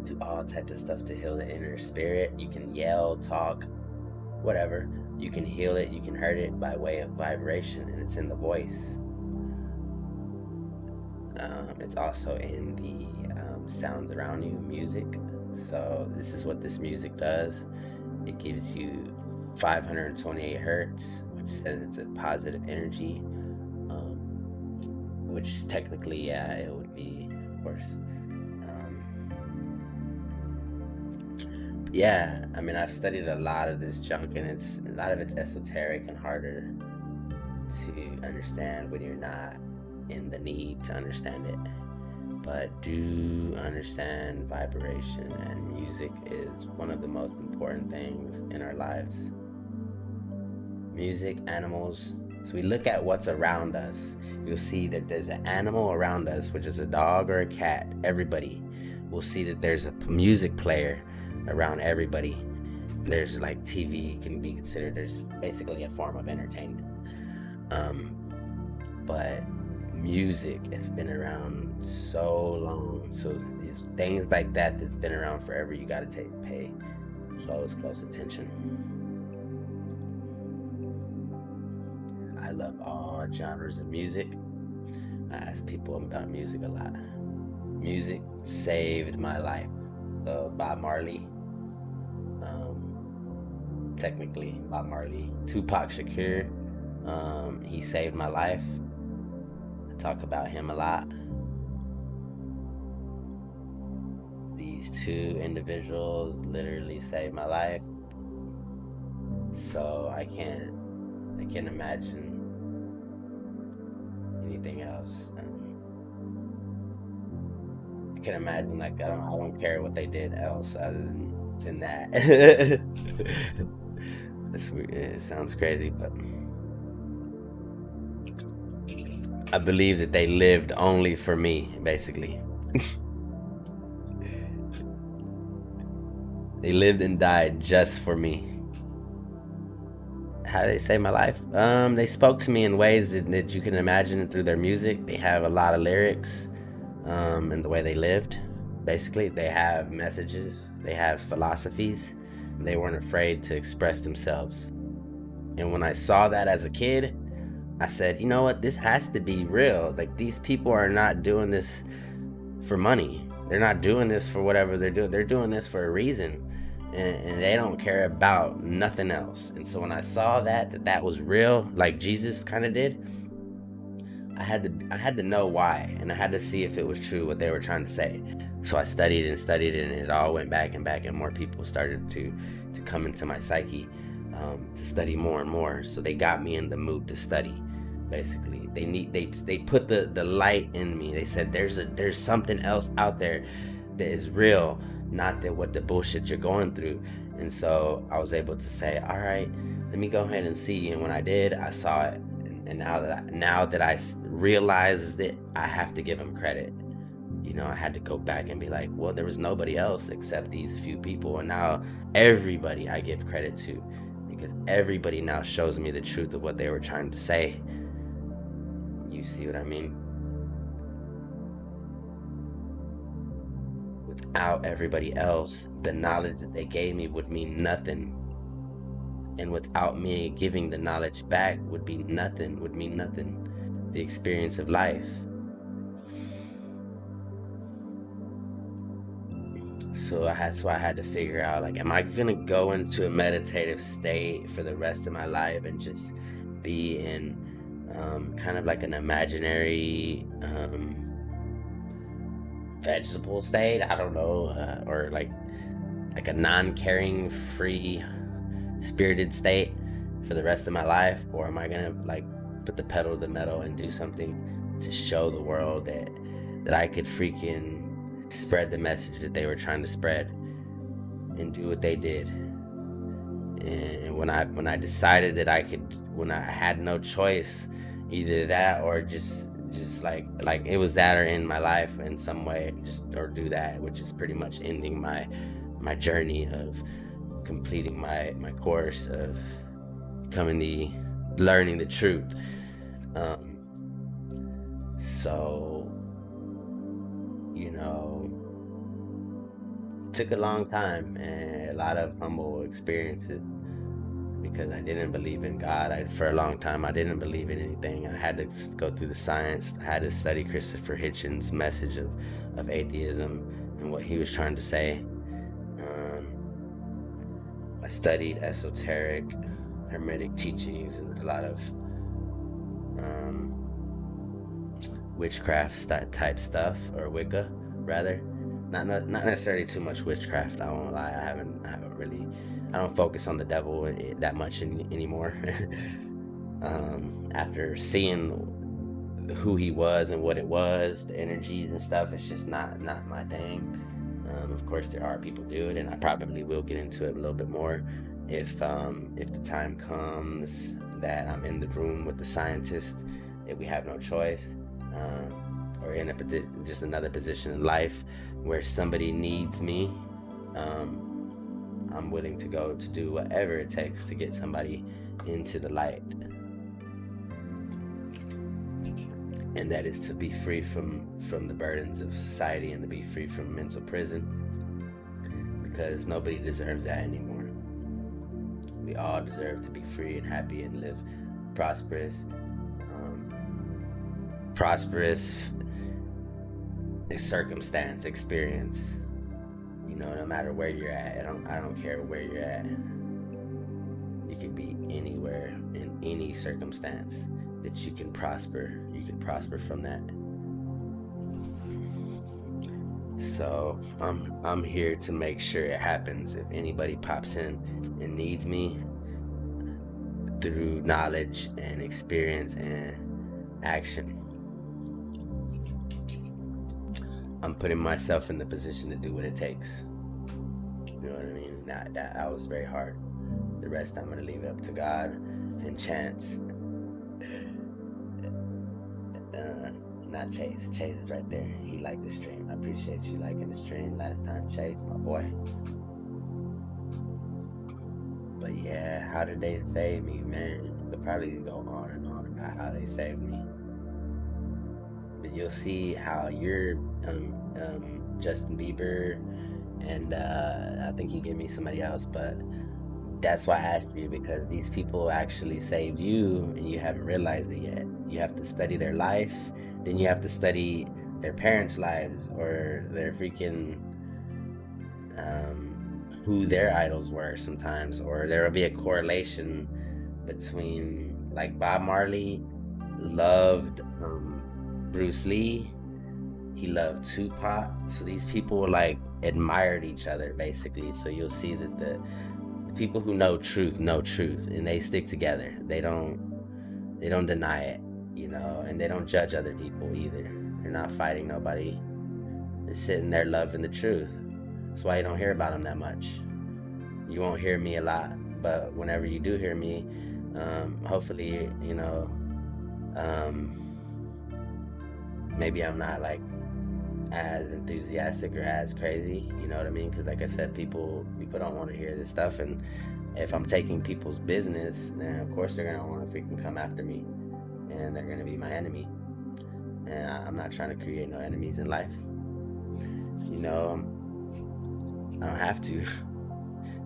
[SPEAKER 1] do all types of stuff to heal the inner spirit. You can yell, talk, whatever. You can heal it, you can hurt it by way of vibration, and it's in the voice. It's also in the sounds around you, music. So this is what this music does. It gives you 528 hertz, which says it's a positive energy, which technically, yeah, it would be, of course. Yeah, I mean, I've studied a lot of this junk, and a lot of it's esoteric and harder to understand when you're not in the need to understand it. But do understand vibration, and music is one of the most important things in our lives. Music, animals. So we look at what's around us. You'll see that there's an animal around us, which is a dog or a cat. Everybody will see that there's a music player around everybody. There's like TV can be considered. There's basically a form of entertainment. But music has been around so long. So these things like that's been around forever, you gotta pay close attention. I love all genres of music. I ask people about music a lot. Music saved my life. Bob Marley, technically Bob Marley, Tupac Shakur, he saved my life. I talk about him a lot. These two individuals literally saved my life. So I can't imagine anything else. I can imagine, like, I don't care what they did else other than that. That's weird. It sounds crazy, but I believe that they lived only for me, basically. They lived and died just for me. How did they save my life? They spoke to me in ways that you can imagine through their music. They have a lot of lyrics, and the way they lived. Basically, they have messages. They have philosophies. They weren't afraid to express themselves. And when I saw that as a kid, I said, you know what? This has to be real. Like, these people are not doing this for money. They're not doing this for whatever they're doing. They're doing this for a reason. And they don't care about nothing else. And so when I saw that was real, like Jesus kind of did, I had to know why, and I had to see if it was true what they were trying to say. So I studied, and it all went back, and more people started to come into my psyche. to study more and more. So they got me in the mood to study. Basically, they put the light in me. They said there's something else out there that is real, not that what the bullshit you're going through. And so I was able to say, all right, let me go ahead and see. And when I did, I saw it. And now that I realized it, I have to give them credit. You know, I had to go back and be like, well, there was nobody else except these few people. And now everybody I give credit to, because everybody now shows me the truth of what they were trying to say. You see what I mean? Without everybody else, the knowledge that they gave me would mean nothing. And without me giving the knowledge back would mean nothing. The experience of life. So that's why I had to figure out, like, am I gonna go into a meditative state for the rest of my life and just be in kind of like an imaginary vegetable state? I don't know, or like a non-caring, free, spirited state for the rest of my life, or am I gonna like put the pedal to the metal and do something to show the world that I could freaking spread the message that they were trying to spread and do what they did. And when I decided that I could, when I had no choice, either that or just like it was that or end my life in some way, or do that, which is pretty much ending my journey of completing my course of learning the truth. So, you know, it took a long time and a lot of humble experiences, because I didn't believe in God. For a long time, I didn't believe in anything. I had to go through the science. I had to study Christopher Hitchens' message of atheism and what he was trying to say. I studied esoteric, hermetic teachings and a lot of witchcraft type stuff, or Wicca, rather. Not necessarily too much witchcraft. I won't lie. I haven't really. I don't focus on the devil that much anymore. After seeing who he was and what it was, the energies and stuff, it's just not my thing. Of course, there are people do it, and I probably will get into it a little bit more if the time comes that I'm in the room with the scientist, that we have no choice, or in just another position in life where somebody needs me. I'm willing to go to do whatever it takes to get somebody into the light. And that is to be free from the burdens of society and to be free from mental prison, because nobody deserves that anymore. We all deserve to be free and happy and live prosperous experience. You know, no matter where you're at, I don't care where you're at. You can be anywhere in any circumstance that you can prosper. You can prosper from that. So I'm here to make sure it happens. If anybody pops in and needs me, through knowledge and experience and action, I'm putting myself in the position to do what it takes. You know what I mean? That was very hard. The rest I'm gonna leave it up to God and chance. Not Chase. Chase is right there. He liked the stream. I appreciate you liking the stream last time, Chase, my boy. But yeah, how did they save me, man? Could probably go on and on about how they saved me. But you'll see how you're Justin Bieber, and I think you gave me somebody else, but that's why I asked you, because these people actually saved you and you haven't realized it yet. You have to study their life, then you have to study their parents' lives, or their freaking who their idols were sometimes, or there will be a correlation between, like, Bob Marley loved Bruce Lee, he loved Tupac, so these people like admired each other basically. So you'll see that people who know truth, and they stick together. They don't deny it, and they don't judge other people either. They're not fighting nobody. They're sitting there loving the truth. That's why you don't hear about them that much. You won't hear me a lot, but whenever you do hear me, hopefully, maybe I'm not like as enthusiastic or as crazy, you know what I mean? Because like I said, people don't want to hear this stuff, and if I'm taking people's business, then of course they're gonna want to freaking come after me, and they're gonna be my enemy. And I'm not trying to create no enemies in life. I don't have to.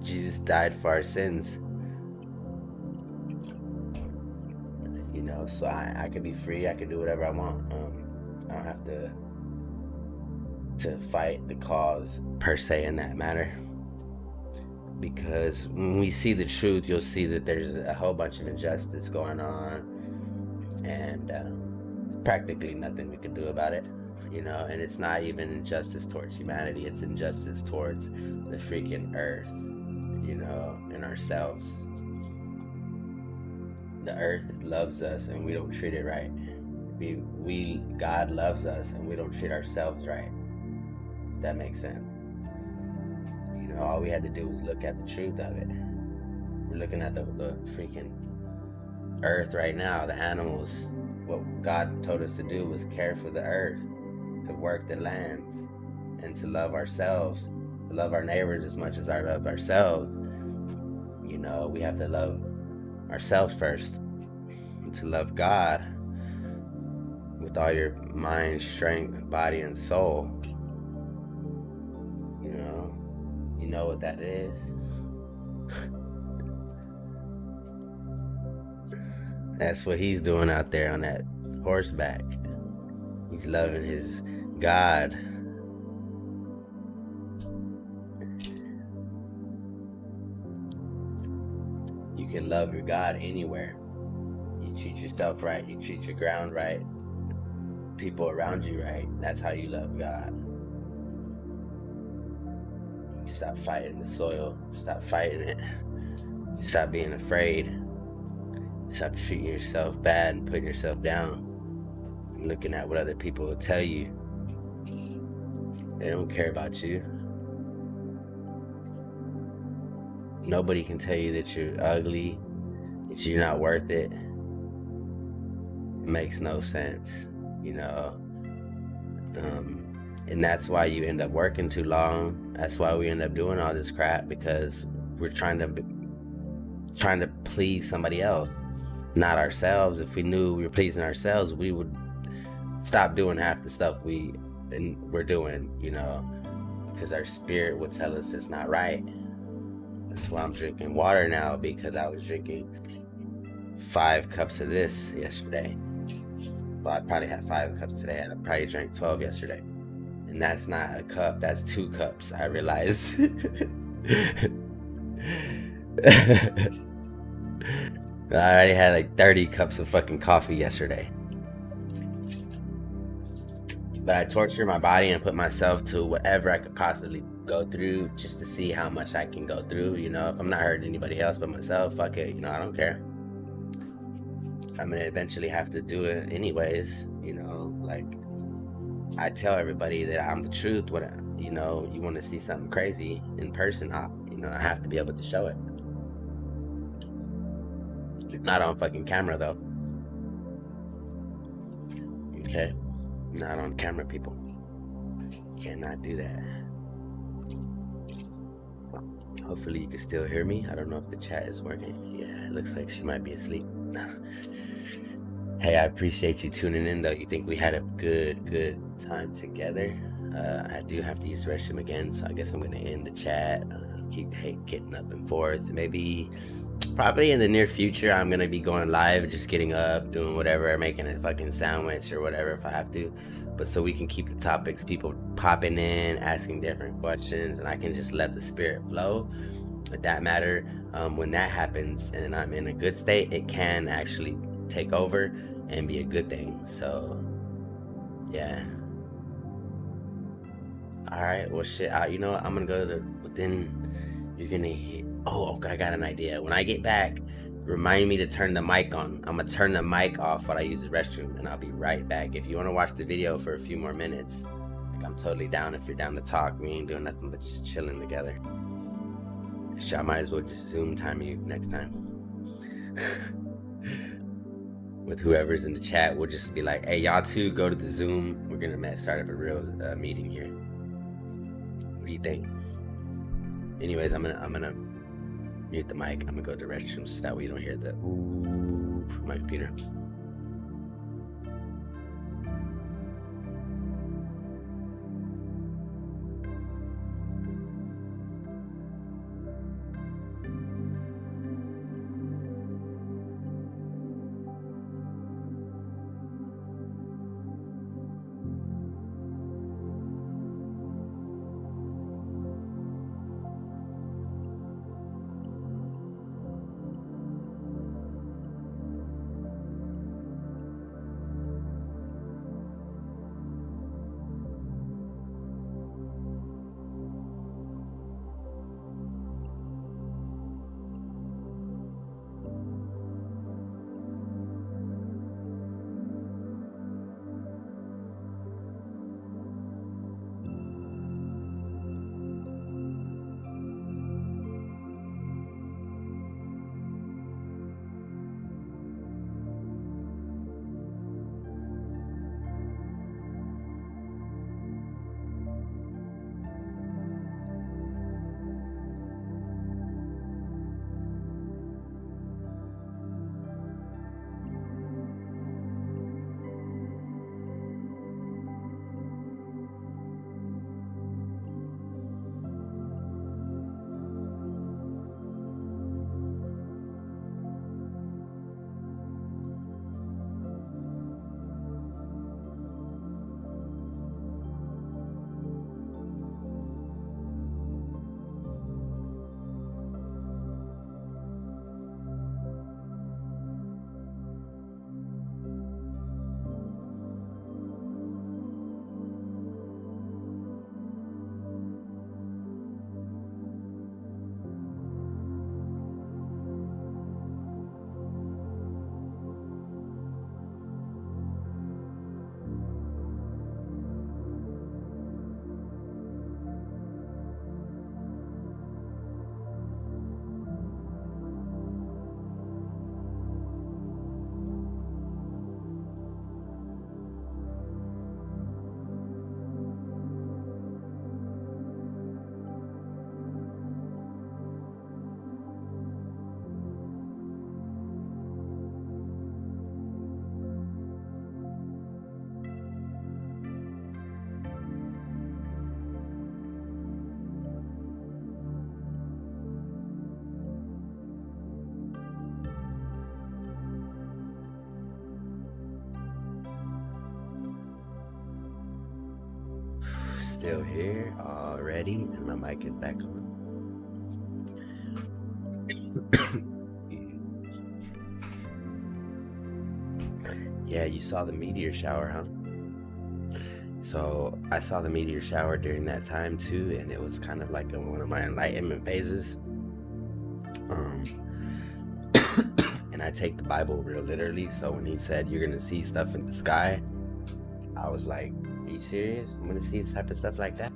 [SPEAKER 1] Jesus died for our sins. So I could be free. I could do whatever I want. I don't have to fight the cause per se in that matter. Because when we see the truth, you'll see that there's a whole bunch of injustice going on, and practically nothing we can do about it. And it's not even injustice towards humanity, it's injustice towards the freaking earth, and ourselves. The earth loves us and we don't treat it right. God loves us and we don't treat ourselves right. If that makes sense. All we had to do was look at the truth of it. We're looking at the freaking earth right now, the animals. What God told us to do was care for the earth, to work the lands, and to love ourselves, to love our neighbors as much as I love ourselves. We have to love ourselves first, and to love God with all your mind, strength, body, and soul. You know what that is. That's what he's doing out there on that horseback. He's loving his God. You can love your God anywhere. You treat yourself right. You treat your ground right. People around you right. That's how you love God. You stop fighting the soil. Stop fighting it. Stop being afraid. Stop treating yourself bad and putting yourself down. And looking at what other people will tell you. They don't care about you. Nobody can tell you that you're ugly, that you're not worth it. It makes no sense, and that's why you end up working too long. That's why we end up doing all this crap, because we're trying to please somebody else, not ourselves. If we knew we were pleasing ourselves, we would stop doing half the stuff we're doing, because our spirit would tell us it's not right. That's why I'm drinking water now, because I was drinking 5 cups of this yesterday. Well, I probably had 5 cups today. I probably drank 12 yesterday. And that's not a cup, that's 2 cups, I realized. I already had like 30 cups of fucking coffee yesterday. But I torture my body and put myself to whatever I could possibly go through, just to see how much I can go through. If I'm not hurting anybody else but myself, fuck it, I don't care. I'm gonna eventually have to do it anyways. Like I tell everybody that I'm the truth. You want to see something crazy in person, I have to be able to show it. Not on fucking camera though. Okay? Not on camera, people. Cannot do that. Hopefully you can still hear me. I don't know if the chat is working. Yeah, it looks like she might be asleep. Hey, I appreciate you tuning in though. You think we had a good time together. I do have to use the restroom again, so I guess I'm gonna end the chat. Keep getting up and forth. Probably in the near future, I'm gonna be going live, just getting up, doing whatever, making a fucking sandwich or whatever if I have to. But so we can keep the topics, people popping in, asking different questions, and I can just let the spirit flow. With that matter, when that happens and I'm in a good state, it can actually take over and be a good thing. So, yeah. All right. Well, shit. You know what? I'm gonna go to you're gonna Oh, okay, I got an idea. When I get back, remind me to turn the mic on. I'm gonna turn the mic off while I use the restroom, and I'll be right back. If you want to watch the video for a few more minutes, like, I'm totally down. If you're down to talk, we ain't doing nothing but just chilling together. I might as well just Zoom time you next time. With whoever's in the chat, we'll just be like, hey, y'all two, go to the Zoom. We're gonna start up a real meeting here. What do you think? Anyways, I'm gonna mute the mic. I'm gonna go to the restroom so that way you don't hear the ooh from my computer. Still here already, and my mic is back on. Yeah, you saw the meteor shower, huh? So I saw the meteor shower during that time too, and it was kind of like one of my enlightenment phases. And I take the Bible real literally, so when he said you're gonna see stuff in the sky, I was like, are you serious? I'm gonna see this type of stuff like that?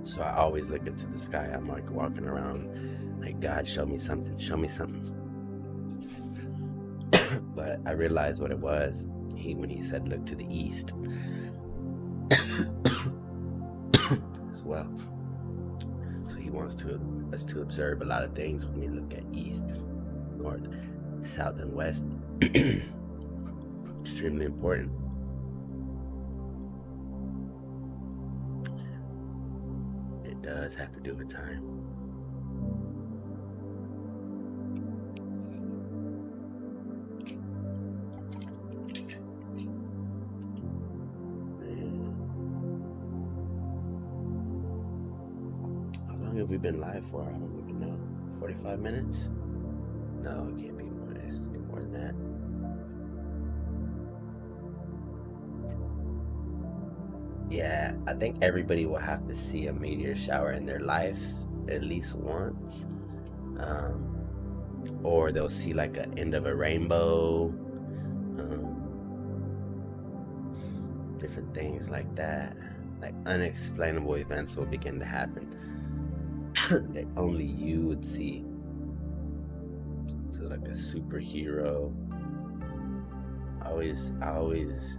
[SPEAKER 1] So I always look into the sky. I'm like walking around like, God, show me something, show me something. But I realized what it was. When he said look to the east as well. So he wants us to observe a lot of things when we look at east, north, south, and west. Extremely important. It does have to do with time. How long have we been live for? I don't even know. 45 minutes? No, it can't be more. It's more than that. Yeah, I think everybody will have to see a meteor shower in their life at least once. or they'll see like an end of a rainbow, different things like that. Like unexplainable events will begin to happen that only you would see. So like a superhero. I always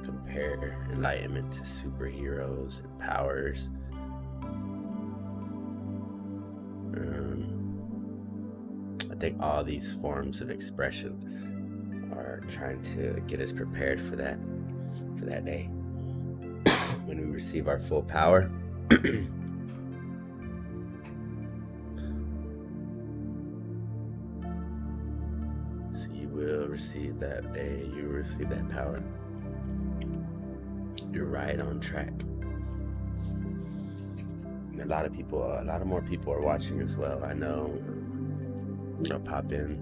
[SPEAKER 1] compare enlightenment to superheroes and powers. I think all these forms of expression are trying to get us prepared for that day when we receive our full power. So you will receive that day, you will receive that power. You're right on track. And a lot more people are watching as well. I know, pop in.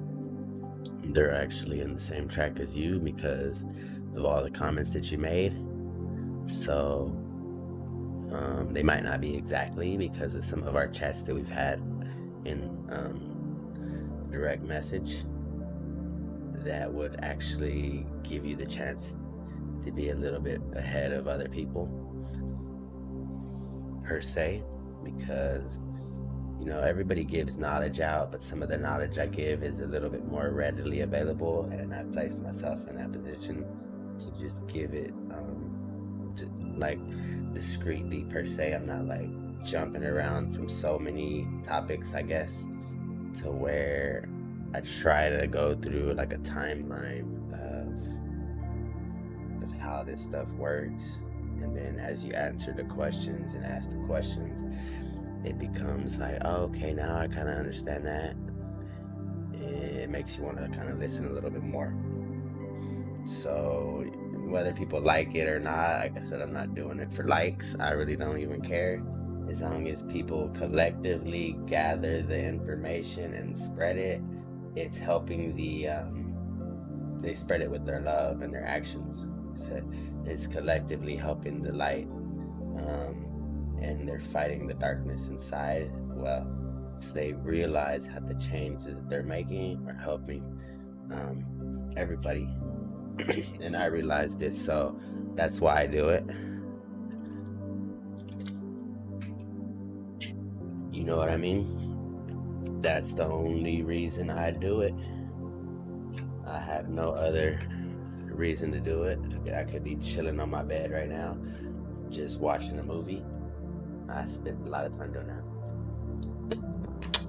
[SPEAKER 1] They're actually in the same track as you because of all the comments that you made. So they might not be exactly because of some of our chats that we've had in direct message that would actually give you the chance to be a little bit ahead of other people per se, because everybody gives knowledge out, but some of the knowledge I give is a little bit more readily available, and I place myself in that position to just give it like discreetly per se. I'm not like jumping around from so many topics, I guess, to where I try to go through like a timeline of how this stuff works, and then as you answer the questions and ask the questions, it becomes like, oh, okay, now I kind of understand that. It makes you want to kind of listen a little bit more. So whether people like it or not, like I said, I'm not doing it for likes. I really don't even care. As long as people collectively gather the information and spread it, it's helping they spread it with their love and their actions. So it's collectively helping the light. And they're fighting the darkness inside. Well, so they realize how the changes that they're making are helping everybody. And I realized it, so that's why I do it. You know what I mean? That's the only reason I do it. I have no other reason to do it. I could be chilling on my bed right now, just watching a movie. I spent a lot of time doing that.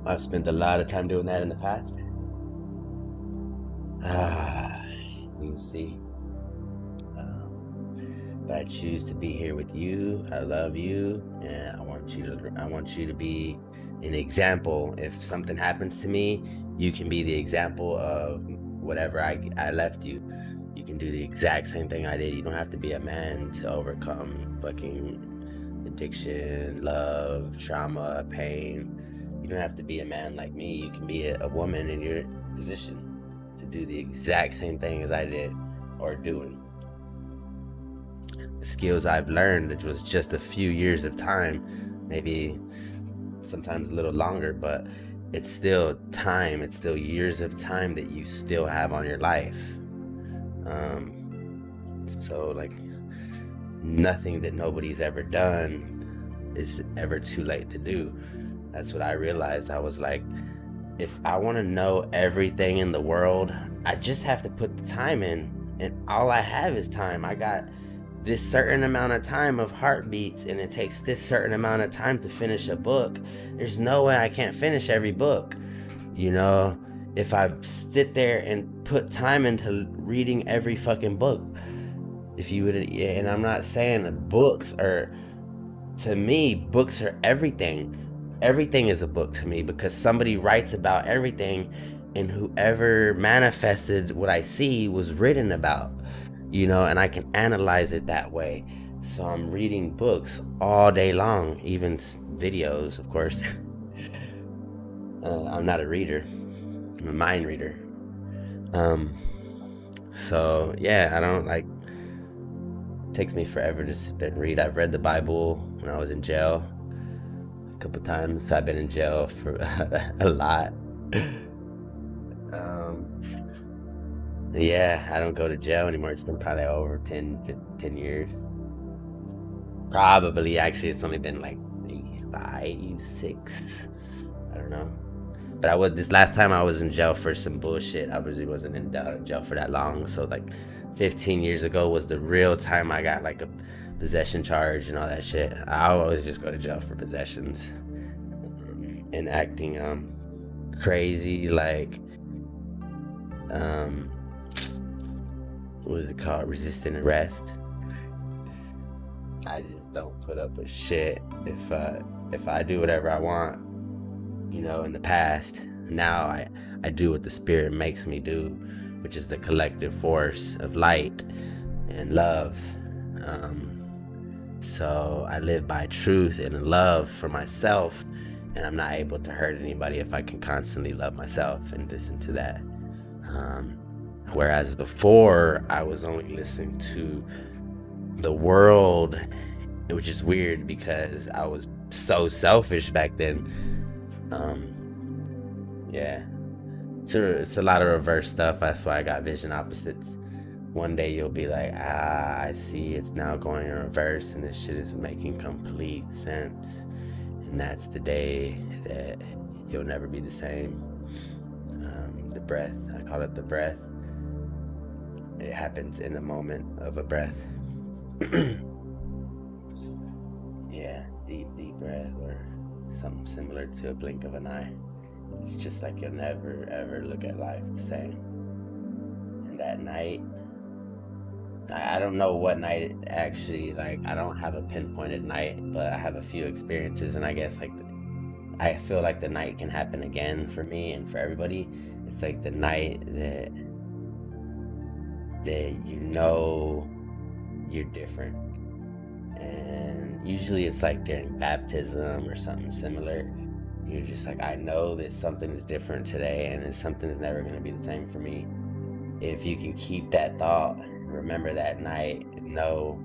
[SPEAKER 1] I've spent a lot of time doing that in the past. You see. But I choose to be here with you. I love you, and I want you to be an example. If something happens to me, you can be the example of whatever I left you. You can do the exact same thing I did. You don't have to be a man to overcome fucking addiction, love, trauma, pain. You don't have to be a man like me. You can be a woman in your position to do the exact same thing as I did or doing. The skills I've learned, it was just a few years of time, maybe sometimes a little longer, but it's still time. It's still years of time that you still have on your life. So like nothing that nobody's ever done is ever too late to do. That's what I realized. I was like, if I want to know everything in the world, I just have to put the time in, and all I have is time. I got this certain amount of time of heartbeats, and it takes this certain amount of time to finish a book. There's no way I can't finish every book. If I sit there and put time into reading every fucking book, if you would, and I'm not saying that books are, to me, books are everything. Everything is a book to me because somebody writes about everything, and whoever manifested what I see was written about, and I can analyze it that way. So I'm reading books all day long, even videos, of course. I'm not a reader. I'm a mind reader. So yeah, I don't like, it takes me forever to sit there and read. I've read the Bible when I was in jail. a couple times. I've been in jail for a lot. Yeah, I don't go to jail anymore. It's been probably over 10 years. Probably, actually, it's only been like 5, 6. I don't know. But this last time I was in jail for some bullshit. I really wasn't in jail for that long. So like 15 years ago was the real time I got like a possession charge and all that shit. I always just go to jail for possessions and acting crazy, like what is it called, resisting arrest. I just don't put up with shit. If I do whatever I want, in the past, now I do what the spirit makes me do, which is the collective force of light and love. So I live by truth and love for myself, and I'm not able to hurt anybody if I can constantly love myself and listen to that. Whereas before, I was only listening to the world, which is weird because I was so selfish back then. Yeah, it's a lot of reverse stuff. That's why I got vision opposites. One day you'll be like, I see it's now going in reverse and this shit is making complete sense. And that's the day that you'll never be the same. The breath, I call it the breath. It happens in a moment of a breath. Yeah, deep breath, or something similar to a blink of an eye. It's just like you'll never ever look at life the same. And that night, I don't know what night it actually, like, I don't have a pinpointed night, but I have a few experiences, and I guess like I feel like the night can happen again for me and for everybody. It's like the night that you're different. And usually it's like during baptism or something similar. You're just like, I know that something is different today, and it's something that's never going to be the same for me. If you can keep that thought, remember that night, know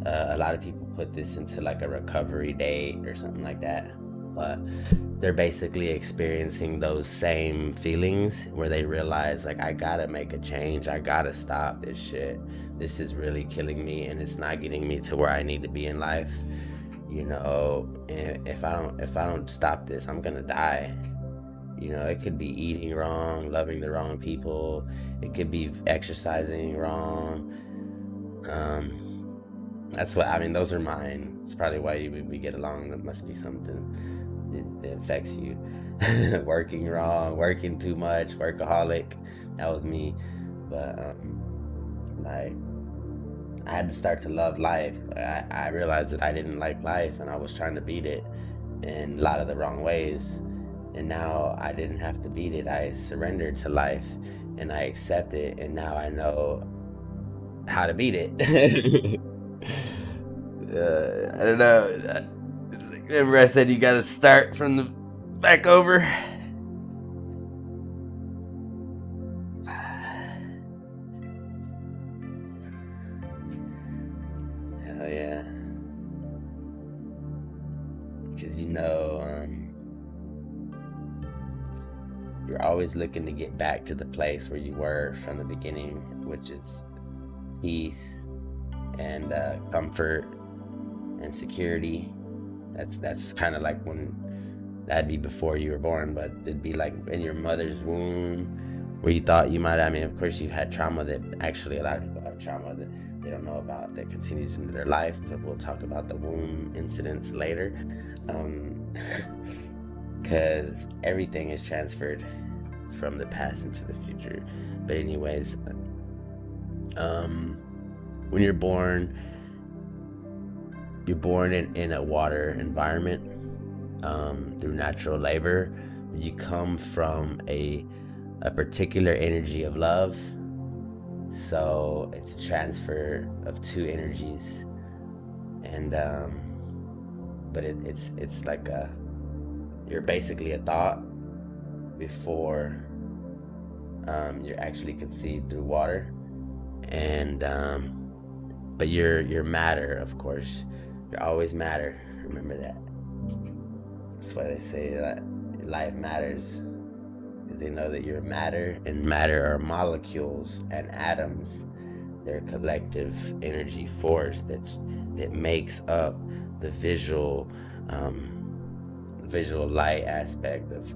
[SPEAKER 1] a lot of people put this into like a recovery date or something like that, but they're basically experiencing those same feelings where they realize, like, I gotta make a change, I gotta stop this shit, this is really killing me and it's not getting me to where I need to be in life. And if I don't stop this, I'm gonna die. It could be eating wrong, loving the wrong people, it could be exercising wrong. That's what I mean. Those are mine. It's probably why we get along. There must be something that affects you. Working wrong, working too much, workaholic. That was me. But I had to start to love life. I realized that I didn't like life, and I was trying to beat it in a lot of the wrong ways. And now I didn't have to beat it. I surrendered to life, and I accept it, and now I know how to beat it. I don't know. Remember I said you gotta start from the back over? Hell yeah. Because you're always looking to get back to the place where you were from the beginning, which is peace and comfort and security. That's kind of like when that'd be before you were born, but it'd be like in your mother's womb where you thought you might. I mean, of course you've had trauma that actually a lot of people have trauma that they don't know about that continues into their life, but we'll talk about the womb incidents later, because everything is transferred from the past into the future. But anyways, when you're born in a water environment, through natural labor. You come from a particular energy of love, so it's a transfer of two energies, and but it's like you're basically a thought before you're actually conceived through water, and but you're matter, of course. You're always matter. Remember that. That's why they say that life matters. They know that you're matter, and matter are molecules and atoms. They're a collective energy force that makes up the visual light aspect of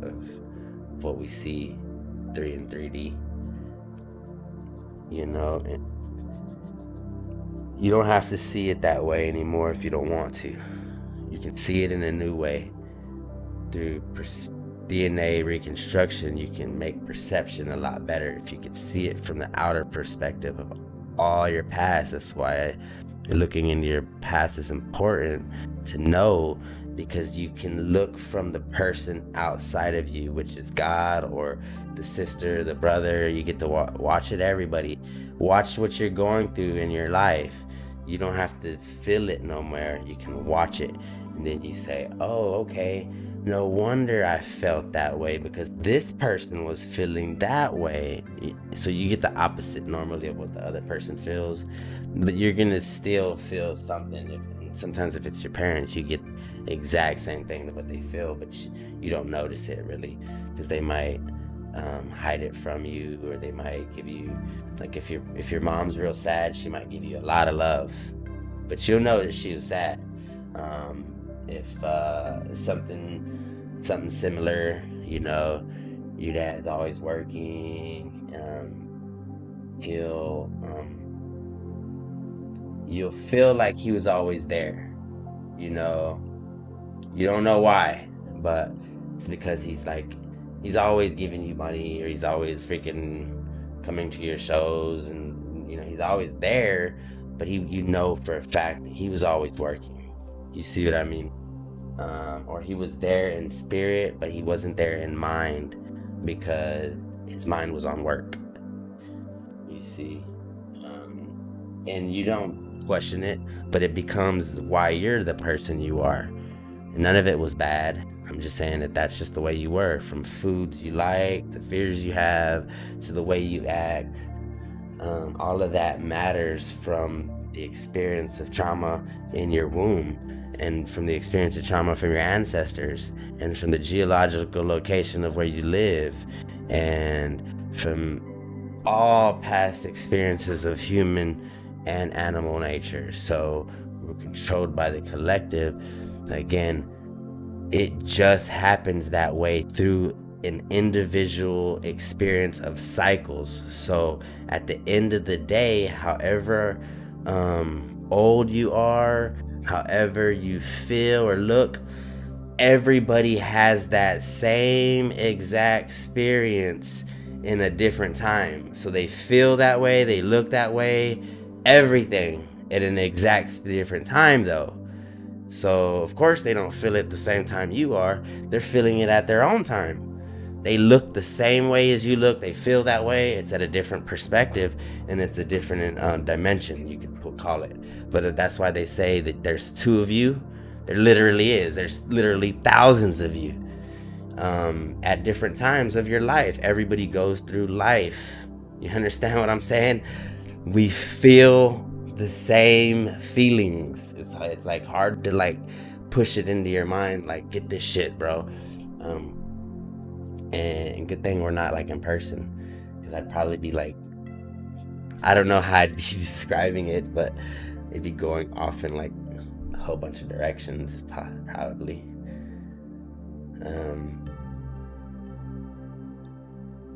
[SPEAKER 1] what we see in 3D. You know, you don't have to see it that way anymore if you don't want to. You can see it in a new way. Through DNA reconstruction, you can make perception a lot better if you can see it from the outer perspective of all your past. That's why looking into your past is important to know, because you can look from the person outside of you, which is God or the sister, the brother. You get to watch it, everybody. Watch what you're going through in your life. You don't have to feel it no more. You can watch it, and then you say, oh, okay, no wonder I felt that way, because this person was feeling that way. So you get the opposite normally of what the other person feels, but you're gonna still feel something. Sometimes if it's your parents, you get the exact same thing that what they feel, but you don't notice it really, because they might hide it from you, or they might give you, like if your mom's real sad, she might give you a lot of love, but you'll know that she was sad. If something similar, you know, your dad's always working, you'll feel like he was always there, you know. You don't know why, but it's because he's always giving you money, or he's always freaking coming to your shows, and you know, he's always there, but you know for a fact that he was always working. You see what I mean? Or he was there in spirit, but he wasn't there in mind, because his mind was on work. You see? And you don't question it, but it becomes why you're the person you are. And none of it was bad. I'm just saying that that's just the way you were, from foods you like, to fears you have, to the way you act. All of that matters from the experience of trauma in your womb, and from the experience of trauma from your ancestors, and from the geological location of where you live, and from all past experiences of human and animal nature. So we're controlled by the collective. Again, it just happens that way through an individual experience of cycles. So at the end of the day, however old you are, however you feel or look, everybody has that same exact experience in a different time. So they feel that way, they look that way, everything at an exact different time though. So of course they don't feel it the same time you are. They're feeling it at their own time. They look the same way as you look. They feel that way. It's at a different perspective, and it's a different dimension, you could call it. But that's why they say that there's two of you. There literally is. There's literally thousands of you at different times of your life. Everybody goes through life. You understand what I'm saying? We feel the same feelings. It's like hard to like push it into your mind, like get this shit, bro. And good thing we're not like in person, because I'd probably be like, I don't know how I'd be describing it, but it'd be going off in like a whole bunch of directions, probably.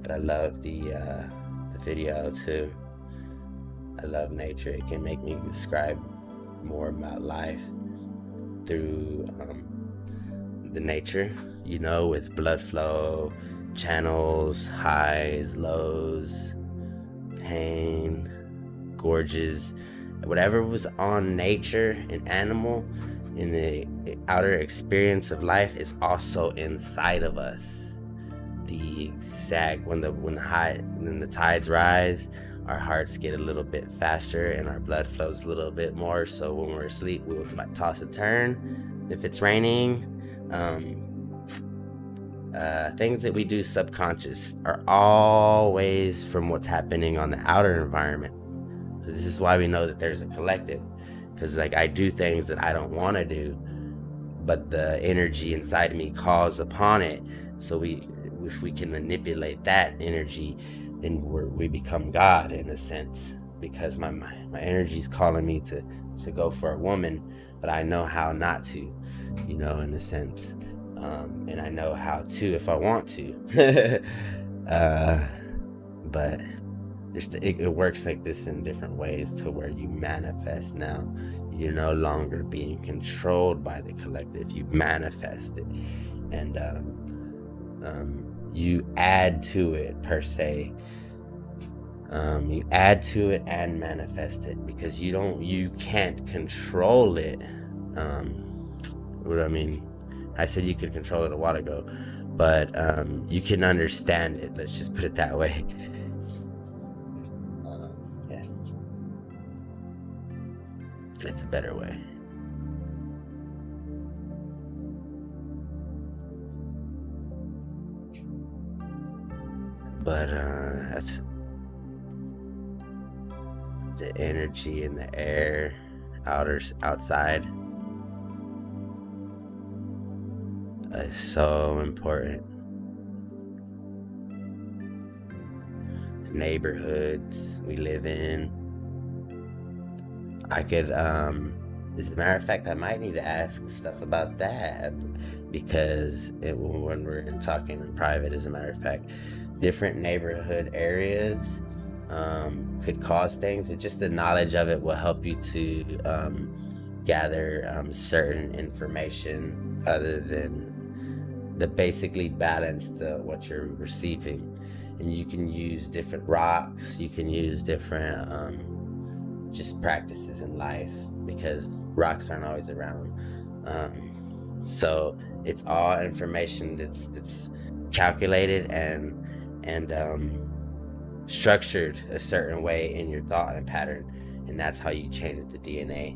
[SPEAKER 1] But I love the video too. I love nature. It can make me describe more about life through the nature, you know, with blood flow, channels, highs, lows, pain, gorges, whatever was on nature and animal in the outer experience of life is also inside of us. The exact when the tides rise, our hearts get a little bit faster and our blood flows a little bit more. So when we're asleep, we will toss and turn. If it's raining, things that we do subconscious are always from what's happening on the outer environment. So this is why we know that there's a collective, because like I do things that I don't want to do, but the energy inside me calls upon it. So if we can manipulate that energy, then we become God in a sense, because my energy is calling me to go for a woman, but I know how not to, in a sense, and I know how to if I want to. But it works like this in different ways, to where you manifest now. You're no longer being controlled by the collective. You manifest it, and you add to it, per se. You add to it and manifest it, because you can't control it. What I mean, I said you could control it a while ago, but you can understand it. Let's just put it that way. Yeah, it's a better way. But that's the energy in the air, outside, is so important. The neighborhoods we live in. I could, as a matter of fact, I might need to ask stuff about that, because when we're talking in private, as a matter of fact, different neighborhood areas could cause things. Just the knowledge of it will help you to gather certain information, other than the basically balance what you're receiving. And you can use different rocks, you can use different just practices in life, because rocks aren't always around. So it's all information that's calculated and structured a certain way in your thought and pattern, and that's how you change the DNA.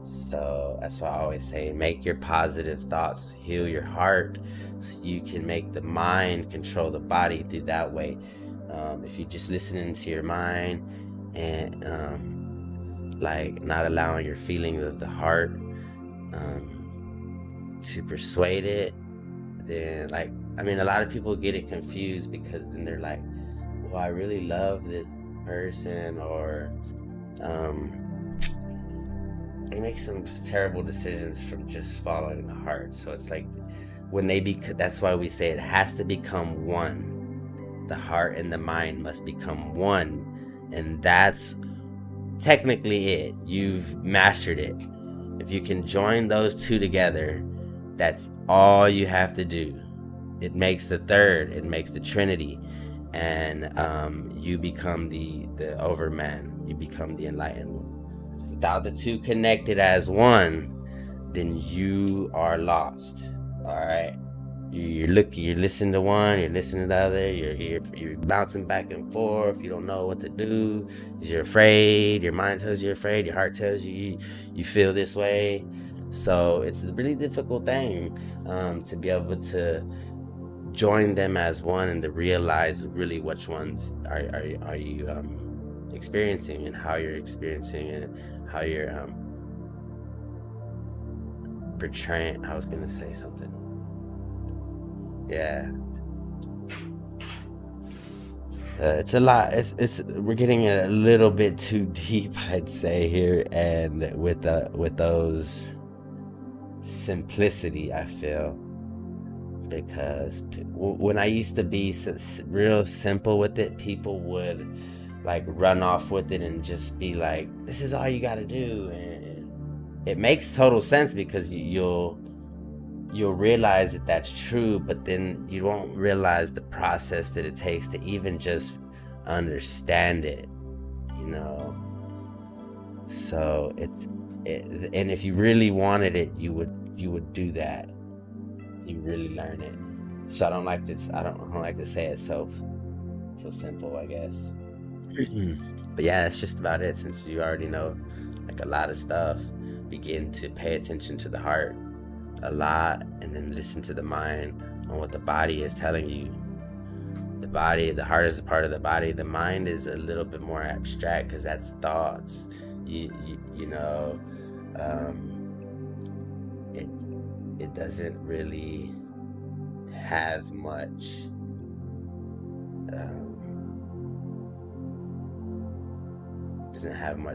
[SPEAKER 1] So that's why I always say, make your positive thoughts heal your heart, so you can make the mind control the body through that way. If you're just listening to your mind and like not allowing your feelings of the heart to persuade it, then a lot of people get it confused, because then they're like, well, I really love this person, or they make some terrible decisions from just following the heart. So it's like, when that's why we say it has to become one. The heart and the mind must become one, and that's technically it. You've mastered it. If you can join those two together, that's all you have to do. It makes the third, it makes the Trinity, and you become the overman, you become the enlightened one. Without the two connected as one, then you are lost. All right, you're listening to one, you're listening to the other, you're bouncing back and forth. You don't know what to do. You're afraid. Your mind tells you you're afraid. Your heart tells you feel this way. So it's a really difficult thing to be able to join them as one, and to realize really which ones are you experiencing, and how you're experiencing it, how you're portraying. I was gonna say something. Yeah. It's a lot. We're getting a little bit too deep, I'd say, here, and with those simplicity, I feel, because when I used to be real simple with it, people would like run off with it and just be like, this is all you got to do, and it makes total sense, because you'll realize that that's true, but then you won't realize the process that it takes to even just understand it, so and if you really wanted it, you would do that. You really learn it. So I don't like to say it so simple, I guess. But yeah, that's just about it. Since you already know like a lot of stuff, begin to pay attention to the heart a lot, and then listen to the mind on what the body is telling you. The heart is a part of the body. The mind is a little bit more abstract, because that's thoughts. doesn't really have much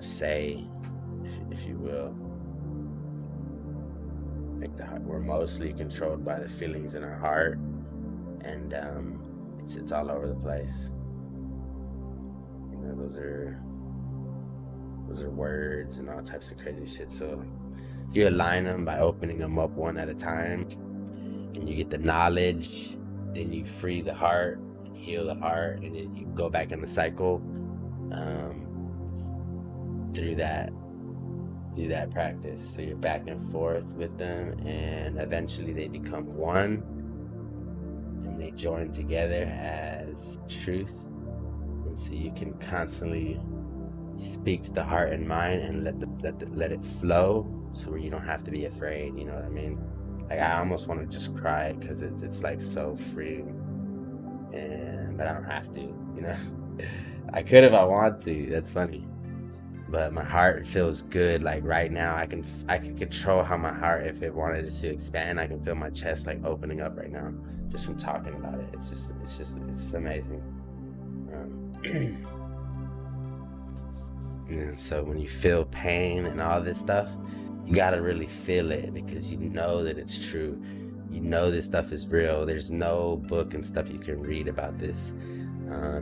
[SPEAKER 1] say, if you will. Like we're mostly controlled by the feelings in our heart, and it's all over the place. You know, those are words and all types of crazy shit. So you align them by opening them up one at a time, and you get the knowledge. Then you free the heart, heal the heart, and then you go back in the cycle through that practice. So you're back and forth with them, and eventually they become one, and they join together as truth. And so you can constantly speak to the heart and mind and let it flow, so where you don't have to be afraid. You know what I mean? Like, I almost want to just cry because it's like so freeing, but I don't have to. You know, I could if I want to. That's funny. But my heart feels good. Like right now, I can control how my heart, if it wanted to expand, I can feel my chest like opening up right now, just from talking about it. It's just amazing. And so when you feel pain and all this stuff, you gotta really feel it, because you know that it's true. You know this stuff is real. There's no book and stuff you can read about this.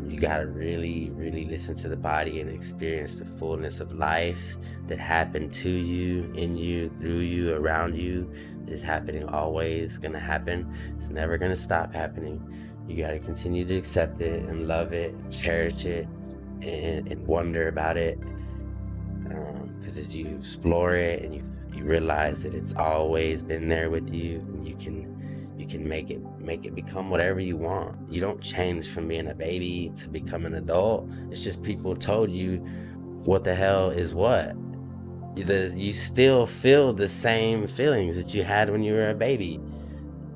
[SPEAKER 1] You gotta really, really listen to the body and experience the fullness of life that happened to you, in you, through you, around you. It is happening always, gonna happen. It's never gonna stop happening. You gotta continue to accept it and love it, cherish it, and wonder about it. Because as you explore it and you realize that it's always been there with you, you can make it become whatever you want. You don't change from being a baby to become an adult. It's just people told you what the hell is what. You still feel the same feelings that you had when you were a baby.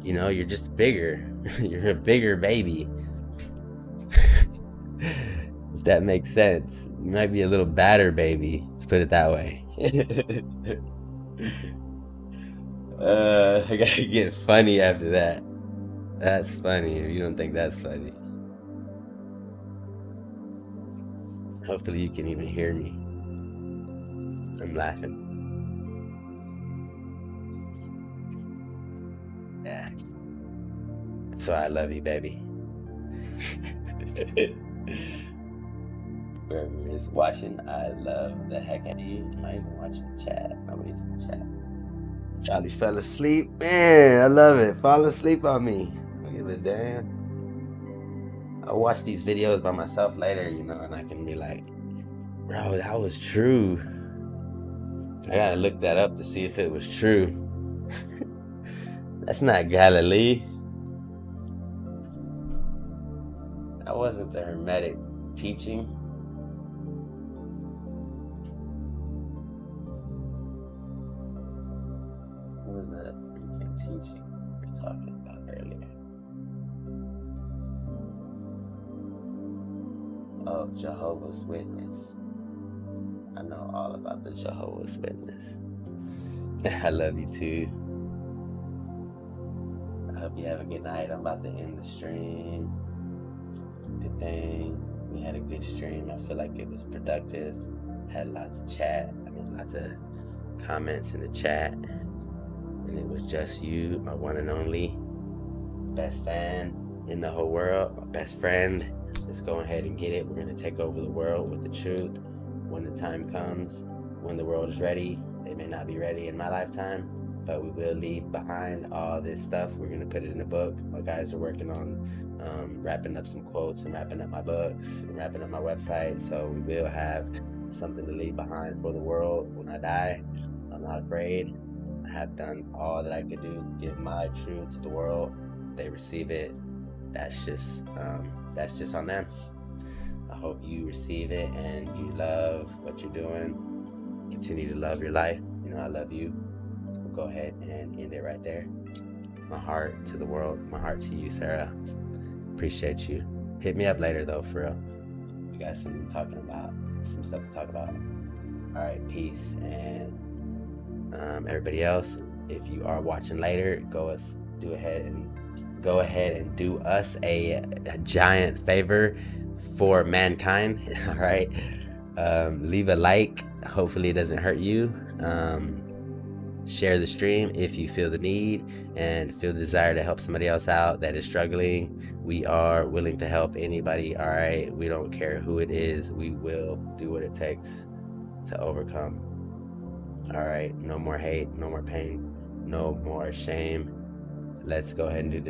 [SPEAKER 1] You know, you're just bigger. You're a bigger baby. If that makes sense. You might be a little badder baby, let's put it that way. I gotta get funny after that. That's funny if you don't think that's funny. Hopefully you can even hear me. I'm laughing. Yeah. So I love you, baby. Whoever is watching, I love the heck out of you. I'm not even watching the chat. Nobody's in the chat. Charlie fell asleep. Man, I love it. Fall asleep on me. Don't give a damn. I'll watch these videos by myself later, you know, and I can be like, bro, that was true. I gotta look that up to see if it was true. That's not Galilee. That wasn't the Hermetic teaching. What was that freaking teaching we were talking about earlier? Oh, Jehovah's Witness. I know all about the Jehovah's Witness. I love you too. I hope you have a good night. I'm about to end the stream. Good thing. We had a good stream. I feel like it was productive. Had lots of lots of comments in the chat. And it was just you, my one and only best fan in the whole world, my best friend. Let's go ahead and get it. We're gonna take over the world with the truth when the time comes, when the world is ready. It may not be ready in my lifetime, but we will leave behind all this stuff. We're gonna put it in a book. My guys are working on wrapping up some quotes and wrapping up my books and wrapping up my website. So we will have something to leave behind for the world when I die. I'm not afraid. I have done all that I could do to give my truth to the world. They receive it. That's just on them. I hope you receive it and you love what you're doing. Continue to love your life. You know I love you. We'll go ahead and end it right there. My heart to the world. My heart to you, Sarah. Appreciate you. Hit me up later though, for real. We got some stuff to talk about. All right, peace. And everybody else, if you are watching later, go ahead and do us a giant favor for mankind. All right, leave a like. Hopefully it doesn't hurt you. Share the stream if you feel the need and feel the desire to help somebody else out that is struggling. We are willing to help anybody. All right, we don't care who it is. We will do what it takes to overcome. All right, no more hate, no more pain, no more shame. Let's go ahead and do this.